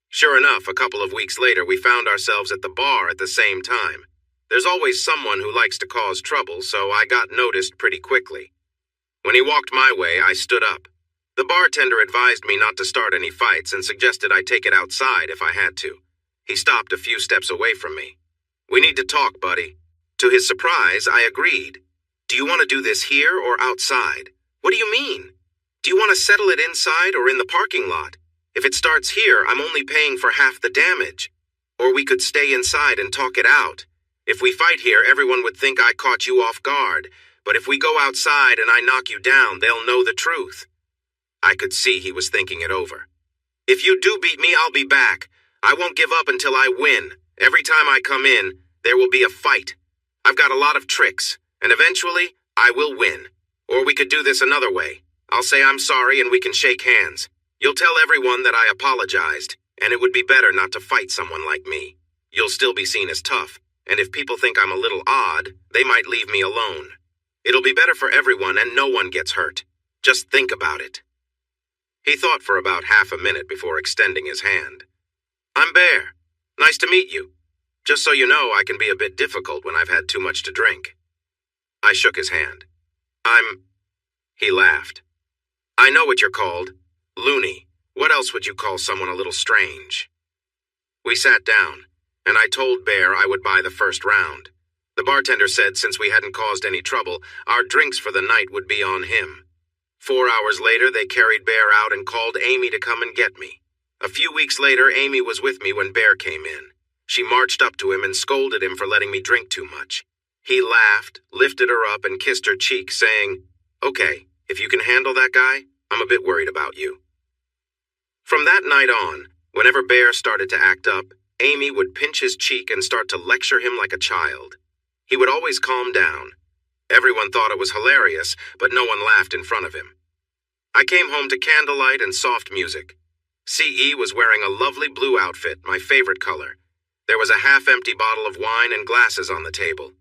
Sure enough, a couple of weeks later, we found ourselves at the bar at the same time. There's always someone who likes to cause trouble, so I got noticed pretty quickly. When he walked my way, I stood up. The bartender advised me not to start any fights and suggested I take it outside if I had to. He stopped a few steps away from me. "We need to talk, buddy." To his surprise, I agreed. "Do you want to do this here or outside?" "What do you mean? Do you want to settle it inside or in the parking lot? If it starts here, I'm only paying for half the damage. Or we could stay inside and talk it out. If we fight here, everyone would think I caught you off guard. But if we go outside and I knock you down, they'll know the truth." I could see he was thinking it over. "If you do beat me, I'll be back. I won't give up until I win. Every time I come in, there will be a fight. I've got a lot of tricks, and eventually, I will win. Or we could do this another way. I'll say I'm sorry and we can shake hands. You'll tell everyone that I apologized, and it would be better not to fight someone like me. You'll still be seen as tough, and if people think I'm a little odd, they might leave me alone. It'll be better for everyone and no one gets hurt. Just think about it." He thought for about half a minute before extending his hand. "I'm Bear. Nice to meet you. Just so you know, I can be a bit difficult when I've had too much to drink." I shook his hand. He laughed. "I know what you're called. Loony. What else would you call someone a little strange?" We sat down, and I told Bear I would buy the first round. The bartender said since we hadn't caused any trouble, our drinks for the night would be on him. 4 hours later, they carried Bear out and called Amy to come and get me. A few weeks later, Amy was with me when Bear came in. She marched up to him and scolded him for letting me drink too much. He laughed, lifted her up, and kissed her cheek, saying, "Okay, if you can handle that guy, I'm a bit worried about you." From that night on, whenever Bear started to act up, Amy would pinch his cheek and start to lecture him like a child. He would always calm down. Everyone thought it was hilarious, but no one laughed in front of him. I came home to candlelight and soft music. CE was wearing a lovely blue outfit, my favorite color. There was a half-empty bottle of wine and glasses on the table.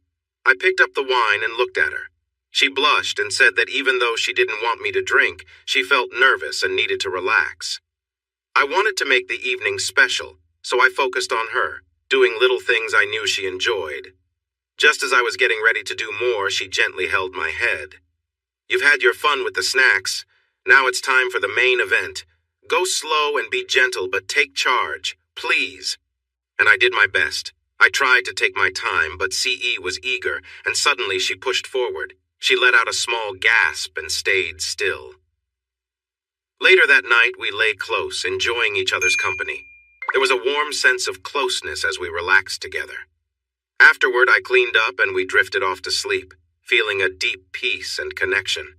I picked up the wine and looked at her. She blushed and said that even though she didn't want me to drink, she felt nervous and needed to relax. I wanted to make the evening special, so I focused on her, doing little things I knew she enjoyed. Just as I was getting ready to do more, she gently held my head. "You've had your fun with the snacks. Now it's time for the main event. Go slow and be gentle, but take charge, please." And I did my best. I tried to take my time, but CE was eager, and suddenly she pushed forward. She let out a small gasp and stayed still. Later that night, we lay close, enjoying each other's company. There was a warm sense of closeness as we relaxed together. Afterward, I cleaned up and we drifted off to sleep, feeling a deep peace and connection.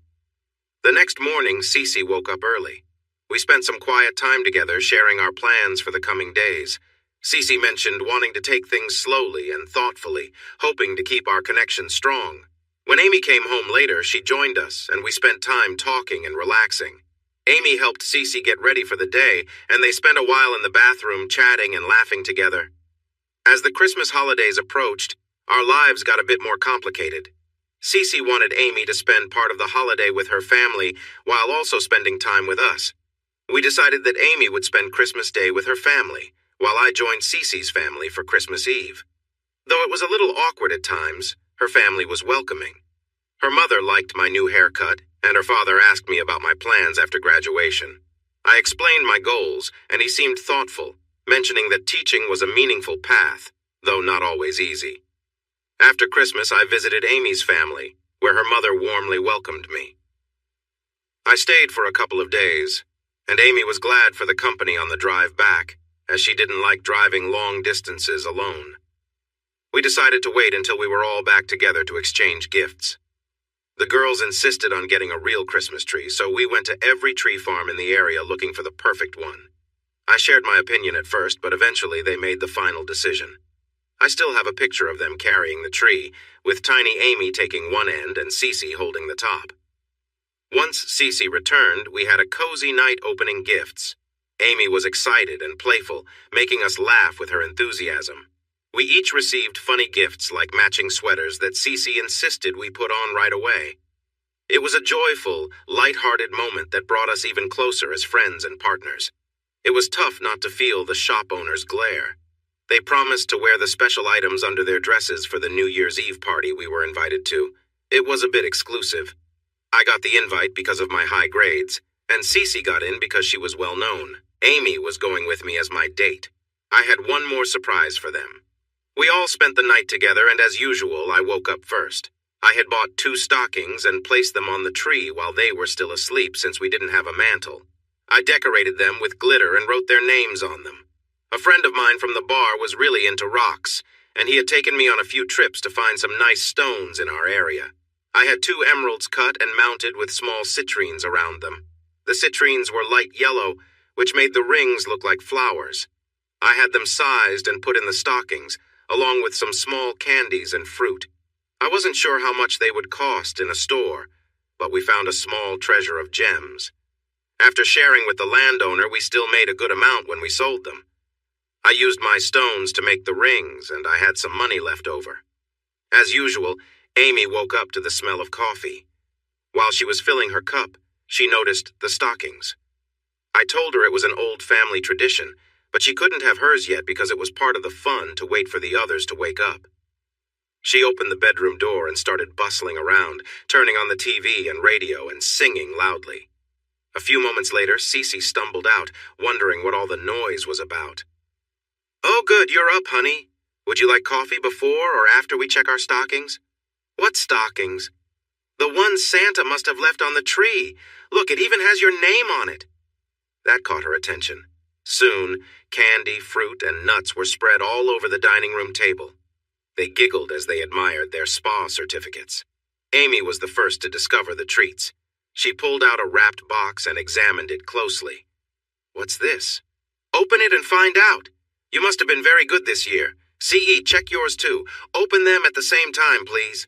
The next morning, Cece woke up early. We spent some quiet time together sharing our plans for the coming days. Cece mentioned wanting to take things slowly and thoughtfully, hoping to keep our connection strong. When Amy came home later, she joined us, and we spent time talking and relaxing. Amy helped Cece get ready for the day, and they spent a while in the bathroom chatting and laughing together. As the Christmas holidays approached, our lives got a bit more complicated. Cece wanted Amy to spend part of the holiday with her family while also spending time with us. We decided that Amy would spend Christmas Day with her family, while I joined Cece's family for Christmas Eve. Though it was a little awkward at times, her family was welcoming. Her mother liked my new haircut, and her father asked me about my plans after graduation. I explained my goals, and he seemed thoughtful, mentioning that teaching was a meaningful path, though not always easy. After Christmas, I visited Amy's family, where her mother warmly welcomed me. I stayed for a couple of days, and Amy was glad for the company on the drive back, as she didn't like driving long distances alone. We decided to wait until we were all back together to exchange gifts. The girls insisted on getting a real Christmas tree, so we went to every tree farm in the area looking for the perfect one. I shared my opinion at first, but eventually they made the final decision. I still have a picture of them carrying the tree, with tiny Amy taking one end and Cece holding the top. Once Cece returned, we had a cozy night opening gifts. Amy was excited and playful, making us laugh with her enthusiasm. We each received funny gifts like matching sweaters that Cece insisted we put on right away. It was a joyful, light-hearted moment that brought us even closer as friends and partners. It was tough not to feel the shop owner's glare. They promised to wear the special items under their dresses for the New Year's Eve party we were invited to. It was a bit exclusive. I got the invite because of my high grades, and Cece got in because she was well known. Amy was going with me as my date. I had one more surprise for them. We all spent the night together, and as usual, I woke up first. I had bought 2 stockings and placed them on the tree while they were still asleep since we didn't have a mantle. I decorated them with glitter and wrote their names on them. A friend of mine from the bar was really into rocks, and he had taken me on a few trips to find some nice stones in our area. I had 2 emeralds cut and mounted with small citrines around them. The citrines were light yellow, which made the rings look like flowers. I had them sized and put in the stockings, along with some small candies and fruit. I wasn't sure how much they would cost in a store, but we found a small treasure of gems. After sharing with the landowner, we still made a good amount when we sold them. I used my stones to make the rings, and I had some money left over. As usual, Amy woke up to the smell of coffee. While she was filling her cup, she noticed the stockings. I told her it was an old family tradition, but she couldn't have hers yet because it was part of the fun to wait for the others to wake up. She opened the bedroom door and started bustling around, turning on the TV and radio and singing loudly. A few moments later, Cece stumbled out, wondering what all the noise was about. "Oh, good, you're up, honey. Would you like coffee before or after we check our stockings?" "What stockings?" "The ones Santa must have left on the tree. Look, it even has your name on it." That caught her attention. Soon, candy, fruit, and nuts were spread all over the dining room table. They giggled as they admired their spa certificates. Amy was the first to discover the treats. She pulled out a wrapped box and examined it closely. "What's this?" "Open it and find out. You must have been very good this year. CE, check yours too. Open them at the same time, please."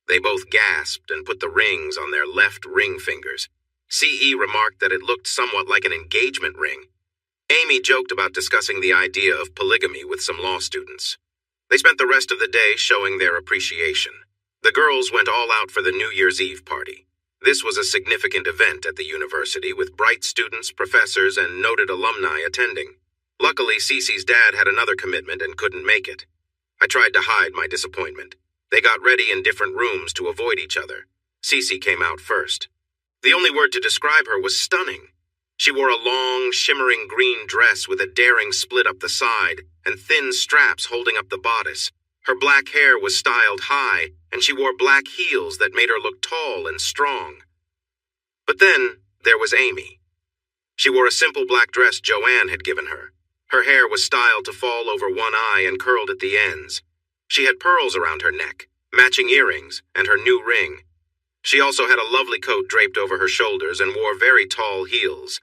They both gasped and put the rings on their left ring fingers. CE remarked that it looked somewhat like an engagement ring. Amy joked about discussing the idea of polygamy with some law students. They spent the rest of the day showing their appreciation. The girls went all out for the New Year's Eve party. This was a significant event at the university with bright students, professors, and noted alumni attending. Luckily, Cece's dad had another commitment and couldn't make it. I tried to hide my disappointment. They got ready in different rooms to avoid each other. Cece came out first. The only word to describe her was stunning. She wore a long, shimmering green dress with a daring split up the side and thin straps holding up the bodice. Her black hair was styled high, and she wore black heels that made her look tall and strong. But then there was Amy. She wore a simple black dress Joanne had given her. Her hair was styled to fall over one eye and curled at the ends. She had pearls around her neck, matching earrings, and her new ring. She also had a lovely coat draped over her shoulders and wore very tall heels.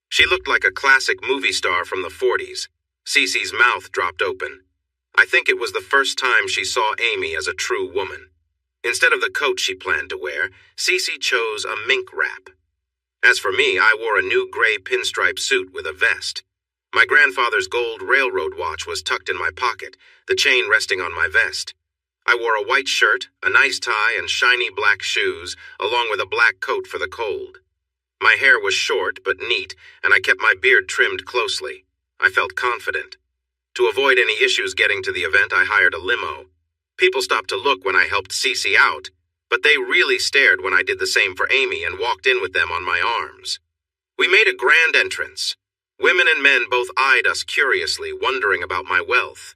She looked like a classic movie star from the 40s. Cece's mouth dropped open. I think it was the first time she saw Amy as a true woman. Instead of the coat she planned to wear, Cece chose a mink wrap. As for me, I wore a new gray pinstripe suit with a vest. My grandfather's gold railroad watch was tucked in my pocket, the chain resting on my vest. I wore a white shirt, a nice tie, and shiny black shoes, along with a black coat for the cold. My hair was short but neat, and I kept my beard trimmed closely. I felt confident. To avoid any issues getting to the event, I hired a limo. People stopped to look when I helped Cece out, but they really stared when I did the same for Amy and walked in with them on my arms. We made a grand entrance. Women and men both eyed us curiously, wondering about my wealth.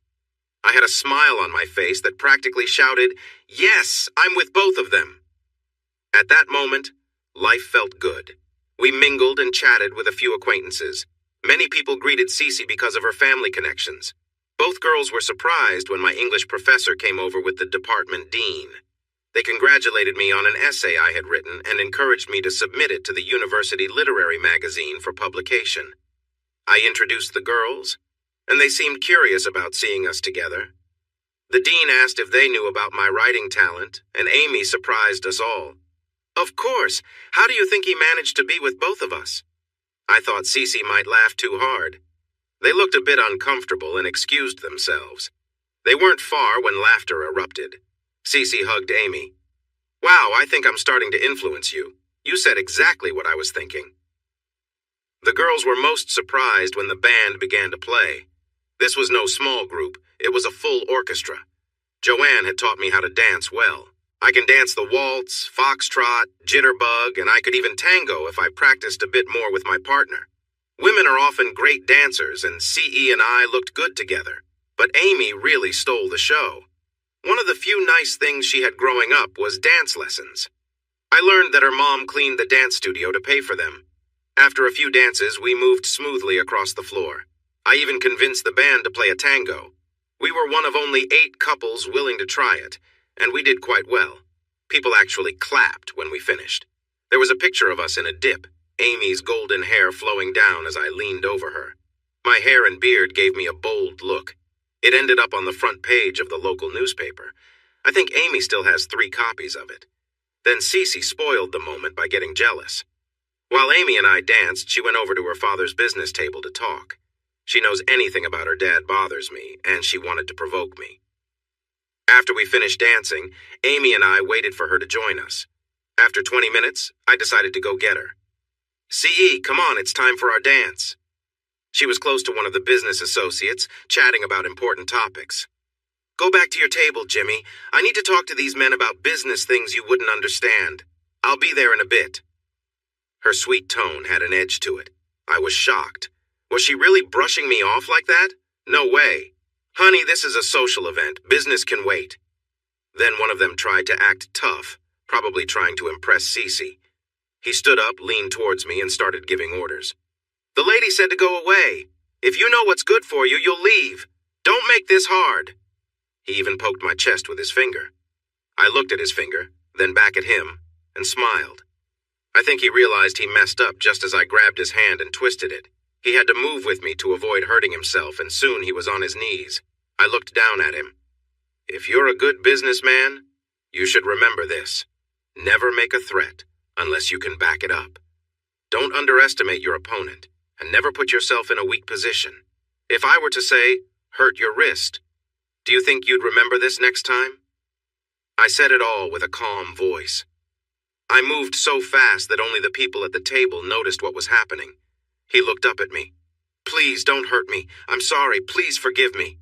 I had a smile on my face that practically shouted, "Yes, I'm with both of them." At that moment, life felt good. We mingled and chatted with a few acquaintances. Many people greeted Cece because of her family connections. Both girls were surprised when my English professor came over with the department dean. They congratulated me on an essay I had written and encouraged me to submit it to the university literary magazine for publication. I introduced the girls, and they seemed curious about seeing us together. The dean asked if they knew about my writing talent, and Amy surprised us all. "Of course. How do you think he managed to be with both of us?" I thought Cece might laugh too hard. They looked a bit uncomfortable and excused themselves. They weren't far when laughter erupted. Cece hugged Amy. "Wow, I think I'm starting to influence you. You said exactly what I was thinking." The girls were most surprised when the band began to play. This was no small group, it was a full orchestra. Joanne had taught me how to dance well. I can dance the waltz, foxtrot, jitterbug, and I could even tango if I practiced a bit more with my partner. Women are often great dancers, and CE and I looked good together, but Amy really stole the show. One of the few nice things she had growing up was dance lessons. I learned that her mom cleaned the dance studio to pay for them. After a few dances, we moved smoothly across the floor. I even convinced the band to play a tango. We were one of only 8 couples willing to try it, and we did quite well. People actually clapped when we finished. There was a picture of us in a dip, Amy's golden hair flowing down as I leaned over her. My hair and beard gave me a bold look. It ended up on the front page of the local newspaper. I think Amy still has 3 copies of it. Then Cece spoiled the moment by getting jealous. While Amy and I danced, she went over to her father's business table to talk. She knows anything about her dad bothers me, and she wanted to provoke me. After we finished dancing, Amy and I waited for her to join us. After 20 minutes, I decided to go get her. "CE, come on, it's time for our dance." She was close to one of the business associates, chatting about important topics. "Go back to your table, Jimmy. I need to talk to these men about business things you wouldn't understand. I'll be there in a bit." Her sweet tone had an edge to it. I was shocked. Was she really brushing me off like that? No way. "Honey, this is a social event. Business can wait." Then one of them tried to act tough, probably trying to impress Cece. He stood up, leaned towards me, and started giving orders. "The lady said to go away. If you know what's good for you, you'll leave. Don't make this hard." He even poked my chest with his finger. I looked at his finger, then back at him, and smiled. I think he realized he messed up just as I grabbed his hand and twisted it. He had to move with me to avoid hurting himself, and soon he was on his knees. I looked down at him. "If you're a good businessman, you should remember this. Never make a threat unless you can back it up. Don't underestimate your opponent, and never put yourself in a weak position. If I were to say, hurt your wrist, do you think you'd remember this next time?" I said it all with a calm voice. I moved so fast that only the people at the table noticed what was happening. He looked up at me. "Please don't hurt me. I'm sorry. Please forgive me."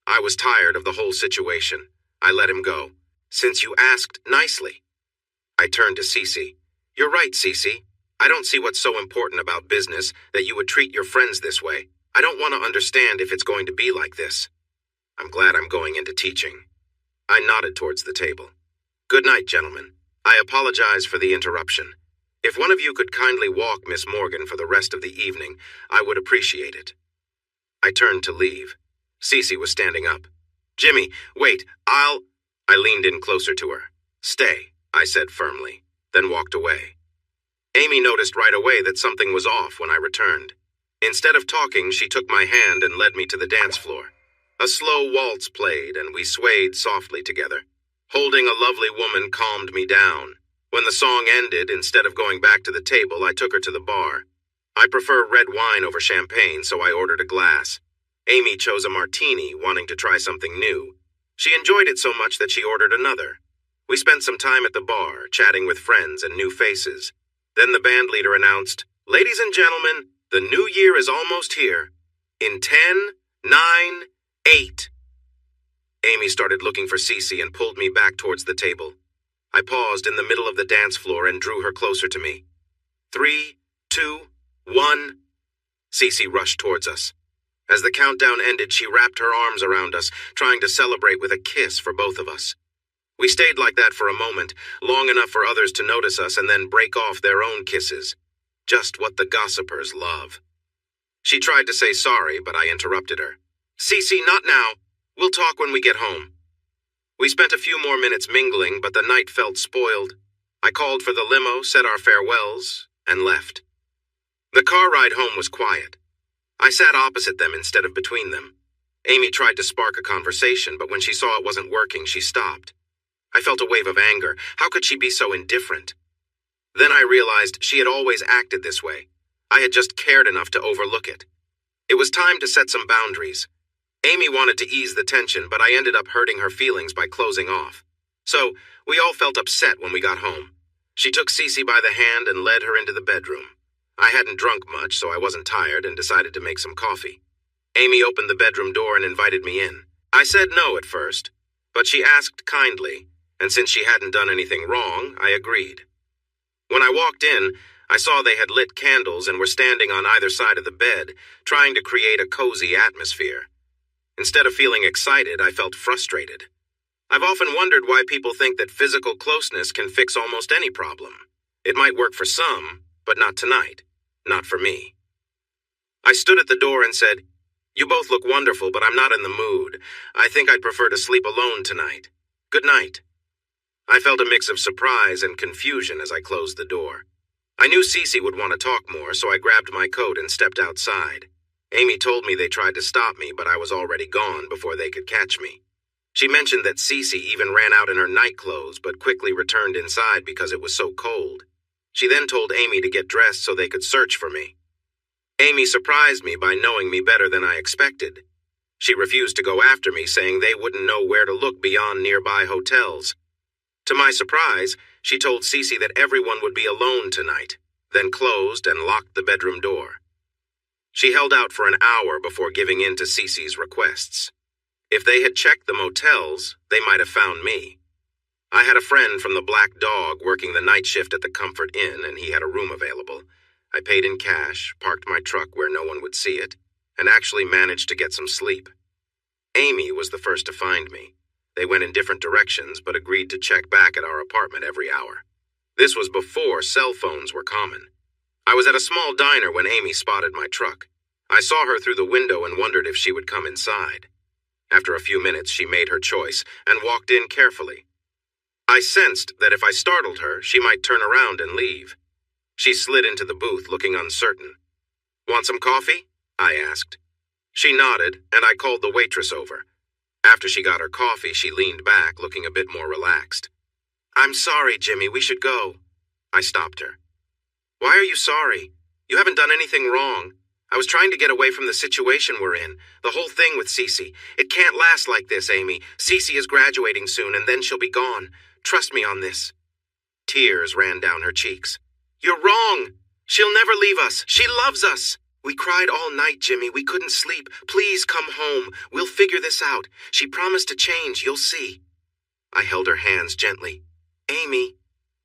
I was tired of the whole situation. I let him go. "Since you asked nicely." I turned to Cece. "You're right, Cece. I don't see what's so important about business that you would treat your friends this way. I don't want to understand if it's going to be like this. I'm glad I'm going into teaching." I nodded towards the table. "Good night, gentlemen. I apologize for the interruption. If one of you could kindly walk Miss Morgan for the rest of the evening, I would appreciate it." I turned to leave. Cece was standing up. "Jimmy, wait, I leaned in closer to her. "Stay," I said firmly, then walked away. Amy noticed right away that something was off when I returned. Instead of talking, she took my hand and led me to the dance floor. A slow waltz played, and we swayed softly together. Holding a lovely woman calmed me down. When the song ended, instead of going back to the table, I took her to the bar. I prefer red wine over champagne, so I ordered a glass. Amy chose a martini, wanting to try something new. She enjoyed it so much that she ordered another. We spent some time at the bar, chatting with friends and new faces. Then the band leader announced, "Ladies and gentlemen, the new year is almost here. In 10, 9, 8. Amy started looking for Cece and pulled me back towards the table. I paused in the middle of the dance floor and drew her closer to me. 3, 2, 1. Cece rushed towards us. As the countdown ended, she wrapped her arms around us, trying to celebrate with a kiss for both of us. We stayed like that for a moment, long enough for others to notice us and then break off their own kisses. Just what the gossipers love. She tried to say sorry, but I interrupted her. "Cece, not now. We'll talk when we get home." We spent a few more minutes mingling, but the night felt spoiled. I called for the limo, said our farewells, and left. The car ride home was quiet. I sat opposite them instead of between them. Amy tried to spark a conversation, but when she saw it wasn't working, she stopped. I felt a wave of anger. How could she be so indifferent? Then I realized she had always acted this way. I had just cared enough to overlook it. It was time to set some boundaries. Amy wanted to ease the tension, but I ended up hurting her feelings by closing off. So, we all felt upset when we got home. She took Cece by the hand and led her into the bedroom. I hadn't drunk much, so I wasn't tired and decided to make some coffee. Amy opened the bedroom door and invited me in. I said no at first, but she asked kindly, and since she hadn't done anything wrong, I agreed. When I walked in, I saw they had lit candles and were standing on either side of the bed, trying to create a cozy atmosphere. Instead of feeling excited, I felt frustrated. I've often wondered why people think that physical closeness can fix almost any problem. It might work for some, but not tonight. Not for me. I stood at the door and said, "You both look wonderful, but I'm not in the mood. I think I'd prefer to sleep alone tonight. Good night." I felt a mix of surprise and confusion as I closed the door. I knew Cece would want to talk more, so I grabbed my coat and stepped outside. Amy told me they tried to stop me, but I was already gone before they could catch me. She mentioned that Cece even ran out in her night clothes, but quickly returned inside because it was so cold. She then told Amy to get dressed so they could search for me. Amy surprised me by knowing me better than I expected. She refused to go after me, saying they wouldn't know where to look beyond nearby hotels. To my surprise, she told Cece that everyone would be alone tonight, then closed and locked the bedroom door. She held out for an hour before giving in to Cece's requests. If they had checked the motels, they might have found me. I had a friend from the Black Dog working the night shift at the Comfort Inn, and he had a room available. I paid in cash, parked my truck where no one would see it, and actually managed to get some sleep. Amy was the first to find me. They went in different directions, but agreed to check back at our apartment every hour. This was before cell phones were common. I was at a small diner when Amy spotted my truck. I saw her through the window and wondered if she would come inside. After a few minutes, she made her choice and walked in carefully. I sensed that if I startled her, she might turn around and leave. She slid into the booth, looking uncertain. "Want some coffee?" I asked. She nodded, and I called the waitress over. After she got her coffee, she leaned back, looking a bit more relaxed. "I'm sorry, Jimmy, we should go." I stopped her. "Why are you sorry? You haven't done anything wrong. I was trying to get away from the situation we're in, the whole thing with Cece. It can't last like this, Amy. Cece is graduating soon, and then she'll be gone. Trust me on this." Tears ran down her cheeks. "You're wrong. She'll never leave us. She loves us. We cried all night, Jimmy. We couldn't sleep. Please come home. We'll figure this out. She promised to change. You'll see." I held her hands gently. "Amy,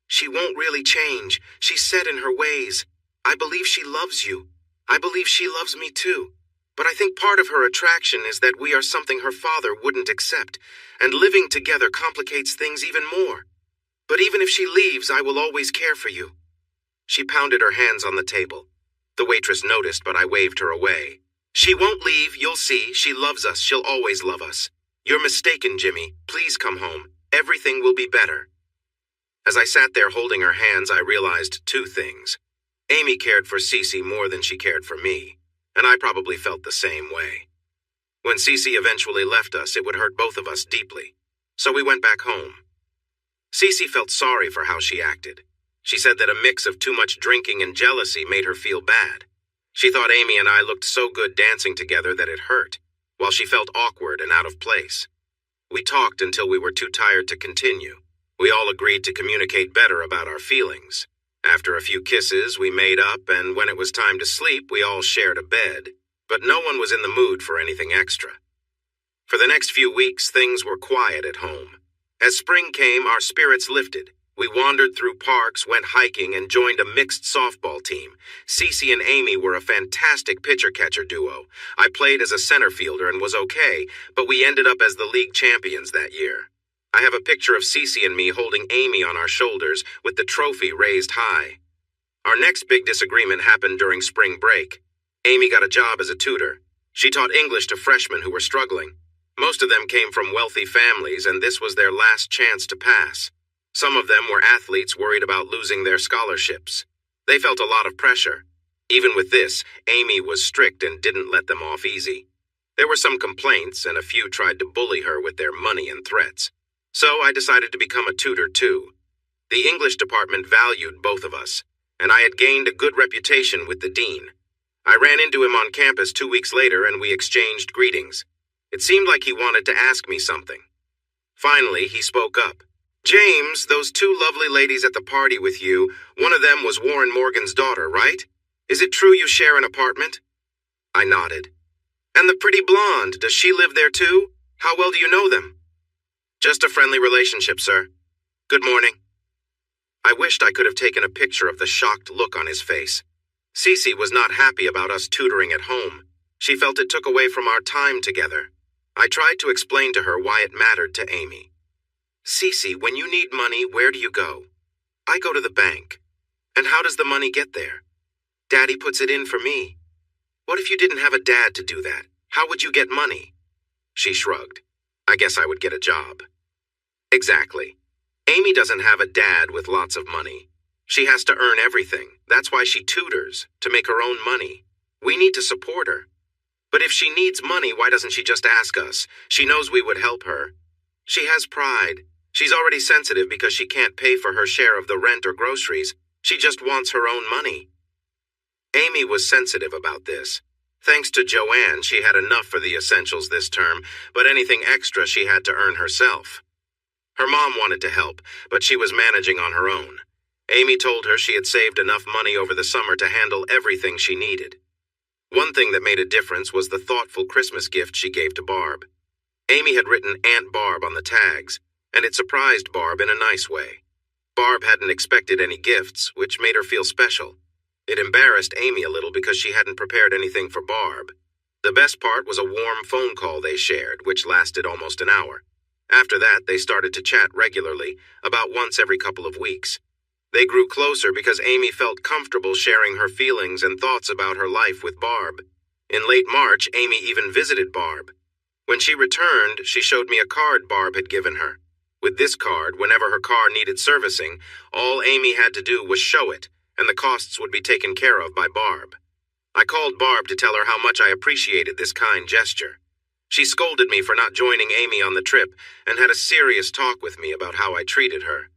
she won't really change. She's set in her ways. I believe she loves you. I believe she loves me too. But I think part of her attraction is that we are something her father wouldn't accept, and living together complicates things even more. But even if she leaves, I will always care for you." She pounded her hands on the table. The waitress noticed, but I waved her away. "She won't leave, you'll see. She loves us. She'll always love us. You're mistaken, Jimmy. Please come home. Everything will be better. As I sat there holding her hands, I realized two things. Amy cared for Cece more than she cared for me, and I probably felt the same way. When Cece eventually left us, it would hurt both of us deeply, so we went back home. Cece felt sorry for how she acted. She said that a mix of too much drinking and jealousy made her feel bad. She thought Amy and I looked so good dancing together that it hurt, while she felt awkward and out of place. We talked until we were too tired to continue. We all agreed to communicate better about our feelings. After a few kisses, we made up, and when it was time to sleep, we all shared a bed, but no one was in the mood for anything extra. For the next few weeks, things were quiet at home. As spring came, our spirits lifted. We wandered through parks, went hiking, and joined a mixed softball team. Cece and Amy were a fantastic pitcher-catcher duo. I played as a center fielder and was okay, but we ended up as the league champions that year. I have a picture of Cece and me holding Amy on our shoulders with the trophy raised high. Our next big disagreement happened during spring break. Amy got a job as a tutor. She taught English to freshmen who were struggling. Most of them came from wealthy families, and this was their last chance to pass. Some of them were athletes worried about losing their scholarships. They felt a lot of pressure. Even with this, Amy was strict and didn't let them off easy. There were some complaints, and a few tried to bully her with their money and threats. So I decided to become a tutor too. The English department valued both of us, and I had gained a good reputation with the dean. I ran into him on campus 2 weeks later, and we exchanged greetings. It seemed like he wanted to ask me something. Finally, he spoke up. "James, those two lovely ladies at the party with you, one of them was Warren Morgan's daughter, right? Is it true you share an apartment?" I nodded. "And the pretty blonde, does she live there too? How well do you know them?" "Just a friendly relationship, sir. Good morning." I wished I could have taken a picture of the shocked look on his face. Cece was not happy about us tutoring at home. She felt it took away from our time together. I tried to explain to her why it mattered to Amy. "Cece, when you need money, where do you go?" "I go to the bank." "And how does the money get there?" "Daddy puts it in for me." "What if you didn't have a dad to do that? How would you get money?" She shrugged. "I guess I would get a job." Exactly. Amy doesn't have a dad with lots of money. She has to earn everything. That's why she tutors, to make her own money. We need to support her. But if she needs money, why doesn't she just ask us? She knows we would help her. She has pride. She's already sensitive because she can't pay for her share of the rent or groceries. She just wants her own money. Amy was sensitive about this. Thanks to Joanne, she had enough for the essentials this term, but anything extra she had to earn herself. Her mom wanted to help, but she was managing on her own. Amy told her she had saved enough money over the summer to handle everything she needed. One thing that made a difference was the thoughtful Christmas gift she gave to Barb. Amy had written Aunt Barb on the tags, and it surprised Barb in a nice way. Barb hadn't expected any gifts, which made her feel special. It embarrassed Amy a little because she hadn't prepared anything for Barb. The best part was a warm phone call they shared, which lasted almost an hour. After that, they started to chat regularly, about once every couple of weeks. They grew closer because Amy felt comfortable sharing her feelings and thoughts about her life with Barb. In late March, Amy even visited Barb. When she returned, she showed me a card Barb had given her. With this card, whenever her car needed servicing, all Amy had to do was show it, and the costs would be taken care of by Barb. I called Barb to tell her how much I appreciated this kind gesture. She scolded me for not joining Amy on the trip and had a serious talk with me about how I treated her.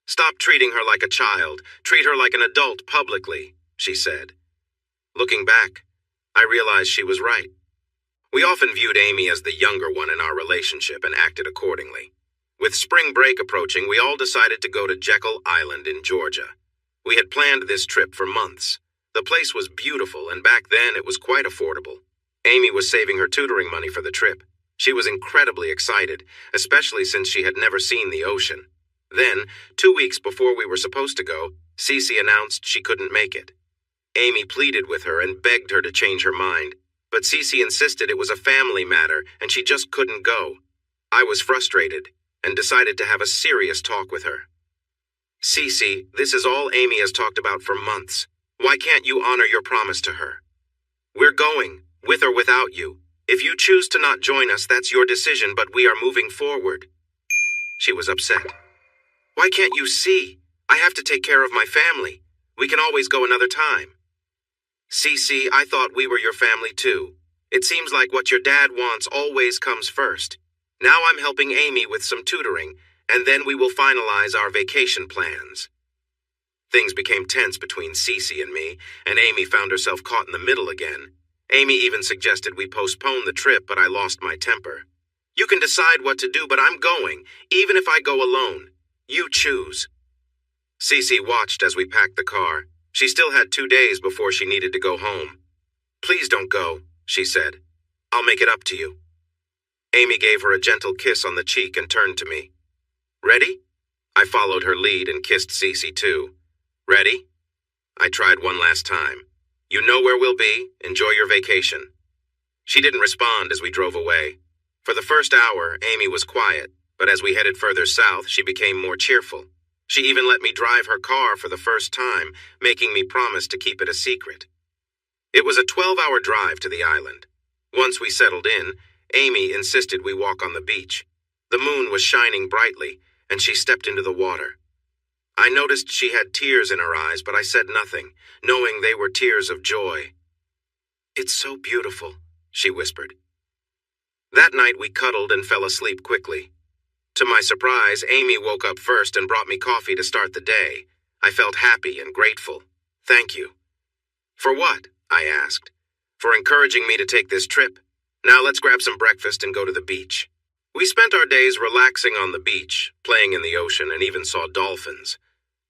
"Stop treating her like a child. Treat her like an adult publicly," she said. Looking back, I realized she was right. We often viewed Amy as the younger one in our relationship and acted accordingly. With spring break approaching, we all decided to go to Jekyll Island in Georgia. We had planned this trip for months. The place was beautiful, and back then it was quite affordable. Amy was saving her tutoring money for the trip. She was incredibly excited, especially since she had never seen the ocean. Then, 2 weeks before we were supposed to go, Cece announced she couldn't make it. Amy pleaded with her and begged her to change her mind, but Cece insisted it was a family matter and she just couldn't go. I was frustrated and decided to have a serious talk with her. "Cece, this is all Amy has talked about for months. Why can't you honor your promise to her? We're going, with or without you. If you choose to not join us, that's your decision, but we are moving forward." She was upset. Why can't you see? I have to take care of my family. We can always go another time. Cece, I thought we were your family too. It seems like what your dad wants always comes first. Now I'm helping Amy with some tutoring, and then we will finalize our vacation plans. Things became tense between Cece and me, and Amy found herself caught in the middle again. Amy even suggested we postpone the trip, but I lost my temper. You can decide what to do, but I'm going, even if I go alone. You choose. Cece watched as we packed the car. She still had 2 days before she needed to go home. Please don't go, she said. I'll make it up to you. Amy gave her a gentle kiss on the cheek and turned to me. Ready? I followed her lead and kissed Cece too. Ready? I tried one last time. You know where we'll be. Enjoy your vacation. She didn't respond as we drove away. For the first hour, Amy was quiet, but as we headed further south, she became more cheerful. She even let me drive her car for the first time, making me promise to keep it a secret. It was a 12-hour drive to the island. Once we settled in, Amy insisted we walk on the beach. The moon was shining brightly, and she stepped into the water. I noticed she had tears in her eyes, but I said nothing, knowing they were tears of joy. It's so beautiful, she whispered. That night we cuddled and fell asleep quickly. To my surprise, Amy woke up first and brought me coffee to start the day. I felt happy and grateful. Thank you. For what? I asked. For encouraging me to take this trip. Now let's grab some breakfast and go to the beach. We spent our days relaxing on the beach, playing in the ocean, and even saw dolphins.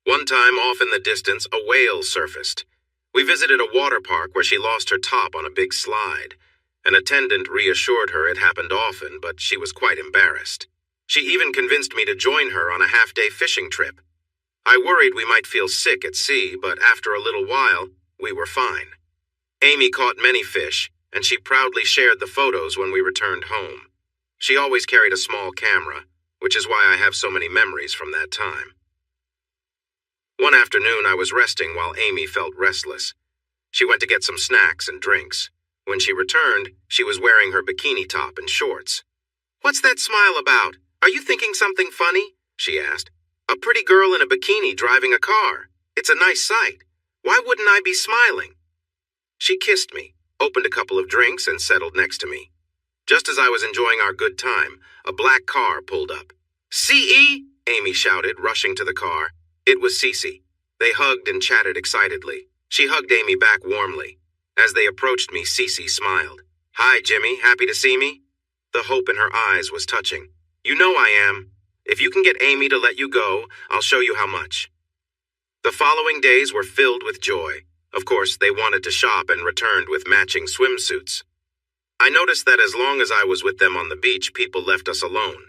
One time, off in the distance, a whale surfaced. We visited a water park where she lost her top on a big slide. An attendant reassured her it happened often, but she was quite embarrassed. She even convinced me to join her on a half-day fishing trip. I worried we might feel sick at sea, but after a little while, we were fine. Amy caught many fish, and she proudly shared the photos when we returned home. She always carried a small camera, which is why I have so many memories from that time. One afternoon, I was resting while Amy felt restless. She went to get some snacks and drinks. When she returned, she was wearing her bikini top and shorts. What's that smile about? Are you thinking something funny? She asked. A pretty girl in a bikini driving a car. It's a nice sight. Why wouldn't I be smiling? She kissed me, opened a couple of drinks, and settled next to me. Just as I was enjoying our good time, a black car pulled up. C.E.! Amy shouted, rushing to the car. It was Cece. They hugged and chatted excitedly. She hugged Amy back warmly. As they approached me, Cece smiled. Hi, Jimmy. Happy to see me? The hope in her eyes was touching. You know I am. If you can get Amy to let you go, I'll show you how much. The following days were filled with joy. Of course, they wanted to shop and returned with matching swimsuits. I noticed that as long as I was with them on the beach, people left us alone.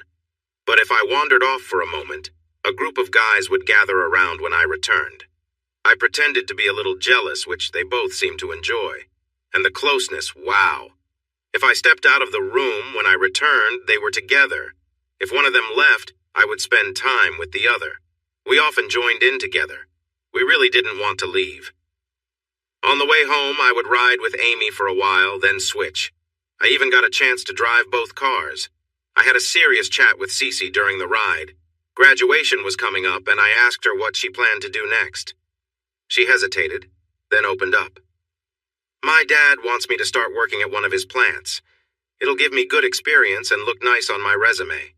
But if I wandered off for a moment, a group of guys would gather around when I returned. I pretended to be a little jealous, which they both seemed to enjoy. And the closeness, wow. If I stepped out of the room when I returned, they were together. If one of them left, I would spend time with the other. We often joined in together. We really didn't want to leave. On the way home, I would ride with Amy for a while, then switch. I even got a chance to drive both cars. I had a serious chat with Cece during the ride. Graduation was coming up, and I asked her what she planned to do next. She hesitated, then opened up. My dad wants me to start working at one of his plants. It'll give me good experience and look nice on my resume.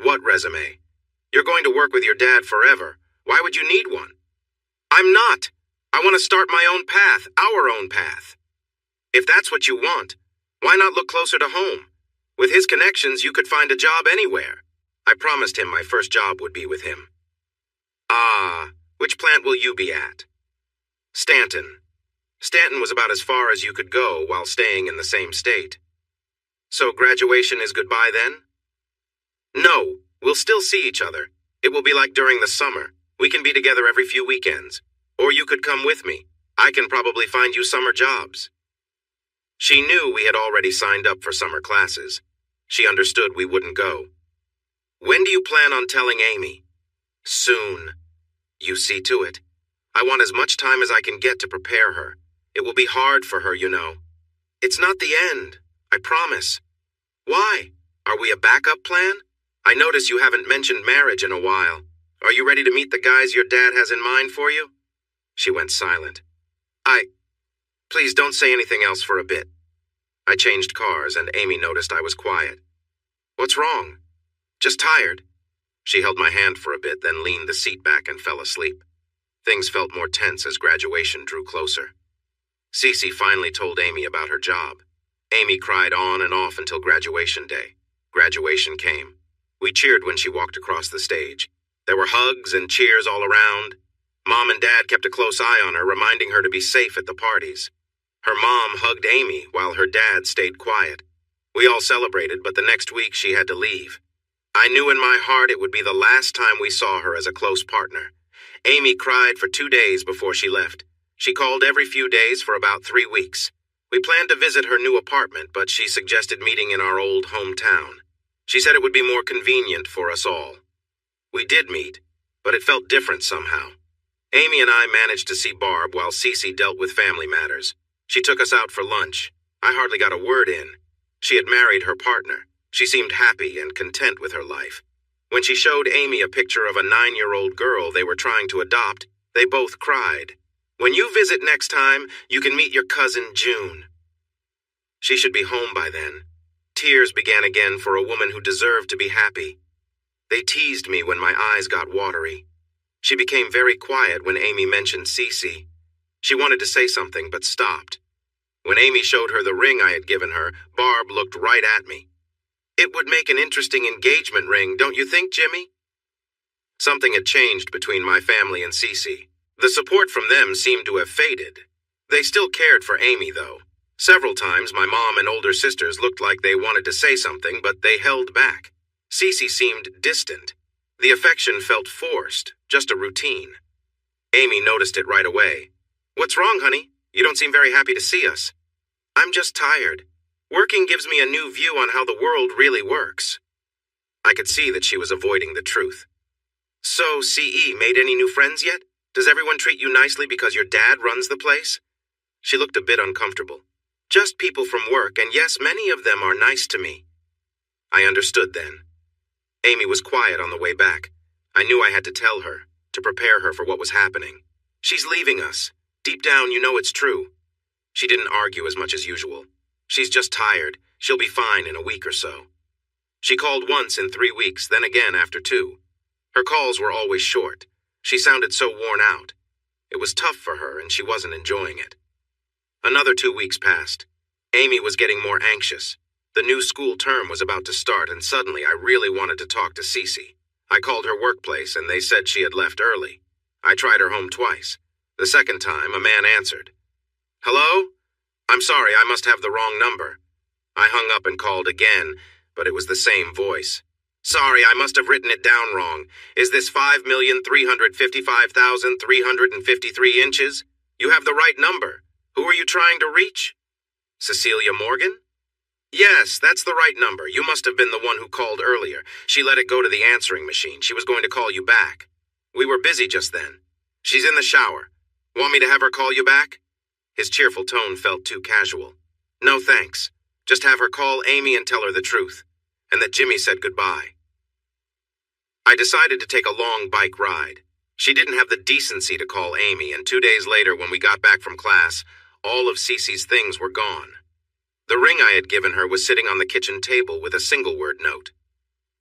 What resume? You're going to work with your dad forever. Why would you need one? I'm not. I want to start my own path, our own path. If that's what you want, why not look closer to home? With his connections, you could find a job anywhere. I promised him my first job would be with him. Ah, which plant will you be at? Stanton. Stanton was about as far as you could go while staying in the same state. So graduation is goodbye then? No, we'll still see each other. It will be like during the summer. We can be together every few weekends. Or you could come with me. I can probably find you summer jobs. She knew we had already signed up for summer classes. She understood we wouldn't go. When do you plan on telling Amy? Soon. You see to it. I want as much time as I can get to prepare her. It will be hard for her, you know. It's not the end. I promise. Why? Are we a backup plan? I notice you haven't mentioned marriage in a while. Are you ready to meet the guys your dad has in mind for you? She went silent. Please don't say anything else for a bit. I changed cars and Amy noticed I was quiet. What's wrong? Just tired. She held my hand for a bit, then leaned the seat back and fell asleep. Things felt more tense as graduation drew closer. Cece finally told Amy about her job. Amy cried on and off until graduation day. Graduation came. We cheered when she walked across the stage. There were hugs and cheers all around. Mom and Dad kept a close eye on her, reminding her to be safe at the parties. Her mom hugged Amy while her dad stayed quiet. We all celebrated, but the next week she had to leave. I knew in my heart it would be the last time we saw her as a close partner. Amy cried for 2 days before she left. She called every few days for about 3 weeks. We planned to visit her new apartment, but she suggested meeting in our old hometown. She said it would be more convenient for us all. We did meet, but it felt different somehow. Amy and I managed to see Barb while Cece dealt with family matters. She took us out for lunch. I hardly got a word in. She had married her partner. She seemed happy and content with her life. When she showed Amy a picture of a 9-year-old girl they were trying to adopt, they both cried. When you visit next time, you can meet your cousin June. She should be home by then. Tears began again for a woman who deserved to be happy. They teased me when my eyes got watery. She became very quiet when Amy mentioned Cece. She wanted to say something, but stopped. When Amy showed her the ring I had given her, Barb looked right at me. It would make an interesting engagement ring, don't you think, Jimmy? Something had changed between my family and Cece. The support from them seemed to have faded. They still cared for Amy, though. Several times my mom and older sisters looked like they wanted to say something, but they held back. Cece seemed distant. The affection felt forced, just a routine. Amy noticed it right away. What's wrong, honey? You don't seem very happy to see us. I'm just tired. Working gives me a new view on how the world really works. I could see that she was avoiding the truth. So, CE, made any new friends yet? Does everyone treat you nicely because your dad runs the place? She looked a bit uncomfortable. Just people from work, and yes, many of them are nice to me. I understood then. Amy was quiet on the way back. I knew I had to tell her, to prepare her for what was happening. She's leaving us. Deep down, you know it's true. She didn't argue as much as usual. She's just tired. She'll be fine in a week or so. She called once in 3 weeks, then again after 2. Her calls were always short. She sounded so worn out. It was tough for her, and she wasn't enjoying it. Another 2 weeks passed. Amy was getting more anxious. The new school term was about to start, and suddenly I really wanted to talk to Cece. I called her workplace, and they said she had left early. I tried her home twice. The second time, a man answered. Hello? I'm sorry, I must have the wrong number. I hung up and called again, but it was the same voice. Sorry, I must have written it down wrong. Is this 5,355,353 inches? You have the right number. Who are you trying to reach? Cecilia Morgan? Yes, that's the right number. You must have been the one who called earlier. She let it go to the answering machine. She was going to call you back. We were busy just then. She's in the shower. Want me to have her call you back? His cheerful tone felt too casual. No thanks. Just have her call Amy and tell her the truth, and that Jimmy said goodbye. I decided to take a long bike ride. She didn't have the decency to call Amy, and 2 days later when we got back from class, all of Cece's things were gone. The ring I had given her was sitting on the kitchen table with a single-word note.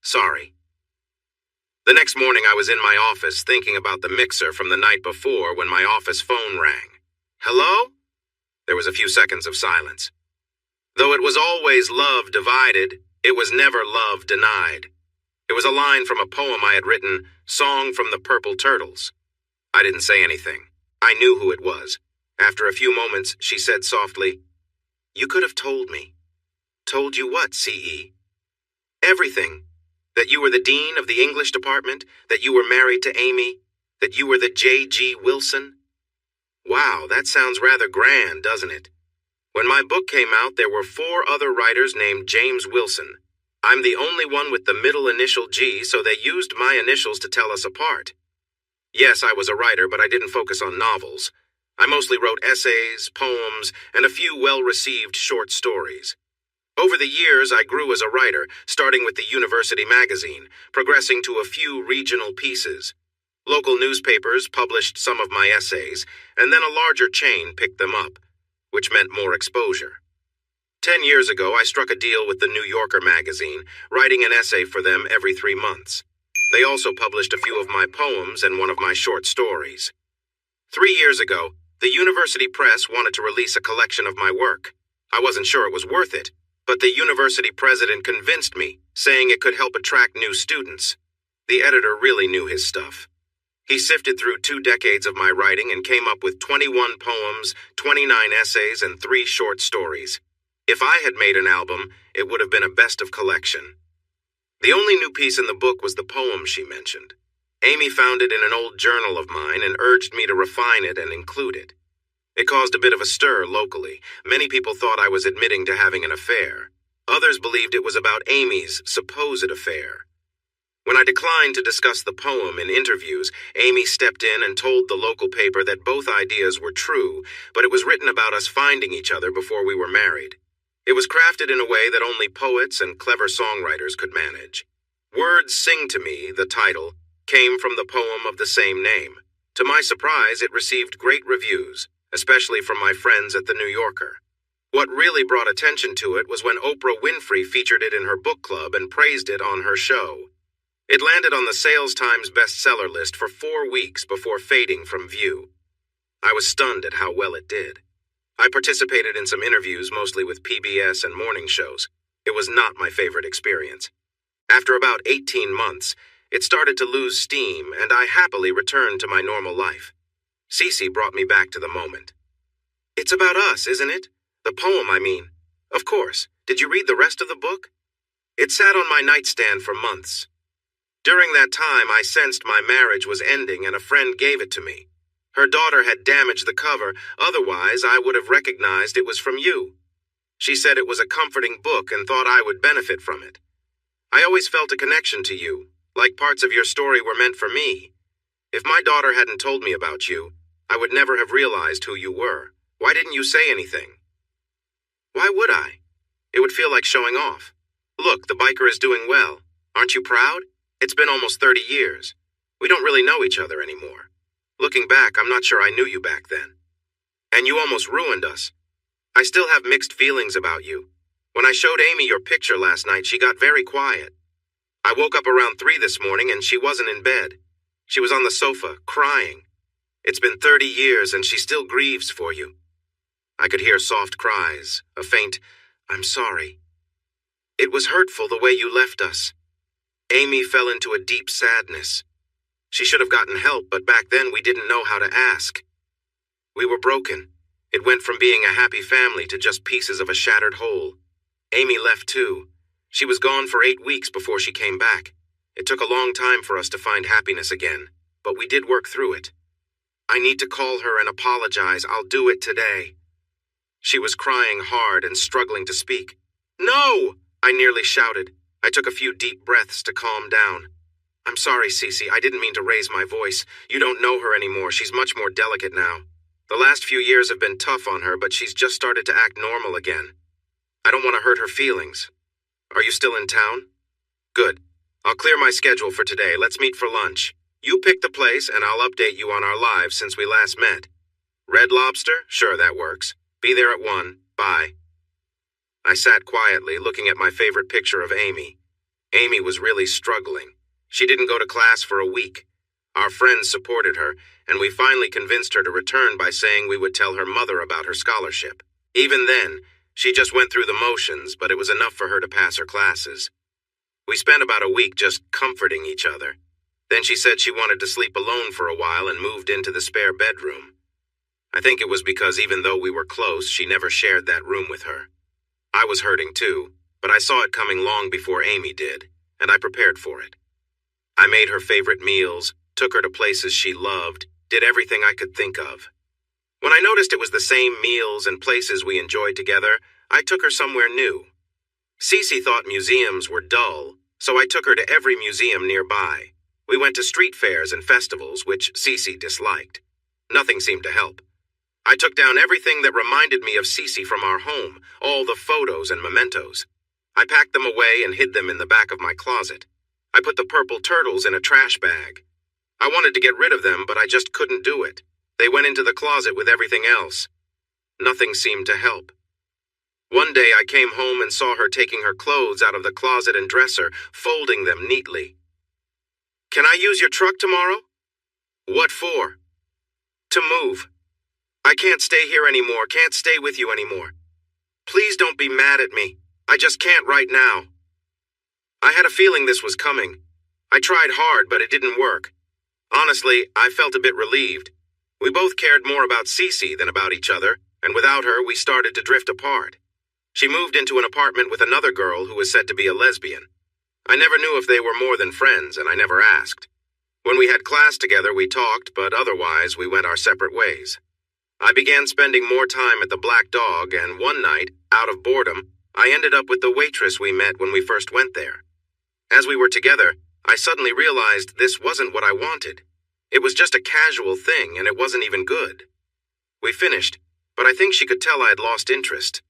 Sorry. The next morning I was in my office thinking about the mixer from the night before when my office phone rang. Hello? There was a few seconds of silence. Though it was always love divided, it was never love denied. It was a line from a poem I had written, Song from the Purple Turtles. I didn't say anything. I knew who it was. After a few moments, she said softly, You could have told me. Told you what, CE? Everything. That you were the dean of the English department, that you were married to Amy, that you were the J.G. Wilson. Wow, that sounds rather grand, doesn't it? When my book came out, there were 4 other writers named James Wilson. I'm the only one with the middle initial G, so they used my initials to tell us apart. Yes, I was a writer, but I didn't focus on novels. I mostly wrote essays, poems, and a few well-received short stories. Over the years, I grew as a writer, starting with the university magazine, progressing to a few regional pieces. Local newspapers published some of my essays, and then a larger chain picked them up, which meant more exposure. 10 years ago, I struck a deal with the New Yorker magazine, writing an essay for them every 3 months. They also published a few of my poems and one of my short stories. 3 years ago, the university press wanted to release a collection of my work. I wasn't sure it was worth it, but the university president convinced me, saying it could help attract new students. The editor really knew his stuff. He sifted through 2 decades of my writing and came up with 21 poems, 29 essays, and 3 short stories. If I had made an album, it would have been a best of collection. The only new piece in the book was the poem she mentioned. Amy found it in an old journal of mine and urged me to refine it and include it. It caused a bit of a stir locally. Many people thought I was admitting to having an affair. Others believed it was about Amy's supposed affair. When I declined to discuss the poem in interviews, Amy stepped in and told the local paper that both ideas were true, but it was written about us finding each other before we were married. It was crafted in a way that only poets and clever songwriters could manage. Words Sing to Me, the title, came from the poem of the same name. To my surprise, it received great reviews, especially from my friends at the New Yorker. What really brought attention to it was when Oprah Winfrey featured it in her book club and praised it on her show. It landed on the Sales Times bestseller list for 4 weeks before fading from view. I was stunned at how well it did. I participated in some interviews, mostly with PBS and morning shows. It was not my favorite experience. After about 18 months, it started to lose steam, and I happily returned to my normal life. Cece brought me back to the moment. It's about us, isn't it? The poem, I mean. Of course. Did you read the rest of the book? It sat on my nightstand for months. During that time, I sensed my marriage was ending and a friend gave it to me. Her daughter had damaged the cover, otherwise I would have recognized it was from you. She said it was a comforting book and thought I would benefit from it. I always felt a connection to you, like parts of your story were meant for me. If my daughter hadn't told me about you, I would never have realized who you were. Why didn't you say anything? Why would I? It would feel like showing off. Look, the biker is doing well. Aren't you proud? It's been almost 30 years. We don't really know each other anymore. Looking back, I'm not sure I knew you back then. And you almost ruined us. I still have mixed feelings about you. When I showed Amy your picture last night, she got very quiet. I woke up around 3 this morning and she wasn't in bed. She was on the sofa, crying. It's been 30 years and she still grieves for you. I could hear soft cries, a faint, "I'm sorry." It was hurtful the way you left us. Amy fell into a deep sadness. She should have gotten help, but back then we didn't know how to ask. We were broken. It went from being a happy family to just pieces of a shattered whole. Amy left too. She was gone for 8 weeks before she came back. It took a long time for us to find happiness again, but we did work through it. I need to call her and apologize. I'll do it today. She was crying hard and struggling to speak. No! I nearly shouted. I took a few deep breaths to calm down. I'm sorry, Cece. I didn't mean to raise my voice. You don't know her anymore. She's much more delicate now. The last few years have been tough on her, but she's just started to act normal again. I don't want to hurt her feelings. Are you still in town? Good. I'll clear my schedule for today. Let's meet for lunch. You pick the place, and I'll update you on our lives since we last met. Red Lobster? Sure, that works. Be there at 1. Bye. I sat quietly, looking at my favorite picture of Amy. Amy was really struggling. She didn't go to class for a week. Our friends supported her, and we finally convinced her to return by saying we would tell her mother about her scholarship. Even then, she just went through the motions, but it was enough for her to pass her classes. We spent about a week just comforting each other. Then she said she wanted to sleep alone for a while and moved into the spare bedroom. I think it was because even though we were close, she never shared that room with her. I was hurting too, but I saw it coming long before Amy did, and I prepared for it. I made her favorite meals, took her to places she loved, did everything I could think of. When I noticed it was the same meals and places we enjoyed together, I took her somewhere new. Cece thought museums were dull, so I took her to every museum nearby. We went to street fairs and festivals, which Cece disliked. Nothing seemed to help. I took down everything that reminded me of Cece from our home, all the photos and mementos. I packed them away and hid them in the back of my closet. I put the purple turtles in a trash bag. I wanted to get rid of them, but I just couldn't do it. They went into the closet with everything else. Nothing seemed to help. One day I came home and saw her taking her clothes out of the closet and dresser, folding them neatly. "Can I use your truck tomorrow?" "What for?" "To move. I can't stay here anymore, can't stay with you anymore. Please don't be mad at me. I just can't right now." I had a feeling this was coming. I tried hard, but it didn't work. Honestly, I felt a bit relieved. We both cared more about Cece than about each other, and without her, we started to drift apart. She moved into an apartment with another girl who was said to be a lesbian. I never knew if they were more than friends, and I never asked. When we had class together, we talked, but otherwise, we went our separate ways. I began spending more time at the Black Dog, and one night, out of boredom, I ended up with the waitress we met when we first went there. As we were together, I suddenly realized this wasn't what I wanted. It was just a casual thing, and it wasn't even good. We finished, but I think she could tell I had lost interest.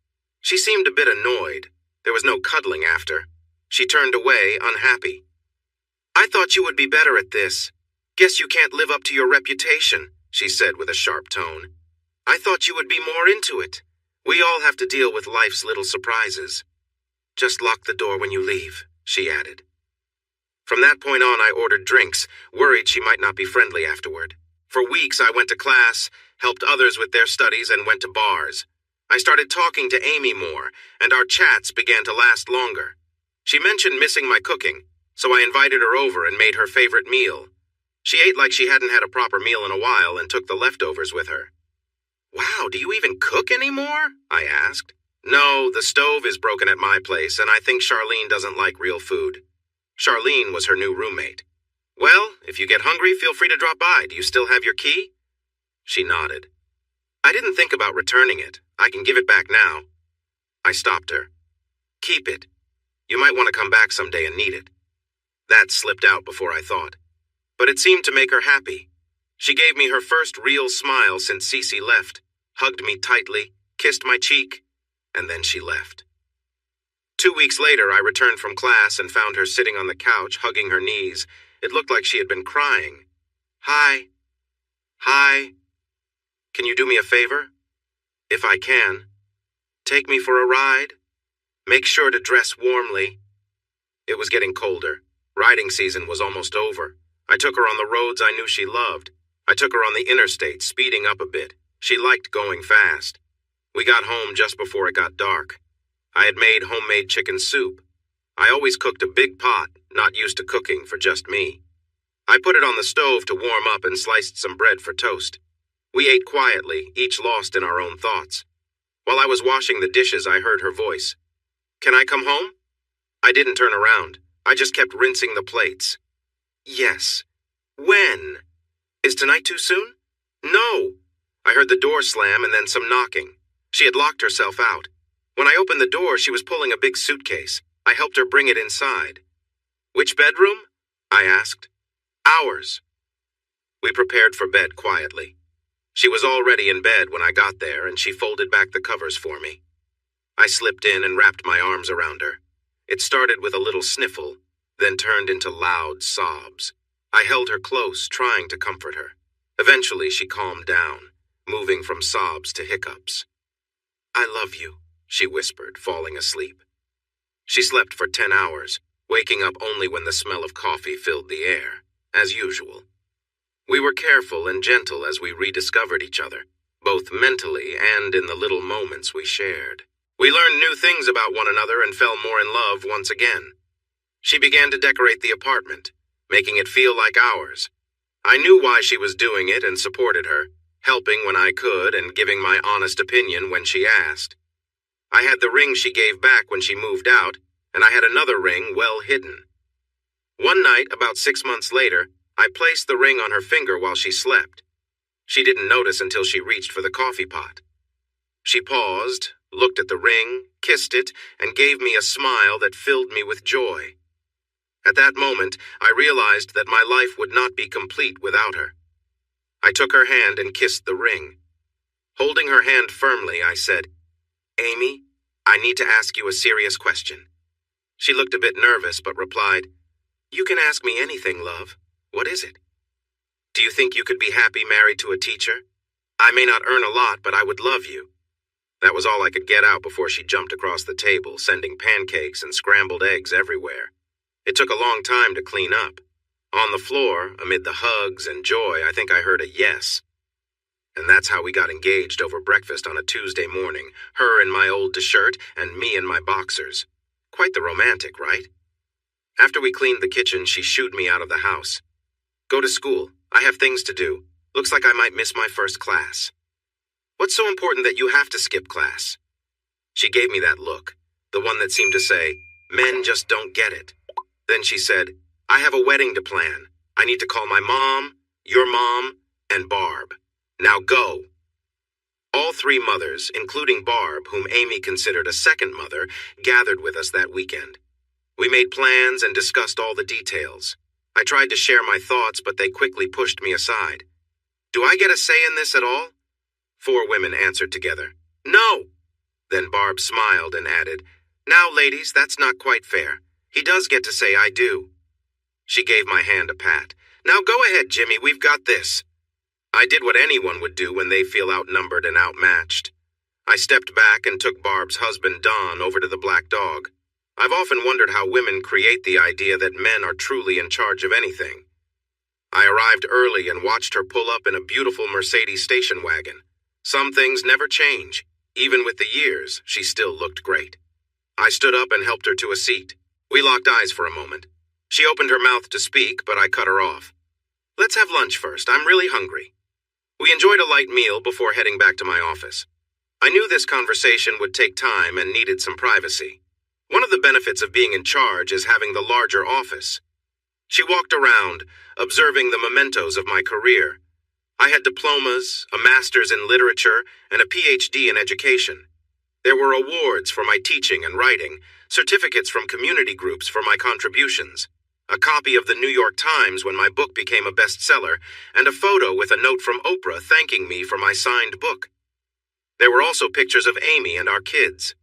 She seemed a bit annoyed. There was no cuddling after. She turned away, unhappy. "I thought you would be better at this. Guess you can't live up to your reputation," she said with a sharp tone. "I thought you would be more into it. We all have to deal with life's little surprises." "Just lock the door when you leave," she added. From that point on, I ordered drinks, worried she might not be friendly afterward. For weeks, I went to class, helped others with their studies, and went to bars. I started talking to Amy more, and our chats began to last longer. She mentioned missing my cooking, so I invited her over and made her favorite meal. She ate like she hadn't had a proper meal in a while and took the leftovers with her. "Wow, do you even cook anymore?" I asked. "No, the stove is broken at my place, and I think Charlene doesn't like real food." Charlene was her new roommate. "Well, if you get hungry, feel free to drop by. Do you still have your key?" She nodded. "I didn't think about returning it. I can give it back now." I stopped her. "Keep it. You might want to come back someday and need it." That slipped out before I thought. But it seemed to make her happy. She gave me her first real smile since Cece left, hugged me tightly, kissed my cheek, and then she left. 2 weeks later, I returned from class and found her sitting on the couch, hugging her knees. It looked like she had been crying. "Hi. Hi. Can you do me a favor?" "If I can. Take me for a ride. Make sure to dress warmly." It was getting colder. Riding season was almost over. I took her on the roads I knew she loved. I took her on the interstate, speeding up a bit. She liked going fast. We got home just before it got dark. I had made homemade chicken soup. I always cooked a big pot, not used to cooking for just me. I put it on the stove to warm up and sliced some bread for toast. We ate quietly, each lost in our own thoughts. While I was washing the dishes, I heard her voice. "Can I come home?" I didn't turn around. I just kept rinsing the plates. "Yes." "When? Is tonight too soon?" "No." I heard the door slam and then some knocking. She had locked herself out. When I opened the door, she was pulling a big suitcase. I helped her bring it inside. "Which bedroom?" I asked. "Ours." We prepared for bed quietly. She was already in bed when I got there, and she folded back the covers for me. I slipped in and wrapped my arms around her. It started with a little sniffle, then turned into loud sobs. I held her close, trying to comfort her. Eventually, she calmed down, moving from sobs to hiccups. "I love you," she whispered, falling asleep. She slept for 10 hours, waking up only when the smell of coffee filled the air, as usual. We were careful and gentle as we rediscovered each other, both mentally and in the little moments we shared. We learned new things about one another and fell more in love once again. She began to decorate the apartment, making it feel like ours. I knew why she was doing it and supported her, helping when I could and giving my honest opinion when she asked. I had the ring she gave back when she moved out, and I had another ring well hidden. One night, about 6 months later, I placed the ring on her finger while she slept. She didn't notice until she reached for the coffee pot. She paused, looked at the ring, kissed it, and gave me a smile that filled me with joy. At that moment, I realized that my life would not be complete without her. I took her hand and kissed the ring. Holding her hand firmly, I said, "Amy, I need to ask you a serious question." She looked a bit nervous, but replied, "You can ask me anything, love. What is it?" "Do you think you could be happy married to a teacher? I may not earn a lot, but I would love you." That was all I could get out before she jumped across the table, sending pancakes and scrambled eggs everywhere. It took a long time to clean up. On the floor, amid the hugs and joy, I think I heard a yes. And that's how we got engaged over breakfast on a Tuesday morning, her in my old shirt and me in my boxers. Quite the romantic, right? After we cleaned the kitchen, she shooed me out of the house. "Go to school. I have things to do. Looks like I might miss my first class." "What's so important that you have to skip class?" She gave me that look, the one that seemed to say, "Men just don't get it." Then she said, "I have a wedding to plan. I need to call my mom, your mom, and Barb. Now go." All three mothers, including Barb, whom Amy considered a second mother, gathered with us that weekend. We made plans and discussed all the details. I tried to share my thoughts, but they quickly pushed me aside. "Do I get a say in this at all?" 4 women answered together, "No." Then Barb smiled and added, "Now, ladies, that's not quite fair. He does get to say I do." She gave my hand a pat. "Now go ahead, Jimmy, we've got this." I did what anyone would do when they feel outnumbered and outmatched. I stepped back and took Barb's husband, Don, over to the Black Dog. I've often wondered how women create the idea that men are truly in charge of anything. I arrived early and watched her pull up in a beautiful Mercedes station wagon. Some things never change. Even with the years, she still looked great. I stood up and helped her to a seat. We locked eyes for a moment. She opened her mouth to speak, but I cut her off. "Let's have lunch first. I'm really hungry." We enjoyed a light meal before heading back to my office. I knew this conversation would take time and needed some privacy. One of the benefits of being in charge is having the larger office. She walked around, observing the mementos of my career. I had diplomas, a master's in literature, and a PhD in education. There were awards for my teaching and writing, certificates from community groups for my contributions, a copy of the New York Times when my book became a bestseller, and a photo with a note from Oprah thanking me for my signed book. There were also pictures of Amy and our kids.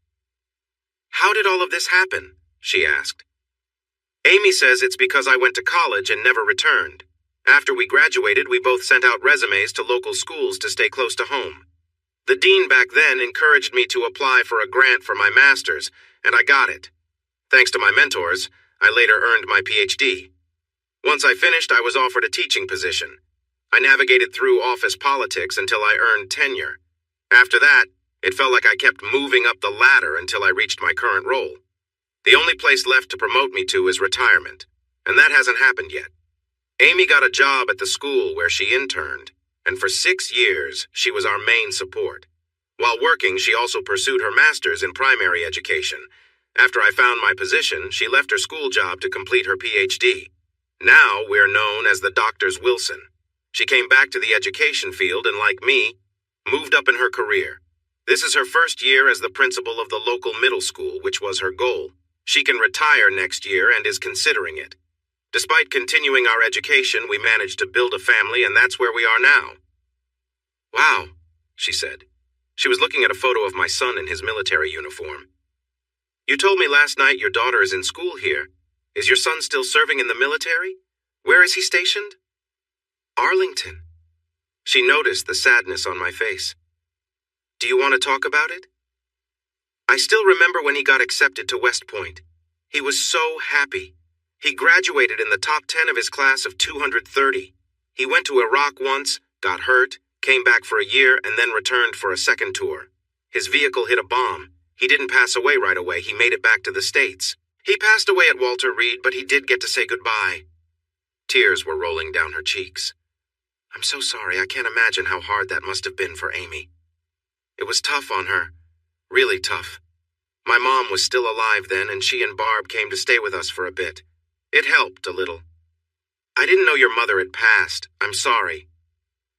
"How did all of this happen?" she asked. "Amy says it's because I went to college and never returned. After we graduated, we both sent out resumes to local schools to stay close to home. The dean back then encouraged me to apply for a grant for my master's, and I got it. Thanks to my mentors, I later earned my PhD. Once I finished, I was offered a teaching position. I navigated through office politics until I earned tenure. After that, it felt like I kept moving up the ladder until I reached my current role. The only place left to promote me to is retirement, and that hasn't happened yet. Amy got a job at the school where she interned, and for 6 years, she was our main support. While working, she also pursued her master's in primary education. After I found my position, she left her school job to complete her PhD. Now we're known as the Doctors Wilson. She came back to the education field and, like me, moved up in her career. This is her first year as the principal of the local middle school, which was her goal. She can retire next year and is considering it. Despite continuing our education, we managed to build a family, and that's where we are now. "Wow," she said. She was looking at a photo of my son in his military uniform. "You told me last night your daughter is in school here. Is your son still serving in the military? Where is he stationed?" "Arlington." She noticed the sadness on my face. "Do you want to talk about it?" I still remember when he got accepted to West Point. He was so happy. He graduated in the top 10 of his class of 230. He went to Iraq once, got hurt, came back for a year, and then returned for a second tour. His vehicle hit a bomb. He didn't pass away right away. He made it back to the States. He passed away at Walter Reed, but he did get to say goodbye. Tears were rolling down her cheeks. "I'm so sorry. I can't imagine how hard that must have been for Amy. It was tough on her. Really tough. My mom was still alive then, and she and Barb came to stay with us for a bit. It helped a little. I didn't know your mother had passed. I'm sorry.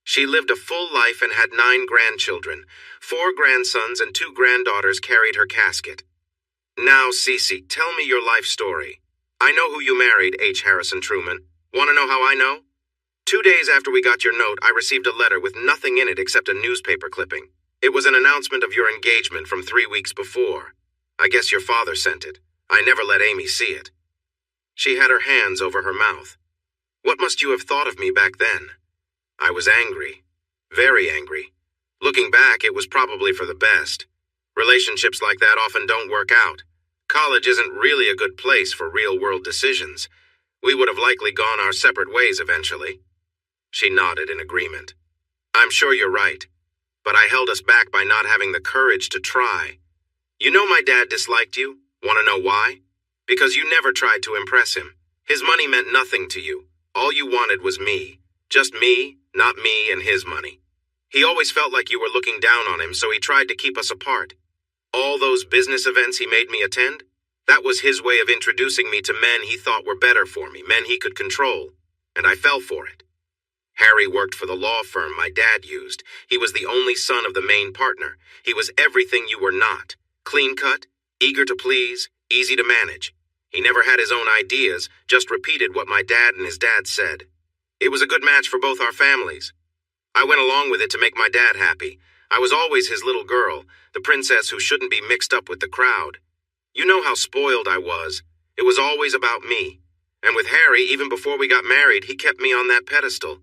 She lived a full life and had 9 grandchildren. 4 grandsons and 2 granddaughters carried her casket. Now, Cece, tell me your life story. I know who you married, H. Harrison Truman. Want to know how I know? 2 days after we got your note, I received a letter with nothing in it except a newspaper clipping. It was an announcement of your engagement from 3 weeks before. I guess your father sent it. I never let Amy see it." She had her hands over her mouth. "What must you have thought of me back then?" I was angry. Very angry. Looking back, it was probably for the best. Relationships like that often don't work out. College isn't really a good place for real-world decisions. We would have likely gone our separate ways eventually. She nodded in agreement. "I'm sure you're right, but I held us back by not having the courage to try. You know my dad disliked you? Want to know why? Because you never tried to impress him. His money meant nothing to you. All you wanted was me. Just me, not me and his money. He always felt like you were looking down on him, so he tried to keep us apart. All those business events he made me attend, that was his way of introducing me to men he thought were better for me, men he could control, and I fell for it. Harry worked for the law firm my dad used. He was the only son of the main partner. He was everything you were not. Clean-cut, eager to please, easy to manage. He never had his own ideas, just repeated what my dad and his dad said. It was a good match for both our families. I went along with it to make my dad happy. I was always his little girl, the princess who shouldn't be mixed up with the crowd. You know how spoiled I was. It was always about me. And with Harry, even before we got married, he kept me on that pedestal.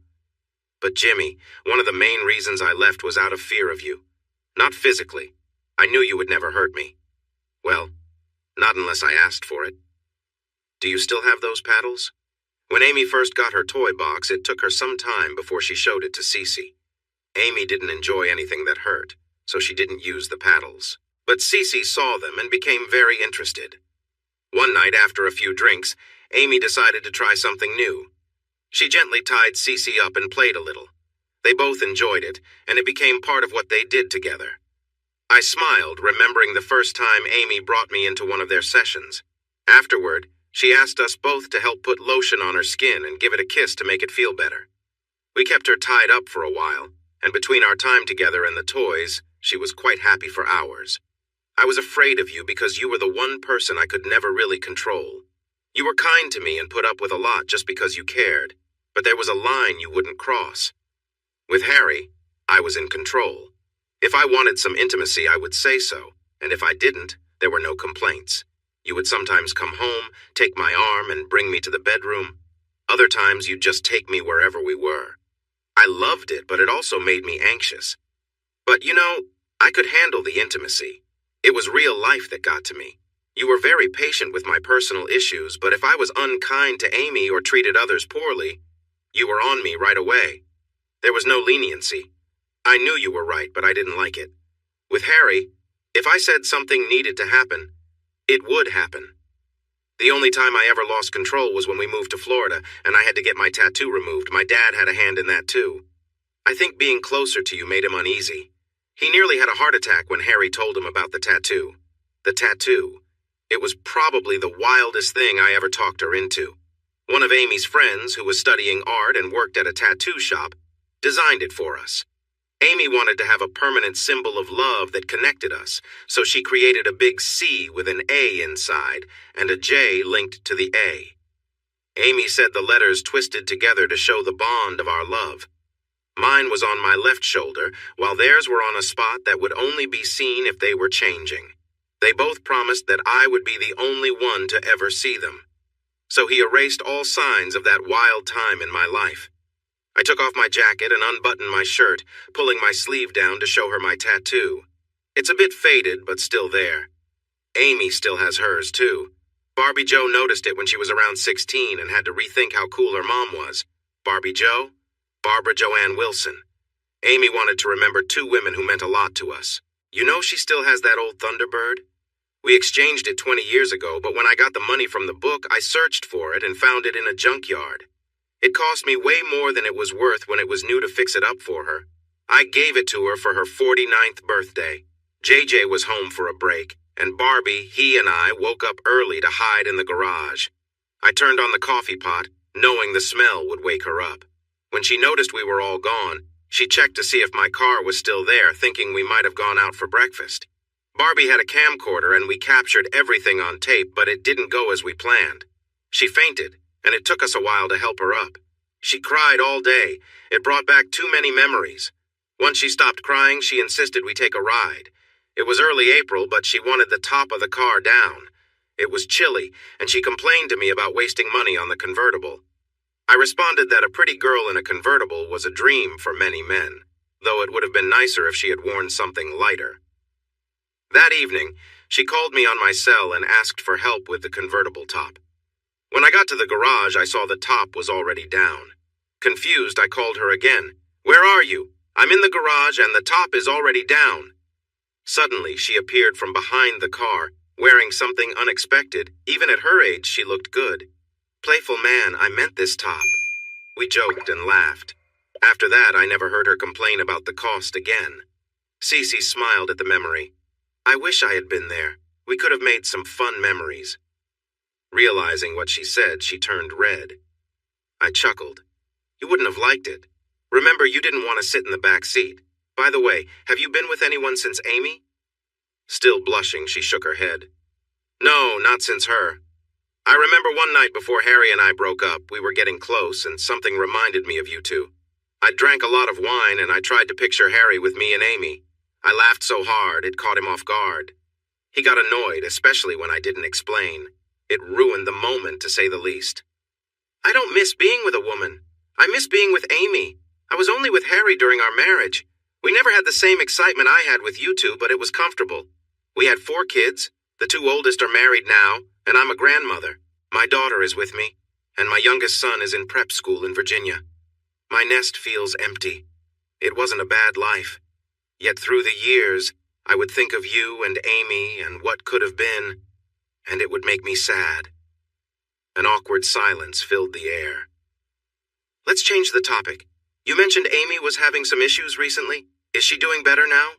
But Jimmy, one of the main reasons I left was out of fear of you. Not physically. I knew you would never hurt me. Well, not unless I asked for it. Do you still have those paddles? When Amy first got her toy box, it took her some time before she showed it to Cece. Amy didn't enjoy anything that hurt, so she didn't use the paddles. But Cece saw them and became very interested. One night, after a few drinks, Amy decided to try something new. She gently tied Cece up and played a little. They both enjoyed it, and it became part of what they did together. I smiled, remembering the first time Amy brought me into one of their sessions. Afterward, she asked us both to help put lotion on her skin and give it a kiss to make it feel better. We kept her tied up for a while, and between our time together and the toys, she was quite happy for hours. I was afraid of you because you were the one person I could never really control. You were kind to me and put up with a lot just because you cared, but there was a line you wouldn't cross. With Harry, I was in control. If I wanted some intimacy, I would say so, and if I didn't, there were no complaints. You would sometimes come home, take my arm, and bring me to the bedroom. Other times, you'd just take me wherever we were. I loved it, but it also made me anxious. But, I could handle the intimacy. It was real life that got to me. You were very patient with my personal issues, but if I was unkind to Amy or treated others poorly, you were on me right away. There was no leniency. I knew you were right, but I didn't like it. With Harry, if I said something needed to happen, it would happen. The only time I ever lost control was when we moved to Florida and I had to get my tattoo removed. My dad had a hand in that too. I think being closer to you made him uneasy. He nearly had a heart attack when Harry told him about the tattoo. The tattoo. It was probably the wildest thing I ever talked her into. One of Amy's friends, who was studying art and worked at a tattoo shop, designed it for us. Amy wanted to have a permanent symbol of love that connected us, so she created a big C with an A inside and a J linked to the A. Amy said the letters twisted together to show the bond of our love. Mine was on my left shoulder, while theirs were on a spot that would only be seen if they were changing. They both promised that I would be the only one to ever see them. So he erased all signs of that wild time in my life. I took off my jacket and unbuttoned my shirt, pulling my sleeve down to show her my tattoo. It's a bit faded, but still there. Amy still has hers, too. Barbie Joe noticed it when she was around 16 and had to rethink how cool her mom was. Barbie Joe? Barbara Joanne Wilson. Amy wanted to remember two women who meant a lot to us. You know she still has that old Thunderbird? We exchanged it 20 years ago, but when I got the money from the book, I searched for it and found it in a junkyard. It cost me way more than it was worth when it was new to fix it up for her. I gave it to her for her 49th birthday. JJ was home for a break, and Barbie, he and I woke up early to hide in the garage. I turned on the coffee pot, knowing the smell would wake her up. When she noticed we were all gone, she checked to see if my car was still there, thinking we might have gone out for breakfast. Barbie had a camcorder and we captured everything on tape, but it didn't go as we planned. She fainted, and it took us a while to help her up. She cried all day. It brought back too many memories. Once she stopped crying, she insisted we take a ride. It was early April, but she wanted the top of the car down. It was chilly, and she complained to me about wasting money on the convertible. I responded that a pretty girl in a convertible was a dream for many men, though it would have been nicer if she had worn something lighter. That evening, she called me on my cell and asked for help with the convertible top. When I got to the garage, I saw the top was already down. Confused, I called her again. "Where are you? I'm in the garage and the top is already down." Suddenly, she appeared from behind the car, wearing something unexpected. Even at her age, she looked good. "Playful man, I meant this top." We joked and laughed. After that, I never heard her complain about the cost again. Cece smiled at the memory. I wish I had been there. We could have made some fun memories. Realizing what she said, she turned red. I chuckled. You wouldn't have liked it. Remember, you didn't want to sit in the back seat. By the way, have you been with anyone since Amy? Still blushing, she shook her head. No, not since her. I remember one night before Harry and I broke up, we were getting close and something reminded me of you two. I drank a lot of wine and I tried to picture Harry with me and Amy. I laughed so hard, it caught him off guard. He got annoyed, especially when I didn't explain. It ruined the moment, to say the least. I don't miss being with a woman. I miss being with Amy. I was only with Harry during our marriage. We never had the same excitement I had with you two, but it was comfortable. We had 4 kids. The 2 oldest are married now, and I'm a grandmother. My daughter is with me, and my youngest son is in prep school in Virginia. My nest feels empty. It wasn't a bad life. Yet through the years, I would think of you and Amy and what could have been, and it would make me sad. An awkward silence filled the air. Let's change the topic. You mentioned Amy was having some issues recently. Is she doing better now?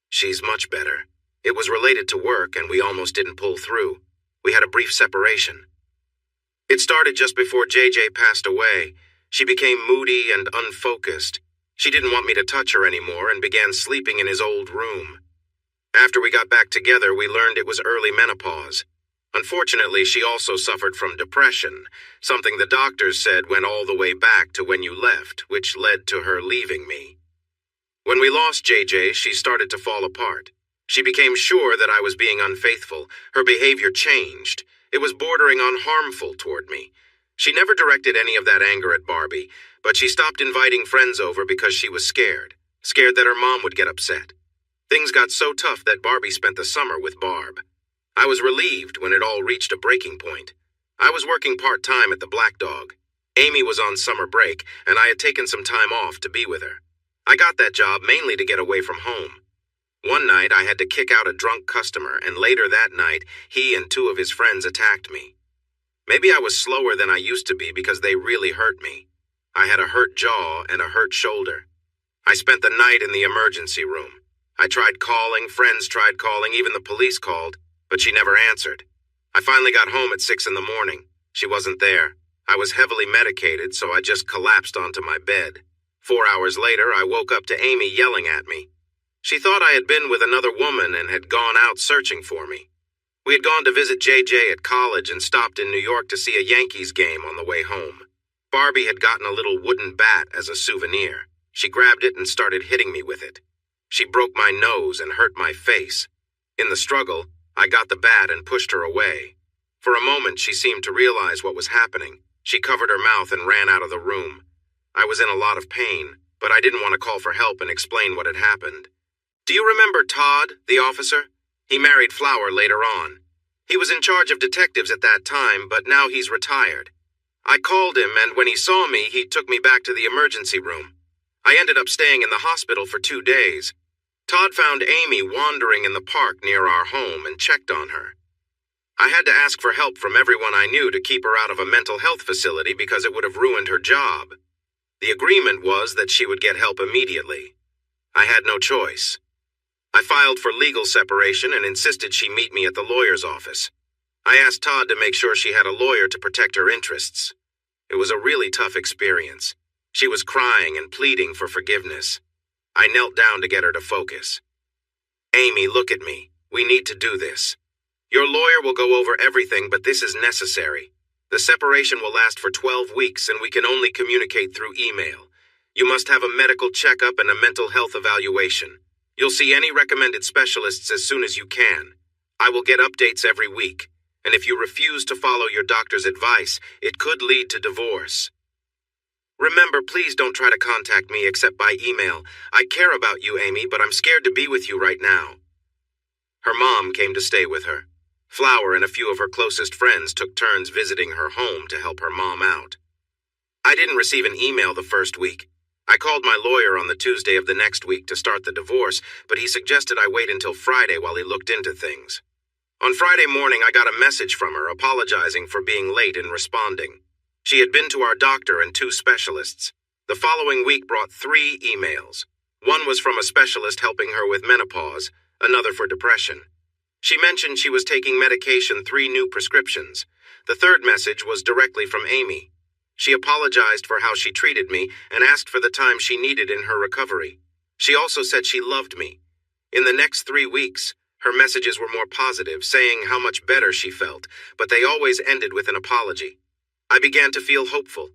She's much better. It was related to work, and we almost didn't pull through. We had a brief separation. It started just before JJ passed away. She became moody and unfocused. She didn't want me to touch her anymore and began sleeping in his old room. After we got back together, we learned it was early menopause. Unfortunately, she also suffered from depression, something the doctors said went all the way back to when you left, which led to her leaving me. When we lost JJ, she started to fall apart. She became sure that I was being unfaithful. Her behavior changed. It was bordering on harmful toward me. She never directed any of that anger at Barbie, but she stopped inviting friends over because she was scared that her mom would get upset. Things got so tough that Barbie spent the summer with Barb. I was relieved when it all reached a breaking point. I was working part-time at the Black Dog. Amy was on summer break, and I had taken some time off to be with her. I got that job mainly to get away from home. One night, I had to kick out a drunk customer, and later that night, he and 2 of his friends attacked me. Maybe I was slower than I used to be because they really hurt me. I had a hurt jaw and a hurt shoulder. I spent the night in the emergency room. I tried calling, friends tried calling, even the police called, but she never answered. I finally got home at 6 in the morning. She wasn't there. I was heavily medicated, so I just collapsed onto my bed. 4 hours later, I woke up to Amy yelling at me. She thought I had been with another woman and had gone out searching for me. We had gone to visit JJ at college and stopped in New York to see a Yankees game on the way home. Barbie had gotten a little wooden bat as a souvenir. She grabbed it and started hitting me with it. She broke my nose and hurt my face. In the struggle, I got the bat and pushed her away. For a moment, she seemed to realize what was happening. She covered her mouth and ran out of the room. I was in a lot of pain, but I didn't want to call for help and explain what had happened. Do you remember Todd, the officer? He married Flower later on. He was in charge of detectives at that time, but now he's retired. I called him, and when he saw me, he took me back to the emergency room. I ended up staying in the hospital for 2 days. Todd found Amy wandering in the park near our home and checked on her. I had to ask for help from everyone I knew to keep her out of a mental health facility because it would have ruined her job. The agreement was that she would get help immediately. I had no choice. I filed for legal separation and insisted she meet me at the lawyer's office. I asked Todd to make sure she had a lawyer to protect her interests. It was a really tough experience. She was crying and pleading for forgiveness. I knelt down to get her to focus. Amy, look at me. We need to do this. Your lawyer will go over everything, but this is necessary. The separation will last for 12 weeks, and we can only communicate through email. You must have a medical checkup and a mental health evaluation. You'll see any recommended specialists as soon as you can. I will get updates every week, and if you refuse to follow your doctor's advice, it could lead to divorce. Remember, please don't try to contact me except by email. I care about you, Amy, but I'm scared to be with you right now. Her mom came to stay with her. Flower and a few of her closest friends took turns visiting her home to help her mom out. I didn't receive an email the first week. I called my lawyer on the Tuesday of the next week to start the divorce, but he suggested I wait until Friday while he looked into things. On Friday morning, I got a message from her apologizing for being late in responding. She had been to our doctor and 2 specialists. The following week brought 3 emails. One was from a specialist helping her with menopause, another for depression. She mentioned she was taking medication, 3 new prescriptions. The third message was directly from Amy. She apologized for how she treated me and asked for the time she needed in her recovery. She also said she loved me. In the next 3 weeks, her messages were more positive, saying how much better she felt, but they always ended with an apology. I began to feel hopeful.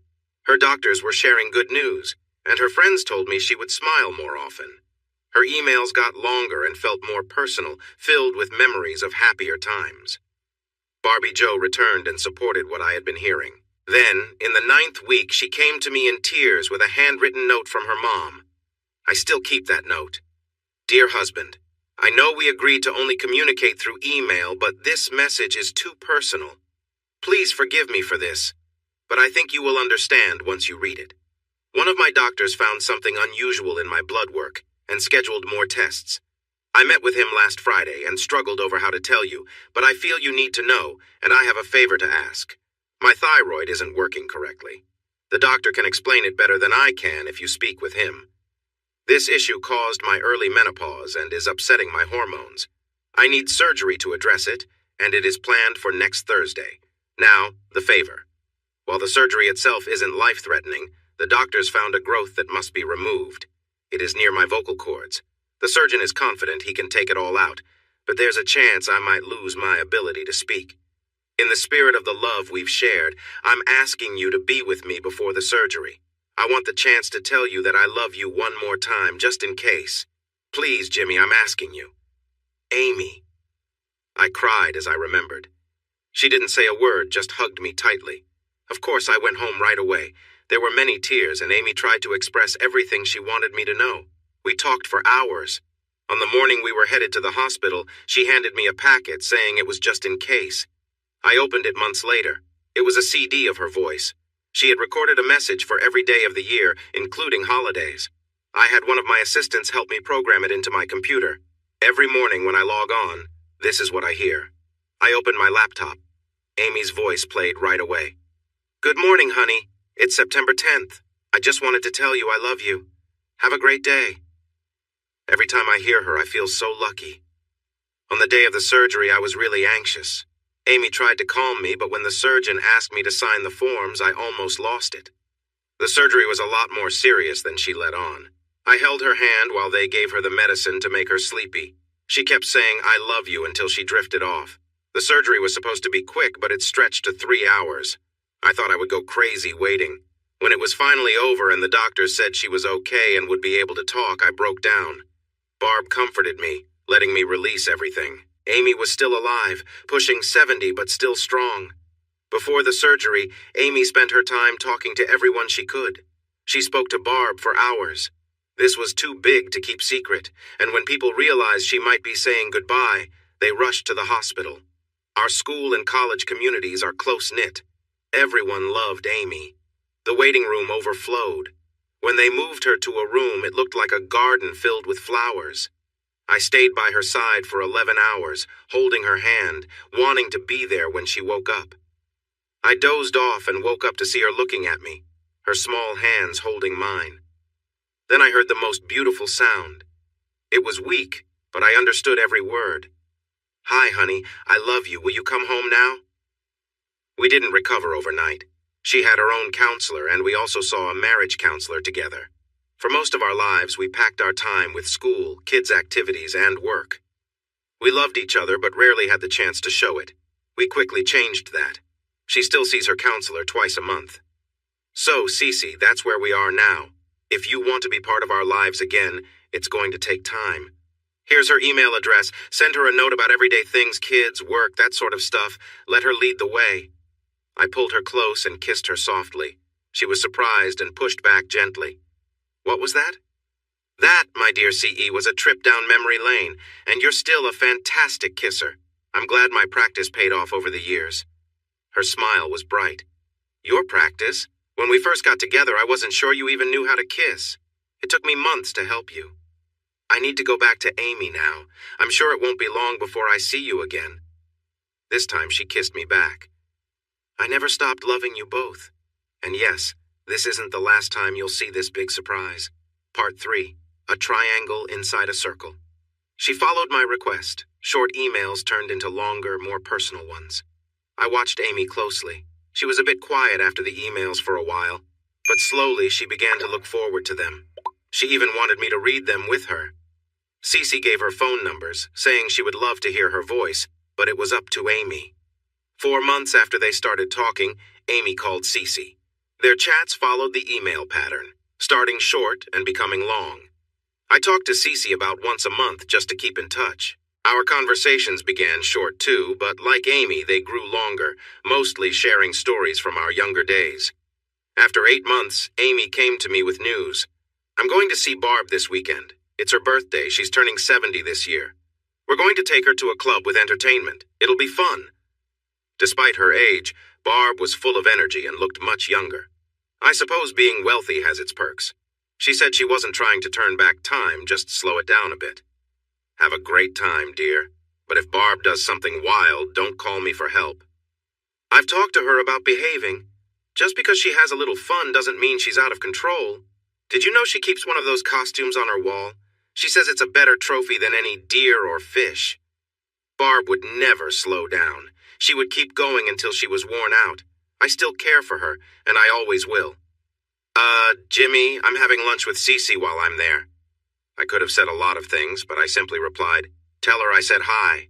Her doctors were sharing good news, and her friends told me she would smile more often. Her emails got longer and felt more personal, filled with memories of happier times. Barbie Joe returned and supported what I had been hearing. Then, in the 9th week, she came to me in tears with a handwritten note from her mom. I still keep that note. Dear husband, I know we agreed to only communicate through email, but this message is too personal. Please forgive me for this, but I think you will understand once you read it. One of my doctors found something unusual in my blood work and scheduled more tests. I met with him last Friday and struggled over how to tell you, but I feel you need to know, and I have a favor to ask. My thyroid isn't working correctly. The doctor can explain it better than I can if you speak with him. This issue caused my early menopause and is upsetting my hormones. I need surgery to address it, and it is planned for next Thursday. Now, the favor. While the surgery itself isn't life-threatening, the doctors found a growth that must be removed. It is near my vocal cords. The surgeon is confident he can take it all out, but there's a chance I might lose my ability to speak. In the spirit of the love we've shared, I'm asking you to be with me before the surgery. I want the chance to tell you that I love you one more time, just in case. Please, Jimmy, I'm asking you. Amy. I cried as I remembered. She didn't say a word, just hugged me tightly. Of course, I went home right away. There were many tears, and Amy tried to express everything she wanted me to know. We talked for hours. On the morning we were headed to the hospital, she handed me a packet saying it was just in case. I opened it months later. It was a CD of her voice. She had recorded a message for every day of the year, including holidays. I had one of my assistants help me program it into my computer. Every morning when I log on, this is what I hear. I opened my laptop. Amy's voice played right away. Good morning, honey. It's September 10th. I just wanted to tell you I love you. Have a great day. Every time I hear her, I feel so lucky. On the day of the surgery, I was really anxious. Amy tried to calm me, but when the surgeon asked me to sign the forms, I almost lost it. The surgery was a lot more serious than she let on. I held her hand while they gave her the medicine to make her sleepy. She kept saying, I love you, until she drifted off. The surgery was supposed to be quick, but it stretched to 3 hours. I thought I would go crazy waiting. When it was finally over and the doctor said she was okay and would be able to talk, I broke down. Barb comforted me, letting me release everything. Amy was still alive, pushing 70 but still strong. Before the surgery, Amy spent her time talking to everyone she could. She spoke to Barb for hours. This was too big to keep secret, and when people realized she might be saying goodbye, they rushed to the hospital. Our school and college communities are close-knit. Everyone loved Amy. The waiting room overflowed. When they moved her to a room, it looked like a garden filled with flowers. I stayed by her side for 11 hours, holding her hand, wanting to be there when she woke up. I dozed off and woke up to see her looking at me, her small hands holding mine. Then I heard the most beautiful sound. It was weak, but I understood every word. Hi, honey, I love you. Will you come home now? We didn't recover overnight. She had her own counselor, and we also saw a marriage counselor together. For most of our lives, we packed our time with school, kids' activities, and work. We loved each other, but rarely had the chance to show it. We quickly changed that. She still sees her counselor twice a month. So, Cece, that's where we are now. If you want to be part of our lives again, it's going to take time. Here's her email address. Send her a note about everyday things, kids, work, that sort of stuff. Let her lead the way." I pulled her close and kissed her softly. She was surprised and pushed back gently. "What was that?" "That, my dear CE, was a trip down memory lane, and you're still a fantastic kisser. I'm glad my practice paid off over the years." Her smile was bright. "Your practice? When we first got together, I wasn't sure you even knew how to kiss. It took me months to help you. I need to go back to Amy now. I'm sure it won't be long before I see you again." This time she kissed me back. "I never stopped loving you both. And yes, this isn't the last time you'll see this big surprise. Part 3, a triangle inside a circle." She followed my request. Short emails turned into longer, more personal ones. I watched Amy closely. She was a bit quiet after the emails for a while, but slowly she began to look forward to them. She even wanted me to read them with her. Cece gave her phone numbers, saying she would love to hear her voice, but it was up to Amy. 4 months after they started talking, Amy called Cece. Their chats followed the email pattern, starting short and becoming long. I talked to Cece about once a month just to keep in touch. Our conversations began short too, but like Amy, they grew longer, mostly sharing stories from our younger days. After 8 months, Amy came to me with news. "I'm going to see Barb this weekend. It's her birthday. She's turning 70 this year. We're going to take her to a club with entertainment. It'll be fun." Despite her age, Barb was full of energy and looked much younger. I suppose being wealthy has its perks. She said she wasn't trying to turn back time, just slow it down a bit. "Have a great time, dear. But if Barb does something wild, don't call me for help." I've talked to her about behaving. Just because she has a little fun doesn't mean she's out of control. Did you know she keeps one of those costumes on her wall? She says it's a better trophy than any deer or fish. Barb would never slow down. She would keep going until she was worn out. I still care for her, and I always will. Jimmy, I'm having lunch with Cece while I'm there." I could have said a lot of things, but I simply replied, "Tell her I said hi."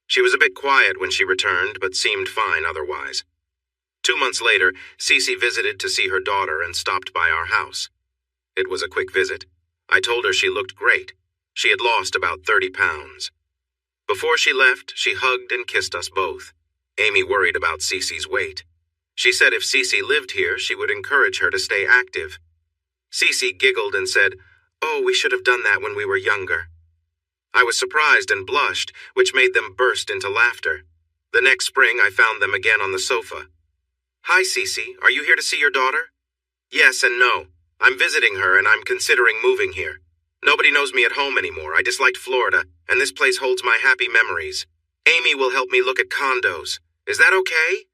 She was a bit quiet when she returned, but seemed fine otherwise. 2 months later, Cece visited to see her daughter and stopped by our house. It was a quick visit. I told her she looked great. She had lost about 30 pounds. Before she left, she hugged and kissed us both. Amy worried about Cece's weight. She said if Cece lived here, she would encourage her to stay active. Cece giggled and said, "Oh, we should have done that when we were younger." I was surprised and blushed, which made them burst into laughter. The next spring, I found them again on the sofa. "Hi, Cece. Are you here to see your daughter?" "Yes and no. I'm visiting her and I'm considering moving here. Nobody knows me at home anymore. I disliked Florida, and this place holds my happy memories. Amy will help me look at condos. Is that okay?"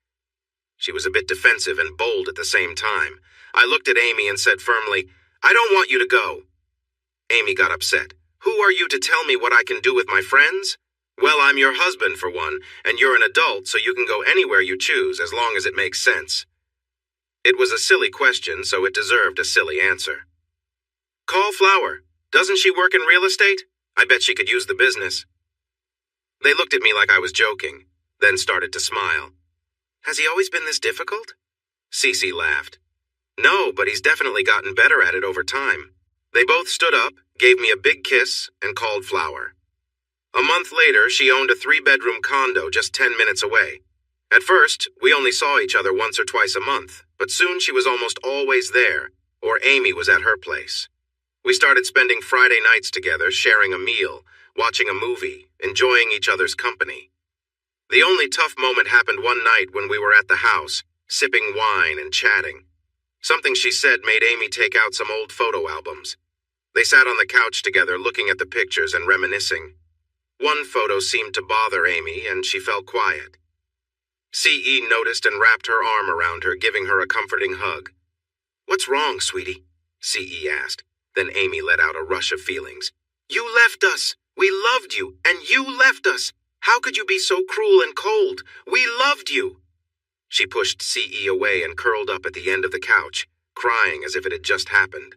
She was a bit defensive and bold at the same time. I looked at Amy and said firmly, "I don't want you to go." Amy got upset. "Who are you to tell me what I can do with my friends?" "Well, I'm your husband for one, and you're an adult, so you can go anywhere you choose as long as it makes sense." It was a silly question, so it deserved a silly answer. "Call Flower. Doesn't she work in real estate? I bet she could use the business." They looked at me like I was joking, then started to smile. "Has he always been this difficult?" Cece laughed. "No, but he's definitely gotten better at it over time." They both stood up, gave me a big kiss, and called Flower. A month later, she owned a 3-bedroom condo just 10 minutes away. At first, we only saw each other once or twice a month, but soon she was almost always there, or Amy was at her place. We started spending Friday nights together, sharing a meal, watching a movie, enjoying each other's company. The only tough moment happened one night when we were at the house, sipping wine and chatting. Something she said made Amy take out some old photo albums. They sat on the couch together looking at the pictures and reminiscing. One photo seemed to bother Amy, and she fell quiet. CE noticed and wrapped her arm around her, giving her a comforting hug. "What's wrong, sweetie?" CE asked. Then Amy let out a rush of feelings. "You left us. We loved you, and you left us. How could you be so cruel and cold? We loved you." She pushed CE away and curled up at the end of the couch, crying as if it had just happened.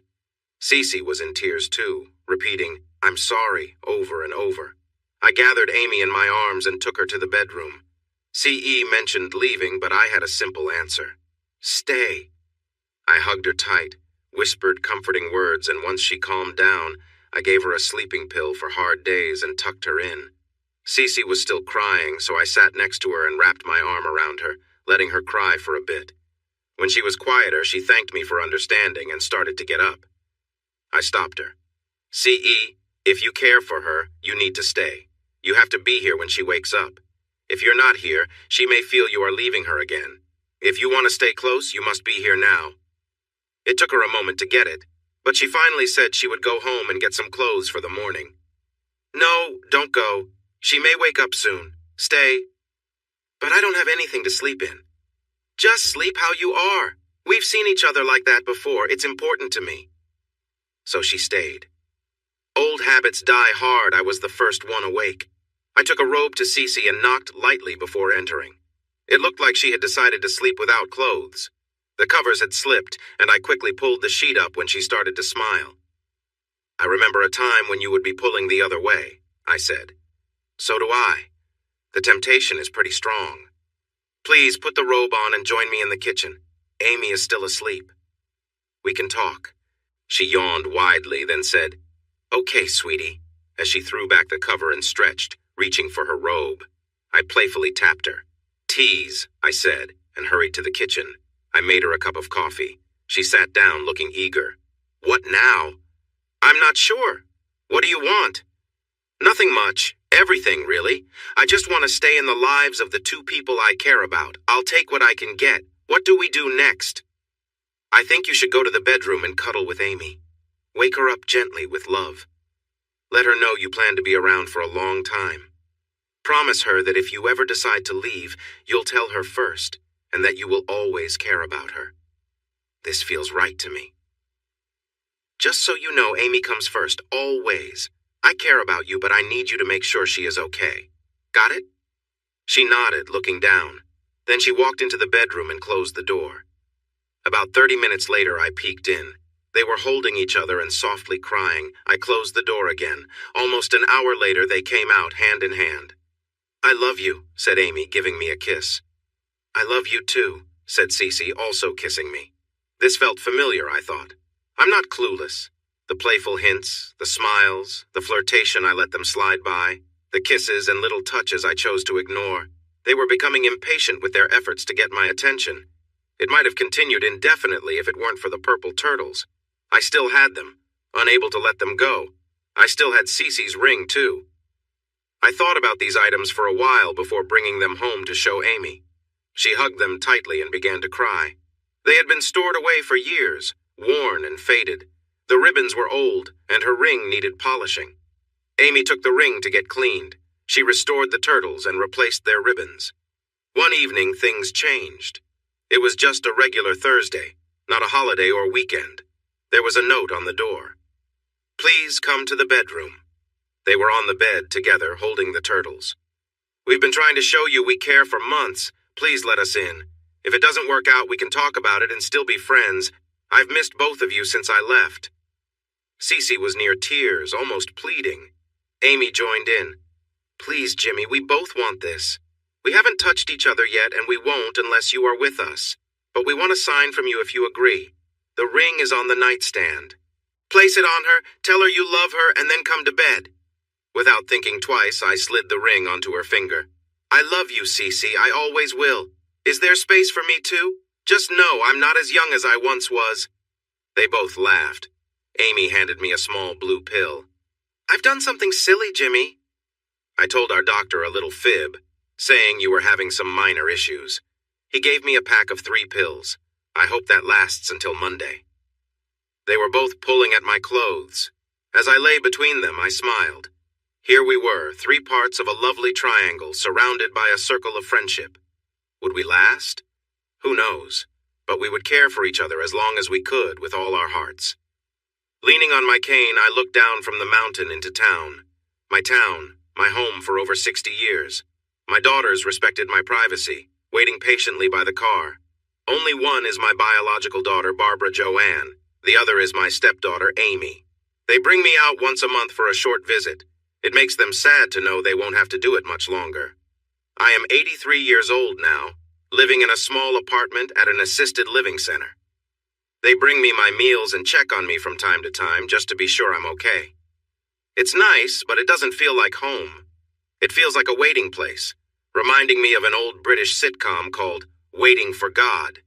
Cece was in tears too, repeating, "I'm sorry," over and over. I gathered Amy in my arms and took her to the bedroom. CE mentioned leaving, but I had a simple answer. "Stay." I hugged her tight. whispered comforting words, and once she calmed down, I gave her a sleeping pill for hard days and tucked her in. Cece was still crying, so I sat next to her and wrapped my arm around her, letting her cry for a bit. When she was quieter, she thanked me for understanding and started to get up. I stopped her. "CE, if you care for her, you need to stay. You have to be here when she wakes up. If you're not here, she may feel you are leaving her again. If you want to stay close, you must be here now." It took her a moment to get it, but she finally said she would go home and get some clothes for the morning. "No, don't go. She may wake up soon. Stay." "But I don't have anything to sleep in." "Just sleep how you are. We've seen each other like that before. It's important to me." So she stayed. Old habits die hard. I was the first one awake. I took a robe to Cece and knocked lightly before entering. It looked like she had decided to sleep without clothes. The covers had slipped, and I quickly pulled the sheet up when she started to smile. "I remember a time when you would be pulling the other way," I said. "So do I. The temptation is pretty strong. Please put the robe on and join me in the kitchen. Amy is still asleep. We can talk." She yawned widely, then said, "Okay, sweetie," as she threw back the cover and stretched, reaching for her robe. I playfully tapped her. "Tease," I said, and hurried to the kitchen. I made her a cup of coffee. She sat down, looking eager. "What now?" "I'm not sure. What do you want?" "Nothing much. Everything, really. I just want to stay in the lives of the two people I care about. I'll take what I can get. What do we do next?" "I think you should go to the bedroom and cuddle with Amy. Wake her up gently with love. Let her know you plan to be around for a long time. Promise her that if you ever decide to leave, you'll tell her first, and that you will always care about her. This feels right to me. Just so you know, Amy comes first, always. I care about you, but I need you to make sure she is okay. Got it?" She nodded, looking down. Then she walked into the bedroom and closed the door. About 30 minutes later, I peeked in. They were holding each other and softly crying. I closed the door again. Almost an hour later, they came out hand in hand. "I love you," said Amy, giving me a kiss. "I love you too," said Cece, also kissing me. This felt familiar, I thought. I'm not clueless. The playful hints, the smiles, the flirtation I let them slide by, the kisses and little touches I chose to ignore. They were becoming impatient with their efforts to get my attention. It might have continued indefinitely if it weren't for the purple turtles. I still had them, unable to let them go. I still had Cece's ring, too. I thought about these items for a while before bringing them home to show Amy. She hugged them tightly and began to cry. They had been stored away for years, worn and faded. The ribbons were old, and her ring needed polishing. Amy took the ring to get cleaned. She restored the turtles and replaced their ribbons. One evening, things changed. It was just a regular Thursday, not a holiday or weekend. There was a note on the door. "Please come to the bedroom." They were on the bed together, holding the turtles. "We've been trying to show you we care for months. Please let us in. If it doesn't work out, we can talk about it and still be friends. I've missed both of you since I left." Cece was near tears, almost pleading. Amy joined in. "Please, Jimmy, we both want this. We haven't touched each other yet, and we won't unless you are with us. But we want a sign from you if you agree. The ring is on the nightstand. Place it on her, tell her you love her, and then come to bed." Without thinking twice, I slid the ring onto her finger. "I love you, Cece. I always will. Is there space for me too? Just know I'm not as young as I once was." They both laughed. Amy handed me a small blue pill. "I've done something silly, Jimmy." I told our doctor a little fib, saying you were having some minor issues. He gave me a pack of 3 pills. I hope that lasts until Monday. They were both pulling at my clothes. As I lay between them, I smiled. Here we were, 3 parts of a lovely triangle, surrounded by a circle of friendship. Would we last? Who knows? But we would care for each other as long as we could with all our hearts. Leaning on my cane, I looked down from the mountain into town. My home for over 60 years. My daughters respected my privacy, waiting patiently by the car. Only one is my biological daughter, Barbara Joanne. The other is my stepdaughter, Amy. They bring me out once a month for a short visit. It makes them sad to know they won't have to do it much longer. I am 83 years old now, living in a small apartment at an assisted living center. They bring me my meals and check on me from time to time just to be sure I'm okay. It's nice, but it doesn't feel like home. It feels like a waiting place, reminding me of an old British sitcom called Waiting for God.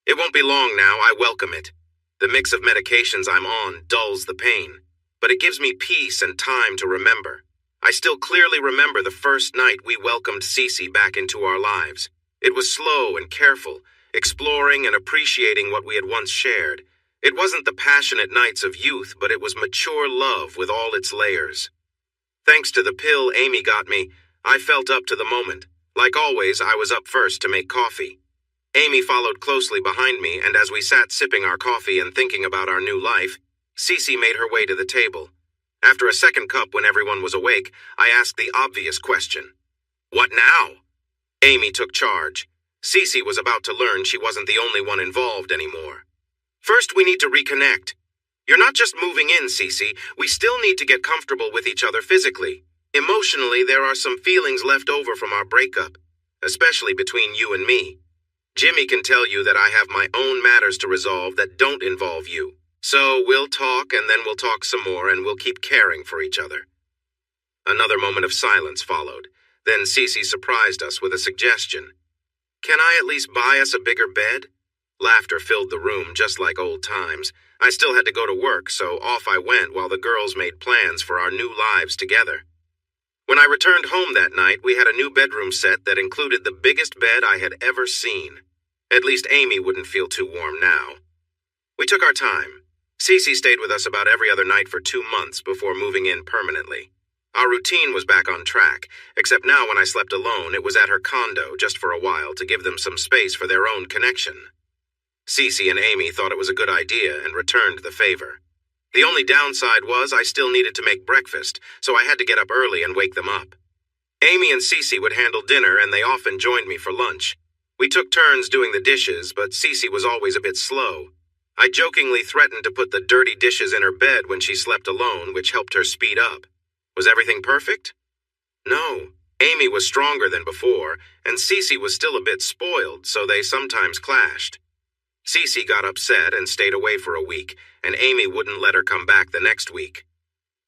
It won't be long now, I welcome it. The mix of medications I'm on dulls the pain, but it gives me peace and time to remember. I still clearly remember the first night we welcomed Cece back into our lives. It was slow and careful, exploring and appreciating what we had once shared. It wasn't the passionate nights of youth, but it was mature love with all its layers. Thanks to the pill Amy got me, I felt up to the moment. Like always, I was up first to make coffee. Amy followed closely behind me, and as we sat sipping our coffee and thinking about our new life, Cece made her way to the table. After a second cup when everyone was awake, I asked the obvious question. What now? Amy took charge. Cece was about to learn she wasn't the only one involved anymore. First, we need to reconnect. You're not just moving in, Cece. We still need to get comfortable with each other physically. Emotionally, there are some feelings left over from our breakup, especially between you and me. Jimmy can tell you that I have my own matters to resolve that don't involve you. So we'll talk, and then we'll talk some more, and we'll keep caring for each other. Another moment of silence followed. Then Cece surprised us with a suggestion. Can I at least buy us a bigger bed? Laughter filled the room just like old times. I still had to go to work, so off I went while the girls made plans for our new lives together. When I returned home that night, we had a new bedroom set that included the biggest bed I had ever seen. At least Amy wouldn't feel too warm now. We took our time. Cece stayed with us about every other night for 2 months before moving in permanently. Our routine was back on track, except now when I slept alone, it was at her condo just for a while to give them some space for their own connection. Cece and Amy thought it was a good idea and returned the favor. The only downside was I still needed to make breakfast, so I had to get up early and wake them up. Amy and Cece would handle dinner, and they often joined me for lunch. We took turns doing the dishes, but Cece was always a bit slow. I jokingly threatened to put the dirty dishes in her bed when she slept alone, which helped her speed up. Was everything perfect? No. Amy was stronger than before, and Cece was still a bit spoiled, so they sometimes clashed. Cece got upset and stayed away for a week, and Amy wouldn't let her come back the next week.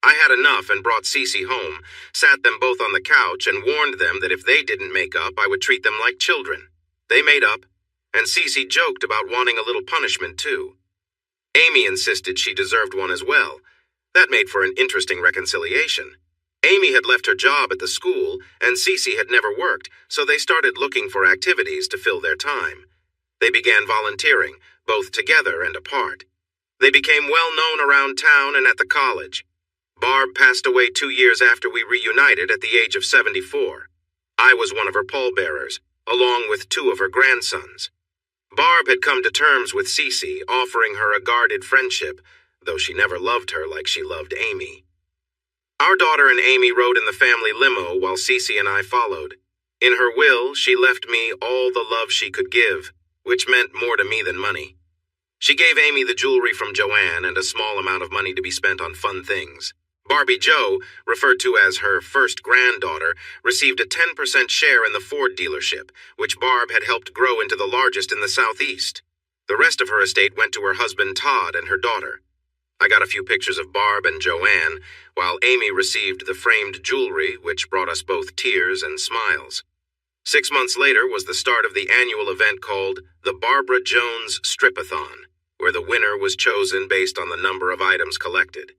I had enough and brought Cece home, sat them both on the couch, and warned them that if they didn't make up, I would treat them like children. They made up, and Cece joked about wanting a little punishment too. Amy insisted she deserved one as well. That made for an interesting reconciliation. Amy had left her job at the school, and Cece had never worked, so they started looking for activities to fill their time. They began volunteering, both together and apart. They became well known around town and at the college. Barb passed away 2 years after we reunited at the age of 74. I was one of her pallbearers, along with 2 of her grandsons. Barb had come to terms with Cece, offering her a guarded friendship, though she never loved her like she loved Amy. Our daughter and Amy rode in the family limo while Cece and I followed. In her will, she left me all the love she could give, which meant more to me than money. She gave Amy the jewelry from Joanne and a small amount of money to be spent on fun things. Barbie Jo, referred to as her first granddaughter, received a 10% share in the Ford dealership, which Barb had helped grow into the largest in the Southeast. The rest of her estate went to her husband Todd and her daughter. I got a few pictures of Barb and Joanne, while Amy received the framed jewelry, which brought us both tears and smiles. 6 months later was the start of the annual event called the Barbara Jones Stripathon, where the winner was chosen based on the number of items collected.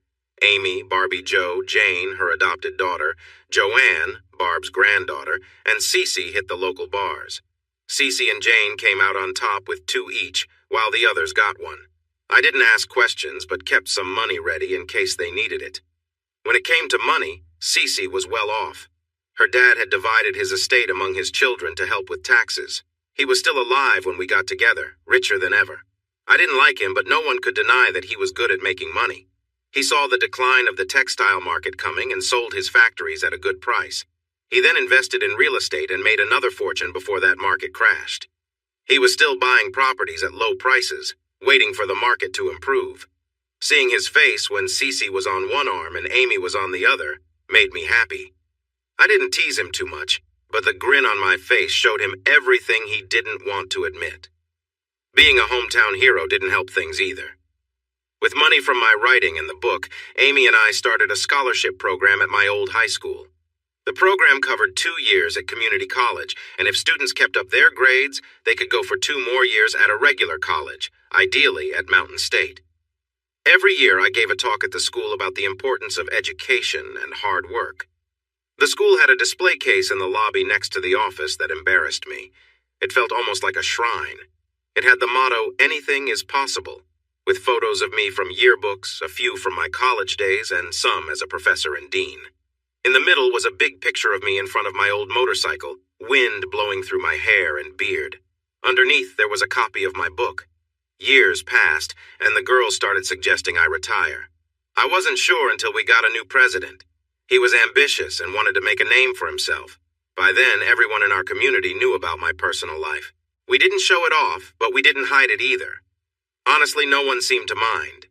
Amy, Barbie Jo, Jane, her adopted daughter, Joanne, Barb's granddaughter, and Cece hit the local bars. Cece and Jane came out on top with 2 each, while the others got one. I didn't ask questions, but kept some money ready in case they needed it. When it came to money, Cece was well off. Her dad had divided his estate among his children to help with taxes. He was still alive when we got together, richer than ever. I didn't like him, but no one could deny that he was good at making money. He saw the decline of the textile market coming and sold his factories at a good price. He then invested in real estate and made another fortune before that market crashed. He was still buying properties at low prices, waiting for the market to improve. Seeing his face when Cece was on one arm and Amy was on the other made me happy. I didn't tease him too much, but the grin on my face showed him everything he didn't want to admit. Being a hometown hero didn't help things either. With money from my writing and the book, Amy and I started a scholarship program at my old high school. The program covered 2 years at community college, and if students kept up their grades, they could go for 2 more years at a regular college, ideally at Mountain State. Every year I gave a talk at the school about the importance of education and hard work. The school had a display case in the lobby next to the office that embarrassed me. It felt almost like a shrine. It had the motto, "Anything is possible," with photos of me from yearbooks, a few from my college days, and some as a professor and dean. In the middle was a big picture of me in front of my old motorcycle, wind blowing through my hair and beard. Underneath there was a copy of my book. Years passed, and the girls started suggesting I retire. I wasn't sure until we got a new president. He was ambitious and wanted to make a name for himself. By then, everyone in our community knew about my personal life. We didn't show it off, but we didn't hide it either. Honestly, no one seemed to mind.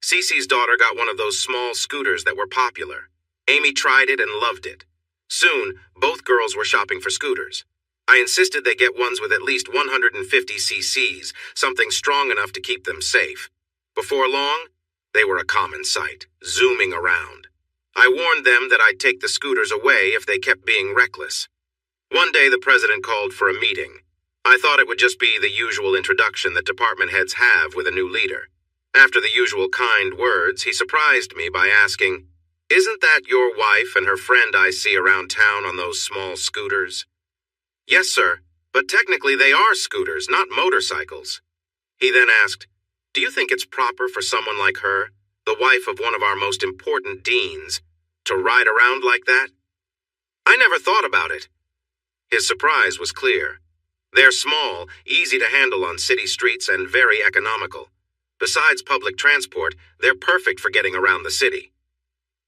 Cece's daughter got one of those small scooters that were popular. Amy tried it and loved it. Soon, both girls were shopping for scooters. I insisted they get ones with at least 150 cc's, something strong enough to keep them safe. Before long, they were a common sight, zooming around. I warned them that I'd take the scooters away if they kept being reckless. One day, the president called for a meeting. I thought it would just be the usual introduction that department heads have with a new leader. After the usual kind words, he surprised me by asking, "Isn't that your wife and her friend I see around town on those small scooters?" "Yes, sir, but technically they are scooters, not motorcycles." He then asked, "Do you think it's proper for someone like her, the wife of one of our most important deans, to ride around like that?" I never thought about it. His surprise was clear. They're small, easy to handle on city streets, and very economical. Besides public transport, they're perfect for getting around the city.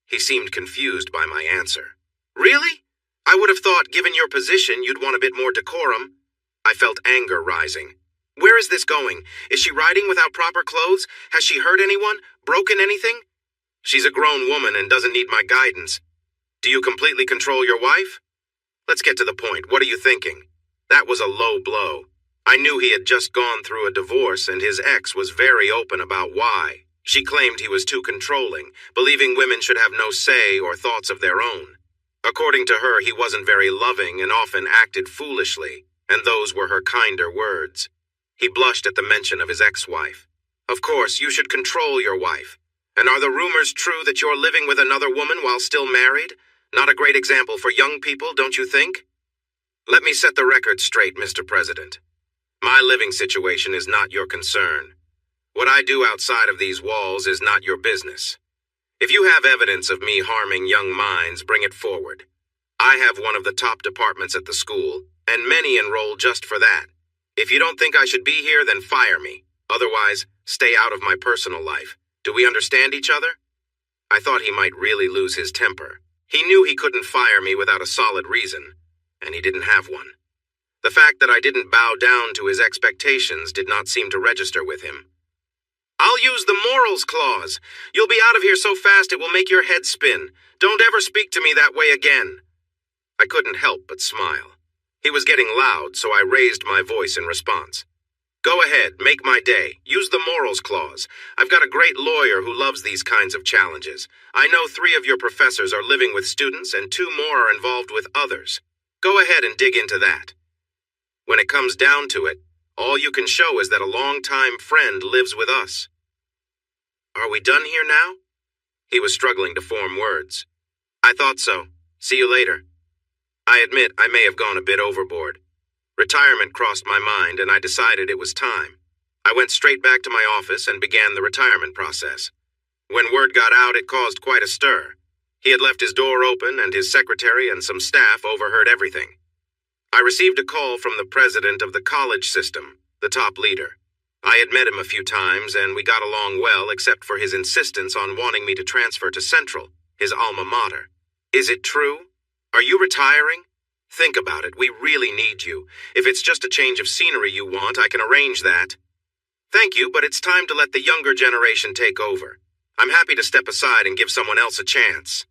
He seemed confused by my answer. "Really? I would have thought, given your position, you'd want a bit more decorum." I felt anger rising. "Where is this going? Is she riding without proper clothes? Has she hurt anyone? Broken anything?" "She's a grown woman and doesn't need my guidance." "Do you completely control your wife?" "Let's get to the point. What are you thinking?" That was a low blow. I knew he had just gone through a divorce, and his ex was very open about why. She claimed he was too controlling, believing women should have no say or thoughts of their own. According to her, he wasn't very loving and often acted foolishly, and those were her kinder words. He blushed at the mention of his ex-wife. "Of course, you should control your wife. And are the rumors true that you're living with another woman while still married? Not a great example for young people, don't you think?" "Let me set the record straight, Mr. President. My living situation is not your concern. What I do outside of these walls is not your business. If you have evidence of me harming young minds, bring it forward. I have one of the top departments at the school, and many enroll just for that. If you don't think I should be here, then fire me. Otherwise, stay out of my personal life. Do we understand each other?" I thought he might really lose his temper. He knew he couldn't fire me without a solid reason, and he didn't have one. The fact that I didn't bow down to his expectations did not seem to register with him. "I'll use the morals clause. You'll be out of here so fast it will make your head spin. Don't ever speak to me that way again." I couldn't help but smile. He was getting loud, so I raised my voice in response. "Go ahead, make my day. Use the morals clause. I've got a great lawyer who loves these kinds of challenges. I know 3 of your professors are living with students and 2 more are involved with others. Go ahead and dig into that. When it comes down to it, all you can show is that a longtime friend lives with us." "Are we done here now?" He was struggling to form words. "I thought so. See you later." I admit I may have gone a bit overboard. Retirement crossed my mind, and I decided it was time. I went straight back to my office and began the retirement process. When word got out, it caused quite a stir. He had left his door open, and his secretary and some staff overheard everything. I received a call from the president of the college system, the top leader. I had met him a few times, and we got along well except for his insistence on wanting me to transfer to Central, his alma mater. "Is it true? Are you retiring? Think about it. We really need you. If it's just a change of scenery you want, I can arrange that." "Thank you, but it's time to let the younger generation take over. I'm happy to step aside and give someone else a chance.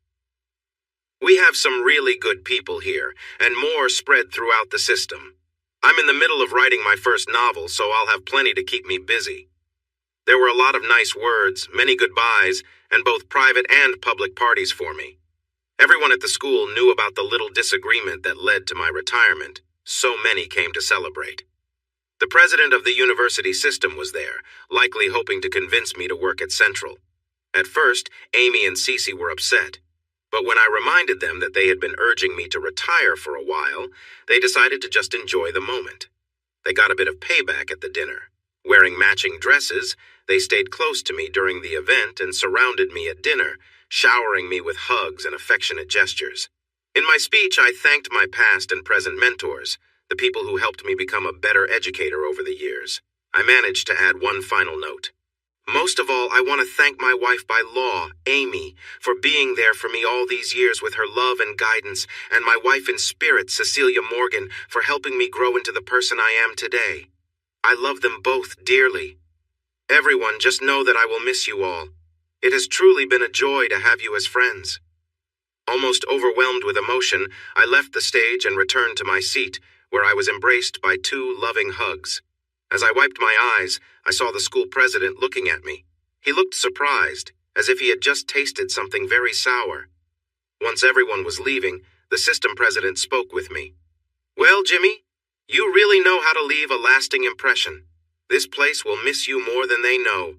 We have some really good people here, and more spread throughout the system. I'm in the middle of writing my first novel, so I'll have plenty to keep me busy. There were a lot of nice words, many goodbyes, and both private and public parties for me. Everyone at the school knew about the little disagreement that led to my retirement. So many came to celebrate. The president of the university system was there, likely hoping to convince me to work at Central. At first, Amy and Cece were upset. But when I reminded them that they had been urging me to retire for a while, they decided to just enjoy the moment. They got a bit of payback at the dinner. Wearing matching dresses, they stayed close to me during the event and surrounded me at dinner, showering me with hugs and affectionate gestures. In my speech, I thanked my past and present mentors, the people who helped me become a better educator over the years. I managed to add one final note. Most of all, I want to thank my wife by law, Amy, for being there for me all these years with her love and guidance, and my wife in spirit, Cecilia Morgan, for helping me grow into the person I am today. I love them both dearly. Everyone, just know that I will miss you all. It has truly been a joy to have you as friends. Almost overwhelmed with emotion, I left the stage and returned to my seat, where I was embraced by 2 loving hugs. As I wiped my eyes, I saw the school president looking at me. He looked surprised, as if he had just tasted something very sour. Once everyone was leaving, the system president spoke with me. "Well, Jimmy, you really know how to leave a lasting impression. This place will miss you more than they know.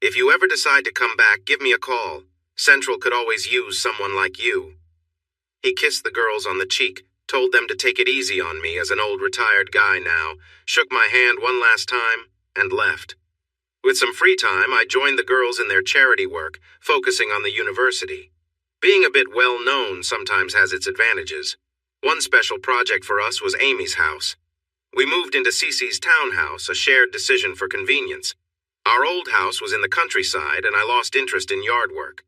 If you ever decide to come back, give me a call. Central could always use someone like you." He kissed the girls on the cheek, told them to take it easy on me as an old retired guy now, shook my hand one last time, and left. With some free time, I joined the girls in their charity work, focusing on the university. Being a bit well-known sometimes has its advantages. One special project for us was Amy's house. We moved into Cece's townhouse, a shared decision for convenience. Our old house was in the countryside, and I lost interest in yard work.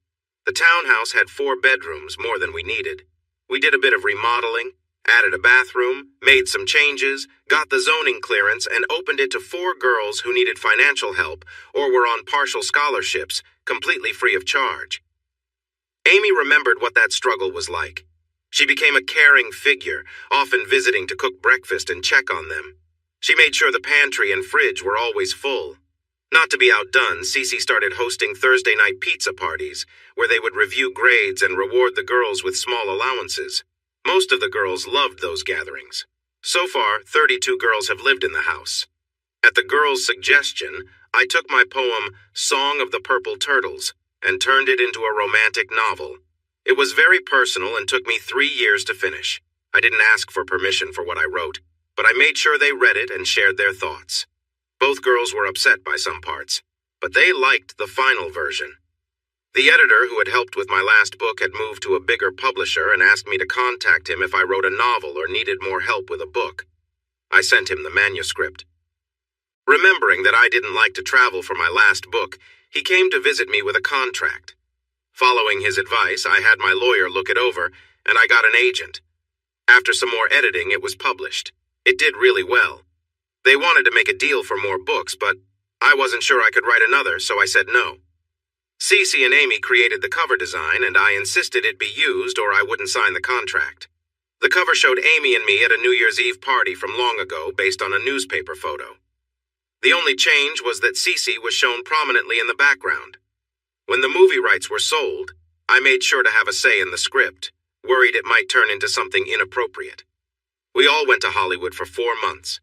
The townhouse had 4 bedrooms, more than we needed. We did a bit of remodeling, added a bathroom, made some changes, got the zoning clearance, and opened it to 4 girls who needed financial help or were on partial scholarships, completely free of charge. Amy remembered what that struggle was like. She became a caring figure, often visiting to cook breakfast and check on them. She made sure the pantry and fridge were always full. Not to be outdone, Cece started hosting Thursday night pizza parties, where they would review grades and reward the girls with small allowances. Most of the girls loved those gatherings. So far, 32 girls have lived in the house. At the girls' suggestion, I took my poem, Song of the Purple Turtles, and turned it into a romantic novel. It was very personal and took me 3 years to finish. I didn't ask for permission for what I wrote, but I made sure they read it and shared their thoughts. Both girls were upset by some parts, but they liked the final version. The editor who had helped with my last book had moved to a bigger publisher and asked me to contact him if I wrote a novel or needed more help with a book. I sent him the manuscript. Remembering that I didn't like to travel for my last book, he came to visit me with a contract. Following his advice, I had my lawyer look it over, and I got an agent. After some more editing, it was published. It did really well. They wanted to make a deal for more books, but I wasn't sure I could write another, so I said no. Cece and Amy created the cover design, and I insisted it be used or I wouldn't sign the contract. The cover showed Amy and me at a New Year's Eve party from long ago based on a newspaper photo. The only change was that Cece was shown prominently in the background. When the movie rights were sold, I made sure to have a say in the script, worried it might turn into something inappropriate. We all went to Hollywood for 4 months.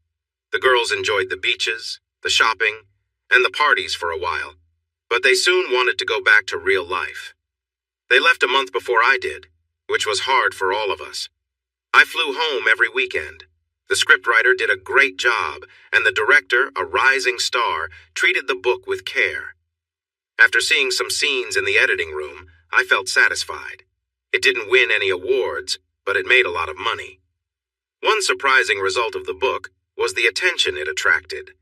The girls enjoyed the beaches, the shopping, and the parties for a while, but they soon wanted to go back to real life. They left a month before I did, which was hard for all of us. I flew home every weekend. The scriptwriter did a great job, and the director, a rising star, treated the book with care. After seeing some scenes in the editing room, I felt satisfied. It didn't win any awards, but it made a lot of money. One surprising result of the book was the attention it attracted.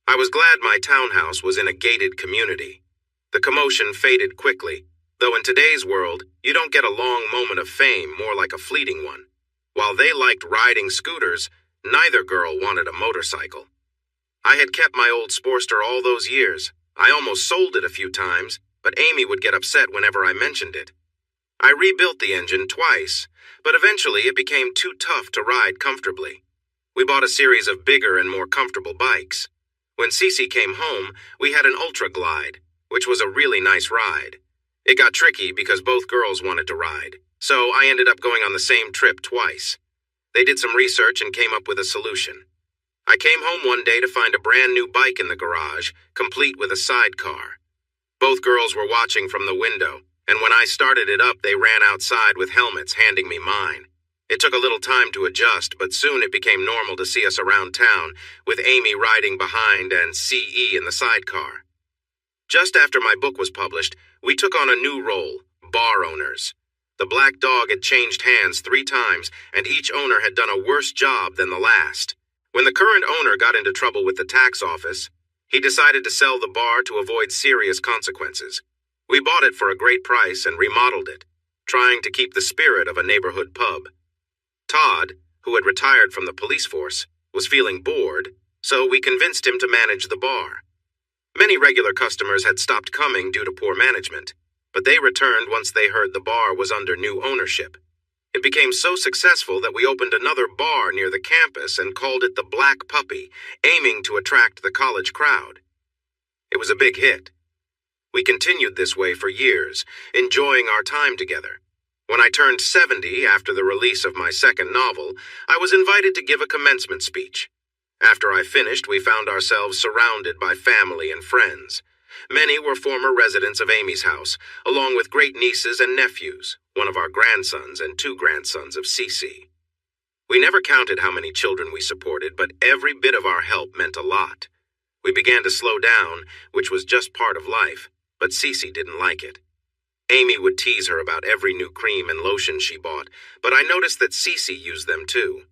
I was glad my townhouse was in a gated community. The commotion faded quickly, though in today's world, you don't get a long moment of fame, more like a fleeting one. While they liked riding scooters, neither girl wanted a motorcycle. I had kept my old Sportster all those years. I almost sold it a few times, but Amy would get upset whenever I mentioned it. I rebuilt the engine twice, but eventually it became too tough to ride comfortably. We bought a series of bigger and more comfortable bikes. When Cece came home, we had an Ultra Glide, which was a really nice ride. It got tricky because both girls wanted to ride, so I ended up going on the same trip twice. They did some research and came up with a solution. I came home one day to find a brand new bike in the garage, complete with a sidecar. Both girls were watching from the window, and when I started it up, they ran outside with helmets, handing me mine. It took a little time to adjust, but soon it became normal to see us around town, with Amy riding behind and CE in the sidecar. Just after my book was published, we took on a new role, bar owners. The Black Dog had changed hands 3 times, and each owner had done a worse job than the last. When the current owner got into trouble with the tax office, he decided to sell the bar to avoid serious consequences. We bought it for a great price and remodeled it, trying to keep the spirit of a neighborhood pub. Todd, who had retired from the police force, was feeling bored, so we convinced him to manage the bar. Many regular customers had stopped coming due to poor management, but they returned once they heard the bar was under new ownership. It became so successful that we opened another bar near the campus and called it the Black Puppy, aiming to attract the college crowd. It was a big hit. We continued this way for years, enjoying our time together. When I turned 70 after the release of my second novel, I was invited to give a commencement speech. After I finished, we found ourselves surrounded by family and friends. Many were former residents of Amy's house, along with great nieces and nephews, one of our grandsons and 2 grandsons of Cece. We never counted how many children we supported, but every bit of our help meant a lot. We began to slow down, which was just part of life, but Cece didn't like it. Amy would tease her about every new cream and lotion she bought, but I noticed that Cece used them too.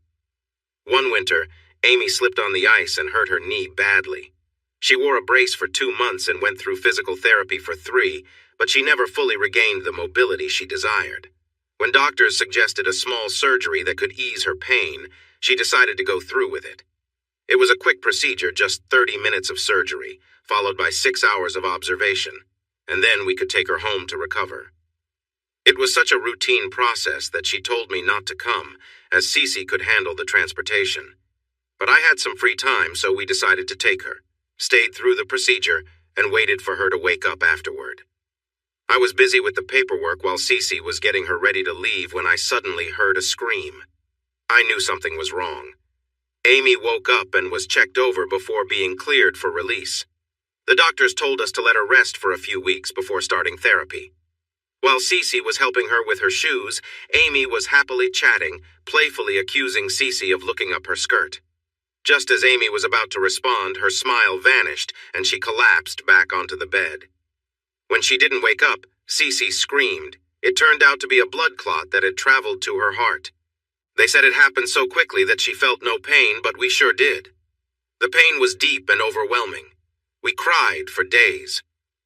One winter, Amy slipped on the ice and hurt her knee badly. She wore a brace for 2 months and went through physical therapy for 3, but she never fully regained the mobility she desired. When doctors suggested a small surgery that could ease her pain, she decided to go through with it. It was a quick procedure, just 30 minutes of surgery, followed by 6 hours of observation, and then we could take her home to recover. It was such a routine process that she told me not to come, as Cece could handle the transportation. But I had some free time, so we decided to take her, stayed through the procedure, and waited for her to wake up afterward. I was busy with the paperwork while Cece was getting her ready to leave when I suddenly heard a scream. I knew something was wrong. Amy woke up and was checked over before being cleared for release. The doctors told us to let her rest for a few weeks before starting therapy. While Cece was helping her with her shoes, Amy was happily chatting, playfully accusing Cece of looking up her skirt. Just as Amy was about to respond, her smile vanished and she collapsed back onto the bed. When she didn't wake up, Cece screamed. It turned out to be a blood clot that had traveled to her heart. They said it happened so quickly that she felt no pain, but we sure did. The pain was deep and overwhelming. We cried for days.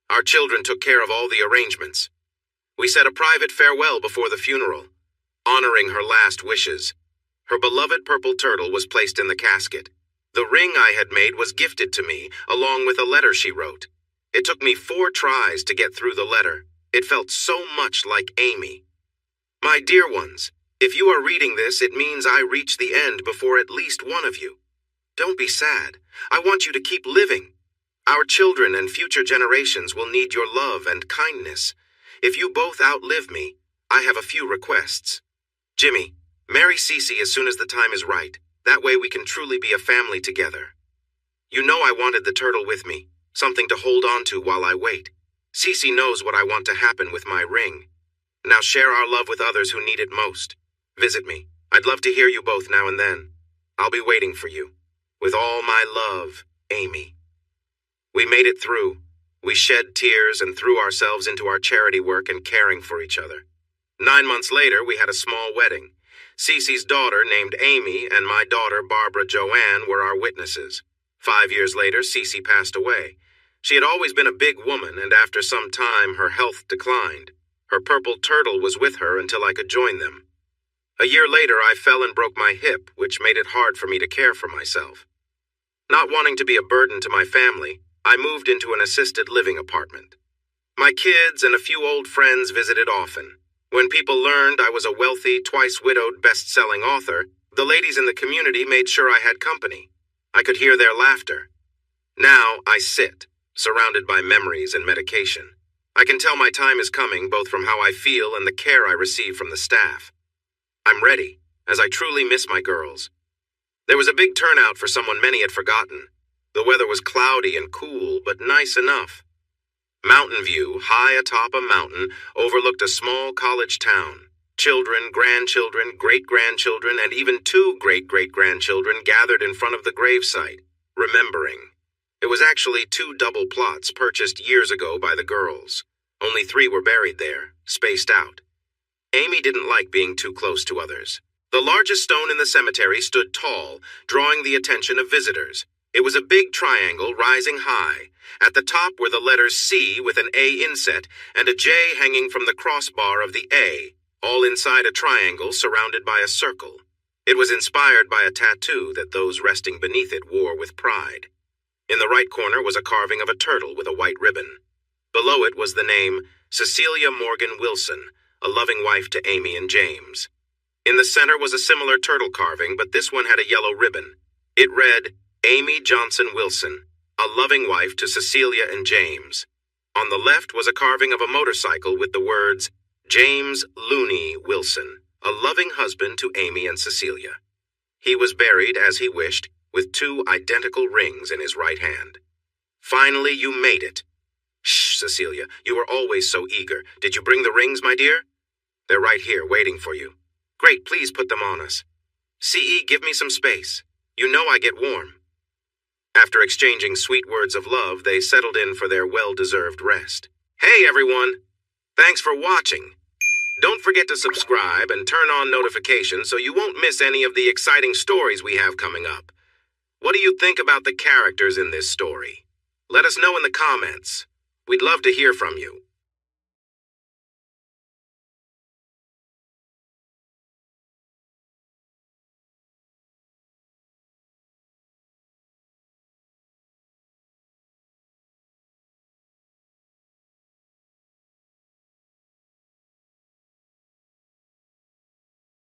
Our children took care of all the arrangements. We said a private farewell before the funeral, honoring her last wishes. Her beloved purple turtle was placed in the casket. The ring I had made was gifted to me, along with a letter she wrote. It took me 4 tries to get through the letter. It felt so much like Amy. My dear ones, if you are reading this, it means I reach the end before at least one of you. Don't be sad. I want you to keep living. Our children and future generations will need your love and kindness. If you both outlive me, I have a few requests. Jimmy, marry Cece as soon as the time is right. That way we can truly be a family together. You know I wanted the turtle with me, something to hold on to while I wait. Cece knows what I want to happen with my ring. Now share our love with others who need it most. Visit me. I'd love to hear you both now and then. I'll be waiting for you. With all my love, Amy. We made it through. We shed tears and threw ourselves into our charity work and caring for each other. 9 months later, we had a small wedding. Cece's daughter, named Amy, and my daughter, Barbara Joanne, were our witnesses. 5 years later, Cece passed away. She had always been a big woman, and after some time, her health declined. Her purple turtle was with her until I could join them. A year later, I fell and broke my hip, which made it hard for me to care for myself. Not wanting to be a burden to my family, I moved into an assisted living apartment. My kids and a few old friends visited often. When people learned I was a wealthy, twice-widowed, best-selling author, The ladies in the community made sure I had company. I could hear their laughter. Now I sit, surrounded by memories and medication. I can tell my time is coming both from how I feel and the care I receive from the staff. I'm ready, as I truly miss my girls. There was a big turnout for someone many had forgotten. The weather was cloudy and cool, but nice enough. Mountain View, high atop a mountain, overlooked a small college town. Children, grandchildren, great-grandchildren, and even 2 great-great-grandchildren gathered in front of the gravesite, remembering. It was actually 2 double plots purchased years ago by the girls. Only 3 were buried there, spaced out. Amy didn't like being too close to others. The largest stone in the cemetery stood tall, drawing the attention of visitors. It was a big triangle rising high. At the top were the letters C with an A inset and a J hanging from the crossbar of the A, all inside a triangle surrounded by a circle. It was inspired by a tattoo that those resting beneath it wore with pride. In the right corner was a carving of a turtle with a white ribbon. Below it was the name Cecilia Morgan Wilson, a loving wife to Amy and James. In the center was a similar turtle carving, but this one had a yellow ribbon. It read, Amy Johnson Wilson, a loving wife to Cecilia and James. On the left was a carving of a motorcycle with the words, James Looney Wilson, a loving husband to Amy and Cecilia. He was buried, as he wished, with 2 identical rings in his right hand. Finally, you made it. Shh, Cecilia, you were always so eager. Did you bring the rings, my dear? They're right here, waiting for you. Great, please put them on us. C.E., give me some space. You know I get warm. After exchanging sweet words of love, they settled in for their well-deserved rest. Hey, everyone! Thanks for watching. Don't forget to subscribe and turn on notifications so you won't miss any of the exciting stories we have coming up. What do you think about the characters in this story? Let us know in the comments. We'd love to hear from you.